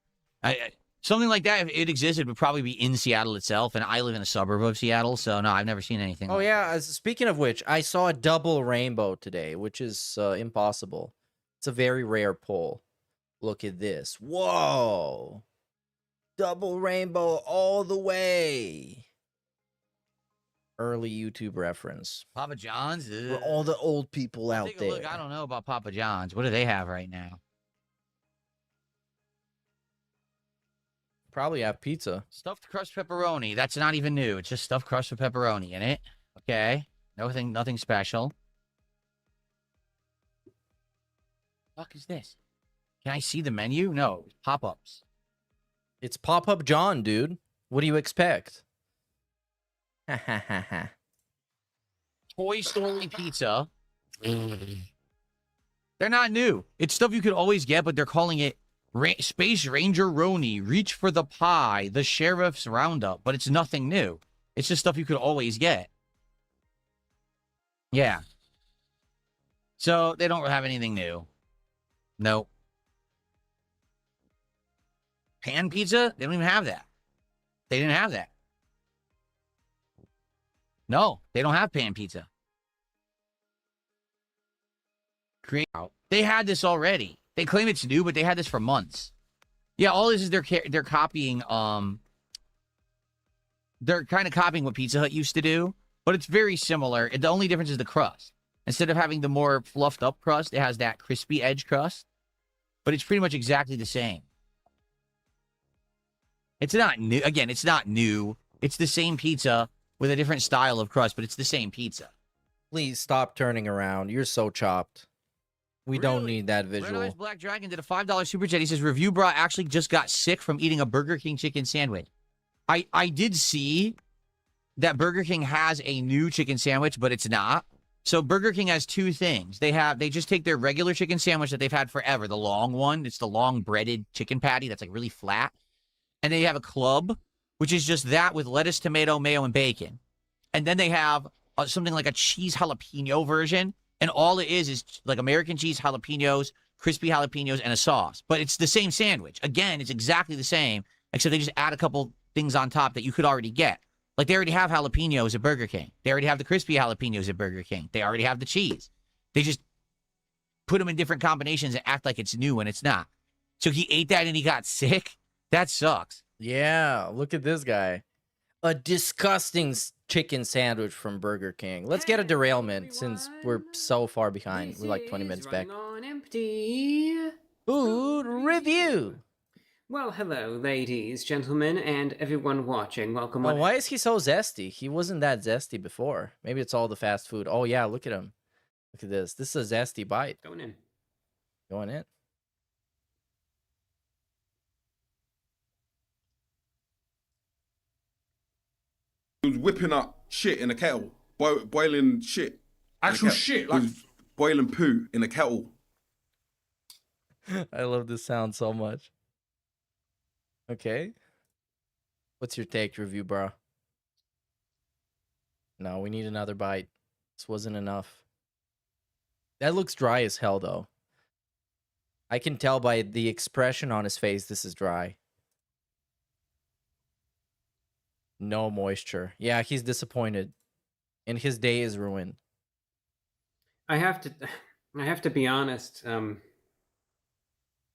Something like that, if it existed, would probably be in Seattle itself, and I live in a suburb of Seattle, so no, I've never seen anything. Oh, like yeah. Speaking of which, I saw a double rainbow today, which is impossible. It's a very rare pull. Look at this. Whoa. Double rainbow all the way. Early YouTube reference. Papa John's? For all the old people out there. Look, I don't know about Papa John's. What do they have right now? Probably have pizza. Stuffed crust pepperoni. That's not even new. It's just stuffed crust with pepperoni in it. Okay. Nothing special. What the fuck is this? Can I see the menu? No. Pop-ups. It's Pop-Up John, dude. What do you expect? Ha ha ha ha. Toy Story pizza. They're not new. It's stuff you could always get, but they're calling it Space Ranger Roni, Reach for the Pie, the Sheriff's Roundup, but it's nothing new. It's just stuff you could always get. Yeah. So they don't have anything new. Nope. Pan pizza? They don't even have that. They didn't have that. No, they don't have pan pizza. They had this already. They claim it's new, but they had this for months. Yeah, all this is they're copying. They're kind of copying what Pizza Hut used to do, but it's very similar. The only difference is the crust. Instead of having the more fluffed up crust, it has that crispy edge crust. But it's pretty much exactly the same. It's not new. Again, it's not new. It's the same pizza with a different style of crust, but it's the same pizza. Please stop turning around. You're so chopped. We don't Really? need that Red visual. Eyes Black Dragon did a $5 super chat. He says, Reviewbrah actually just got sick from eating a Burger King chicken sandwich. I did see that Burger King has a new chicken sandwich, but it's not. So Burger King has two things. They just take their regular chicken sandwich that they've had forever, the long one. It's the long breaded chicken patty that's like really flat. And they have a club, which is just that with lettuce, tomato, mayo, and bacon. And then they have something like a cheese jalapeno version. And all it is like American cheese jalapenos, crispy jalapenos, and a sauce. But it's the same sandwich. Again, it's exactly the same, except they just add a couple things on top that you could already get. Like they already have jalapenos at Burger King. They already have the crispy jalapenos at Burger King. They already have the cheese. They just put them in different combinations and act like it's new when it's not. So he ate that and he got sick? That sucks. Yeah, look at this guy. A disgusting chicken sandwich from Burger King. Let's get a derailment since we're so far behind. We're like 20 minutes back. On empty. Food review. Well, hello, ladies, gentlemen, and everyone watching. Welcome. Oh, on. why is he so zesty? He wasn't that zesty before. Maybe it's all the fast food. Oh, yeah, look at him. Look at this. This is a zesty bite. Going in. Going in. He was whipping up shit in a kettle, boiling shit. in a Actual kettle. shit, He like was boiling poo in a kettle. I love this sound so much. Okay. What's your take, review, bro? No, we need another bite. This wasn't enough. That looks dry as hell, though. I can tell by the expression on his face this is dry. No moisture. Yeah, he's disappointed. And his day is ruined. I have to be honest.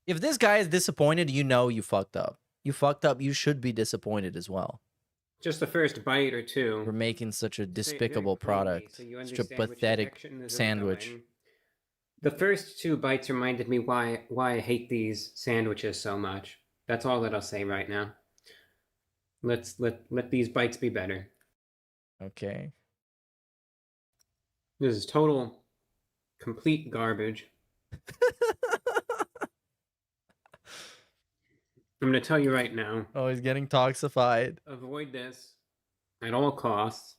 If this guy is disappointed, you know you fucked up. You fucked up, you should be disappointed as well. Just the first bite or two. We're making such a Very despicable plainly, product. so you Such a understand which pathetic direction this is sandwich. going. The first two bites reminded me why I hate these sandwiches so much. That's all that I'll say right now. Let these bites be better. Okay. This is total, complete garbage. I'm going to tell you right now. Oh, he's getting toxified. Avoid this at all costs.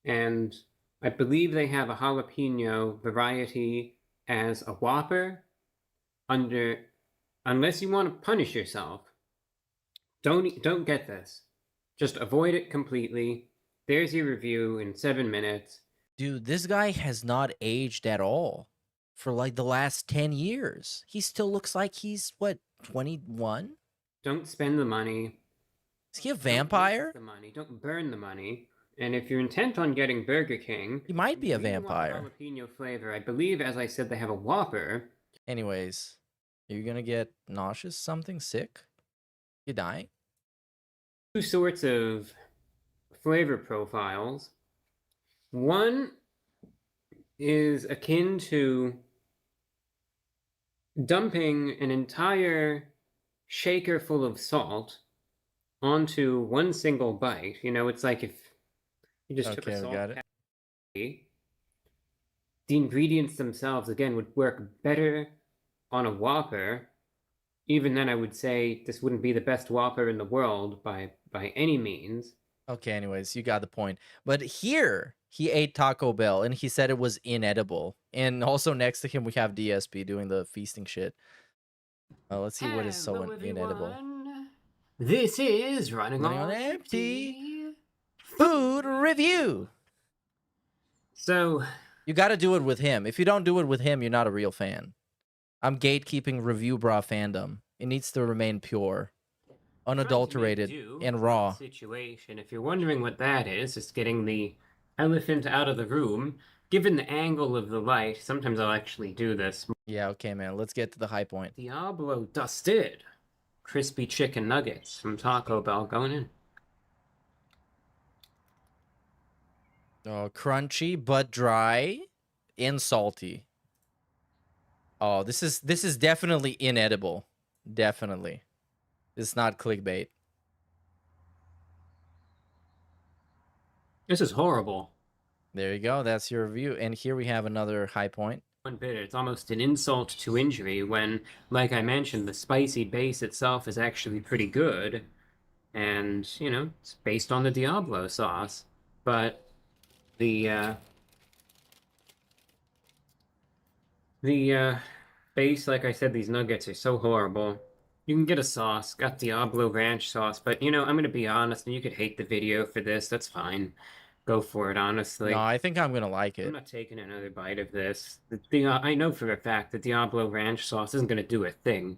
And I believe they have a jalapeno variety as a Whopper. Unless you want to punish yourself, don't get this. Just avoid it completely. There's your review in 7 minutes. Dude, this guy has not aged at all for like the last 10 years. He still looks like he's, what, 21? Don't spend the money. Is he a Don't vampire? waste the money. Don't burn the money. And if you're intent on getting Burger King, He might be a you really want vampire. jalapeno flavor. I believe, as I said, they have a Whopper. Anyways, are you gonna get nauseous, something sick? You dying? Two sorts of flavor profiles. One is akin to dumping an entire shaker full of salt onto one single bite. You know, it's like if you just took Okay, a we salt got it. patty. The ingredients themselves, again, would work better on a Whopper. Even then, I would say this wouldn't be the best Whopper in the world by any means. Okay, anyways, you got the point. But here, he ate Taco Bell and he said it was inedible. And also next to him, we have DSP doing the feasting shit. Let's see what is so Hello, inedible. everyone. This is Running Running on on Empty. food review. So, You got to do it with him. If you don't do it with him, you're not a real fan. I'm gatekeeping Reviewbrah fandom. It needs to remain pure, unadulterated, and raw. Situation. If you're wondering what that is, it's getting the elephant out of the room. Given the angle of the light, sometimes I'll actually do this. Yeah, okay, man. Let's get to the high point. Diablo dusted. Crispy chicken nuggets from Taco Bell going in. Oh, crunchy but dry and salty. Oh, this is definitely inedible. Definitely. It's not clickbait. This is horrible. There you go. That's your review. And here we have another high point. One bit, it's almost an insult to injury when, like I mentioned, the spicy base itself is actually pretty good. And, you know, it's based on the Diablo sauce. But the base, like I said, these nuggets are so horrible. You can get a sauce, got Diablo ranch sauce, but, you know, I'm going to be honest, and you could hate the video for this, that's fine. Go for it, honestly. No, I think I'm going to like it. I'm not taking another bite of this. I know for a fact the Diablo ranch sauce isn't going to do a thing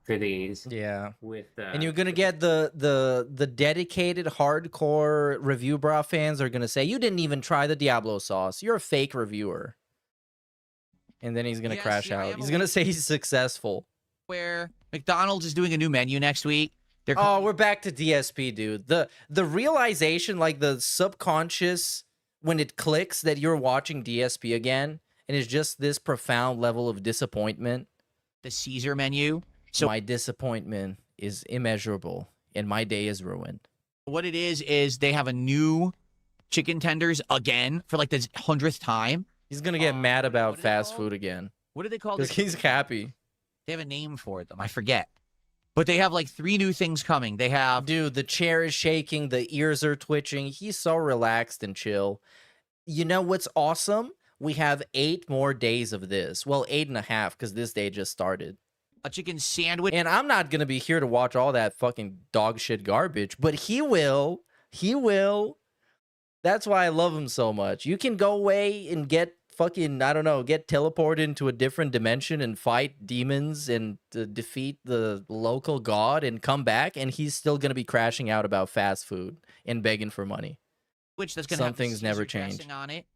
for these. Yeah. With and you're going to get the dedicated hardcore Reviewbrah fans are going to say, you didn't even try the Diablo sauce. You're a fake reviewer. And then he's going to crash out. He's going to say he's successful. Where McDonald's is doing a new menu next week. Oh, we're back to DSP, dude. The realization, like the subconscious, when it clicks that you're watching DSP again, and it's just this profound level of disappointment. The Caesar menu. So my disappointment is immeasurable, and my day is ruined. What it is they have a new chicken tenders again for like the 100th time. He's gonna get mad about fast food again. What do they call it? Because he's happy. They have a name for them. I forget. But they have like 3 new things coming. They have... Dude, the chair is shaking. The ears are twitching. He's so relaxed and chill. You know what's awesome? We have 8 more days of this. Well, 8.5 because this day just started. A chicken sandwich. And I'm not going to be here to watch all that fucking dog shit garbage. But he will. He will. That's why I love him so much. You can go away and get fucking, I don't know, get teleported into a different dimension and fight demons and defeat the local god and come back, and he's still going to be crashing out about fast food and begging for money. Which that's going to have things never change on it.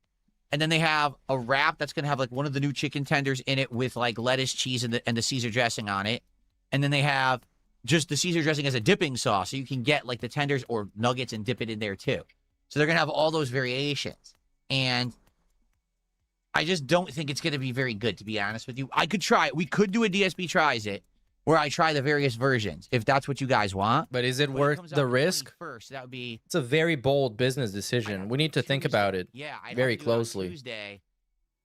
And then they have a wrap that's going to have like one of the new chicken tenders in it with like lettuce, cheese, and the Caesar dressing on it. And then they have just the Caesar dressing as a dipping sauce, so you can get like the tenders or nuggets and dip it in there too. So they're going to have all those variations. And I just don't think it's going to be very good, to be honest with you. I could try it. We could do a DSP Tries It, where I try the various versions, if that's what you guys want. But is it worth the risk? First, that would be... It's a very bold business decision. We need to think about it very closely. Tuesday,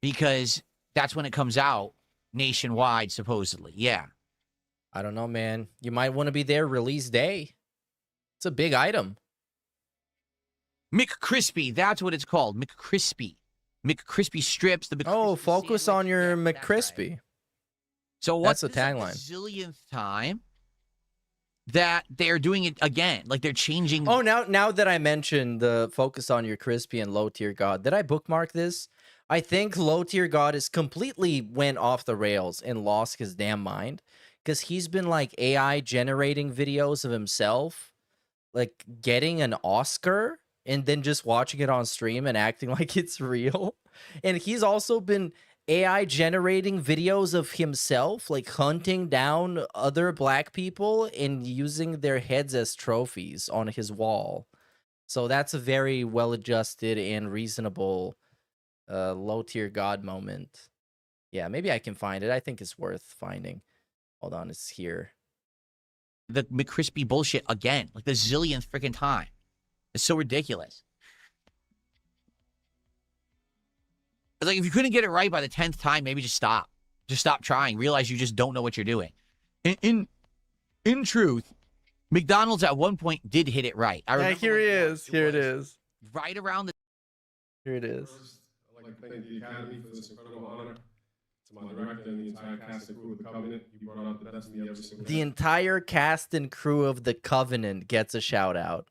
because that's when it comes out nationwide, supposedly. Yeah. I don't know, man. You might want to be there release day. It's a big item. McCrispy, that's what it's called. McCrispy. McCrispy strips. Oh, focus on your McCrispy. Right. So what's the tagline? Zillionth time that they're doing it again. Like they're changing. Oh, now that I mentioned the focus on your crispy and low tier god, did I bookmark this? I think low tier god is completely went off the rails and lost his damn mind because he's been like AI generating videos of himself, like getting an Oscar and then just watching it on stream and acting like it's real. And he's also been AI generating videos of himself, like hunting down other black people and using their heads as trophies on his wall. So that's a very well-adjusted and reasonable low-tier god moment. Yeah, maybe I can find it. I think it's worth finding. Hold on, it's here. The McCrispy bullshit again, like the zillionth freaking time. It's so ridiculous. It's like if you couldn't get it right by the 10th time, maybe just stop. Just stop trying. Realize you just don't know what you're doing. In truth, McDonald's at one point did hit it right. I remember here he is. Here it is. Right around the... Here it is. I'd like to thank the Academy for this incredible honor. To my director and the entire cast and crew of The Covenant, you brought out the best in me every single day. The entire cast and crew of The Covenant gets a shout out.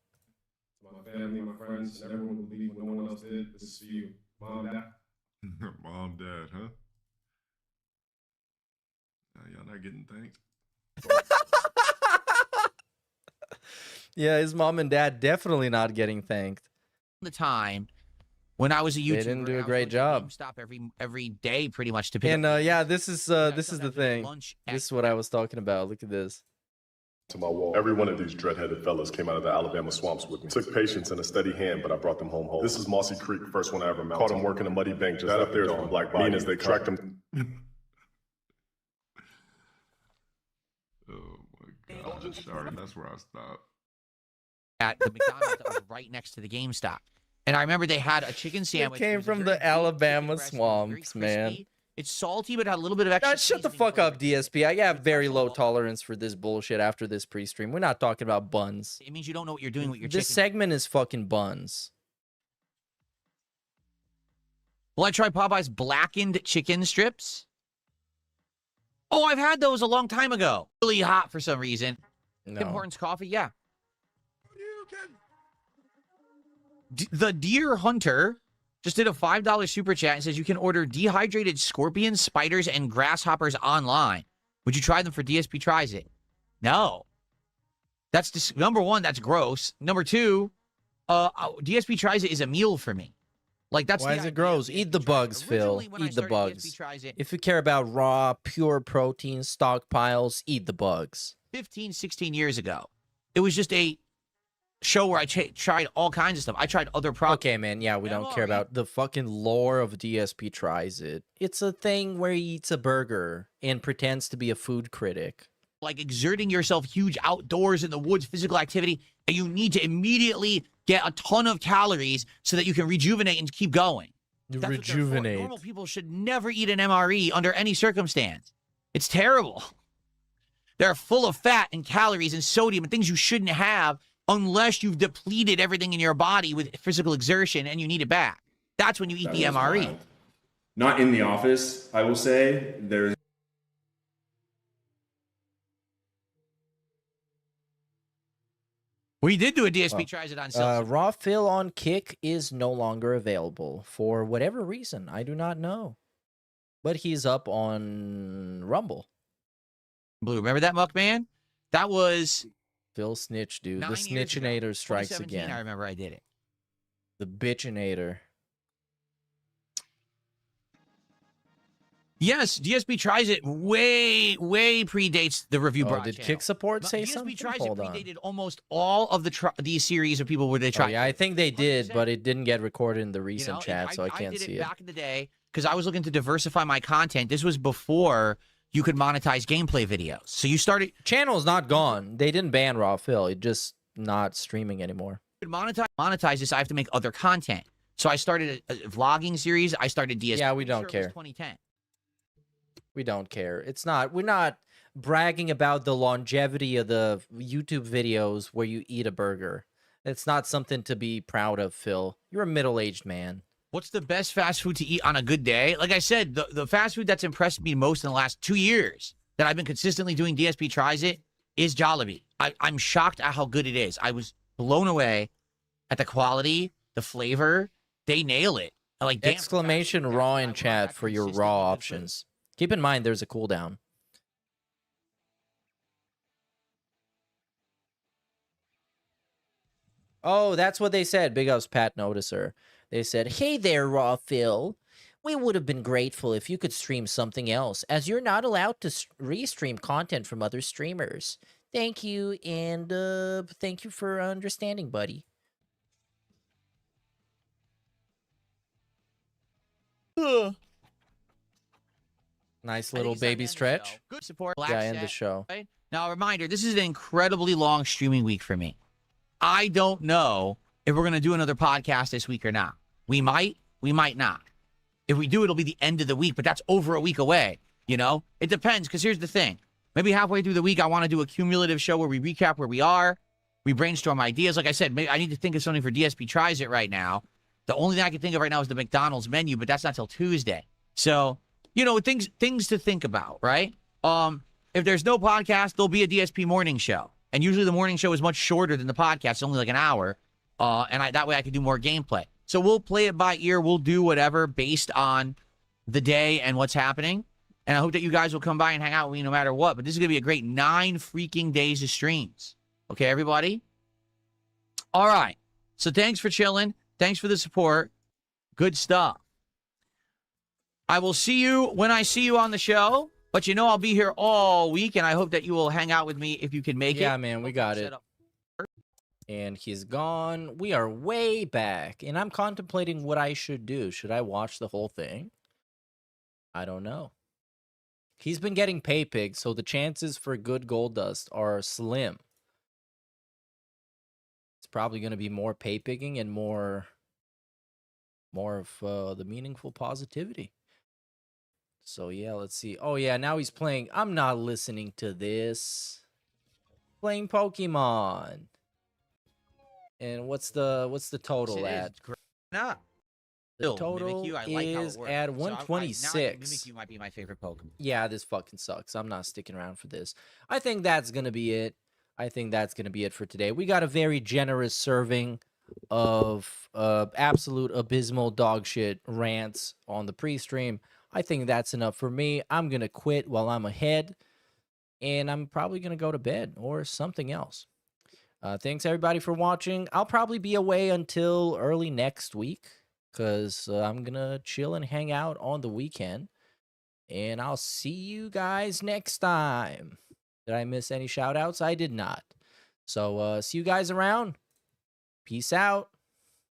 To my family, my friends, and everyone who believed when no one else did. This is for you. Mom, Dad. Mom, Dad, huh? Y'all not getting thanked? Yeah, his mom and dad definitely not getting thanked. The time when I was a YouTuber, They didn't do a and I was great going to job. GameStop every day, pretty much to pick And up. yeah, this is the thing. Lunch This is what I was talking about. Look at this. To my wall. Every one of these dread-headed fellas came out of the Alabama swamps with me. Took patience and a steady hand, but I brought them home whole. This is Mossy Creek, first one I ever mounted. Caught them working a muddy bank just up there on Black Body as they tracked them. Oh my God, sorry, that's where I stopped. At the McDonald's that was right next to the GameStop. And I remember they had a chicken sandwich. It came was a from very the big Alabama chicken breast, it was very swamps, man. crispy. It's salty, but had a little bit of extra. God, shut the seasoning fuck for up, it. DSP. I have very low tolerance for this bullshit after this pre-stream. We're not talking about buns. It means you don't know what you're doing with your This chicken. segment is fucking buns. Well, I tried Popeye's blackened chicken strips. Oh, I've had those a long time ago. Really hot for some reason. Tim No. Hortons coffee, yeah. The Deer Hunter just did a $5 super chat and says you can order dehydrated scorpions, spiders, and grasshoppers online. Would you try them for DSP Tries It? No. That's just, number one, that's gross. Number two, DSP Tries It is a meal for me. Like, that's Why the is it idea gross? of Eat the DSP Tries It. bugs, Phil. Originally, when I Eat the started bugs. DSP Tries It, If you care about raw, pure protein stockpiles, eat the bugs. 15, 16 years ago, it was just a show where I tried all kinds of stuff. I tried other products. Okay, man. Yeah, we don't care about the fucking lore of DSP Tries It. It's a thing where he eats a burger and pretends to be a food critic. Like exerting yourself huge outdoors in the woods, physical activity, and you need to immediately get a ton of calories so that you can rejuvenate and keep going. That's what they're for. Rejuvenate. Normal people should never eat an MRE under any circumstance. It's terrible. They're full of fat and calories and sodium and things you shouldn't have unless you've depleted everything in your body with physical exertion and you need it back. That's when you eat the MRE. Wild. Not in the office, I will say. There's We did do a DSP Tries It on sale. Raw Phil on Kick is no longer available for whatever reason. I do not know. But he's up on Rumble. Blue, remember that, Muckman? That was Phil Snitch, dude. The 9 years ago. Snitchinator strikes 2017, again. I remember I did it. The Bitchinator. Yes, DSP Tries It way predates the Reviewbrah did channel. Kick Support say DSP something? Tries Hold It on. predated almost all of these series of people where they Oh, tried. yeah, I think they did, 100%. but it didn't get recorded in the You recent know, and chat, so I can't did see it it. back in the day because I was looking to diversify my content. This was before you could monetize gameplay videos. So you started Channel's not gone. They didn't ban Raw Phil. It just not streaming anymore. monetize this. I have to make other content. So I started a vlogging series. I started DSP. Yeah, we I'm don't sure it care. was 2010. We don't care. It's not. We're not bragging about the longevity of the YouTube videos where you eat a burger. It's not something to be proud of, Phil. You're a middle-aged man. What's the best fast food to eat on a good day? Like I said, the fast food that's impressed me most in the last 2 years that I've been consistently doing DSP Tries It is Jollibee. I'm shocked at how good it is. I was blown away at the quality, the flavor. They nail it. Like damn, Exclamation that's raw why I in love chat that for your consistent raw good food. options. Keep in mind there's a cooldown. Oh, that's what they said. Big ups, Pat Noticer. They said, "Hey there, Raw Phil. We would have been grateful if you could stream something else, as you're not allowed to restream content from other streamers. Thank you, and thank you for understanding, buddy." Nice little baby stretch. Good support. Yeah, end the show. Right? Now, a reminder, this is an incredibly long streaming week for me. I don't know if we're going to do another podcast this week or not. We might not. If we do, it'll be the end of the week, but that's over a week away, you know? It depends, because here's the thing. Maybe halfway through the week, I want to do a cumulative show where we recap where we are. We brainstorm ideas. Like I said, maybe I need to think of something for DSP Tries It right now. The only thing I can think of right now is the McDonald's menu, but that's not till Tuesday. So, you know, things to think about, right? If there's no podcast, there'll be a DSP morning show. And usually the morning show is much shorter than the podcast. It's only like an hour. That way I can do more gameplay. So we'll play it by ear. We'll do whatever based on the day and what's happening. And I hope that you guys will come by and hang out with me no matter what. But this is going to be a great 9 freaking days of streams. Okay, everybody? All right. So thanks for chilling. Thanks for the support. Good stuff. I will see you when I see you on the show. But you know I'll be here all week, and I hope that you will hang out with me if you can make it. Yeah, man, we got it. And he's gone. We are way back. And I'm contemplating what I should do. Should I watch the whole thing? I don't know. He's been getting pay pigs, so the chances for good gold dust are slim. It's probably going to be more pay pigging and more of the meaningful positivity. So yeah, let's see. Oh yeah, now he's playing. I'm not listening to this. Playing Pokemon. And what's the total at? Nah. The total is at 126. Mimikyu might be my favorite Pokemon. Yeah, this fucking sucks. I'm not sticking around for this. I think that's going to be it. I think that's going to be it for today. We got a very generous serving of absolute abysmal dog shit rants on the pre-stream. I think that's enough for me. I'm going to quit while I'm ahead. And I'm probably going to go to bed or something else. Thanks, everybody, for watching. I'll probably be away until early next week. Because I'm going to chill and hang out on the weekend. And I'll see you guys next time. Did I miss any shout-outs? I did not. So, see you guys around. Peace out.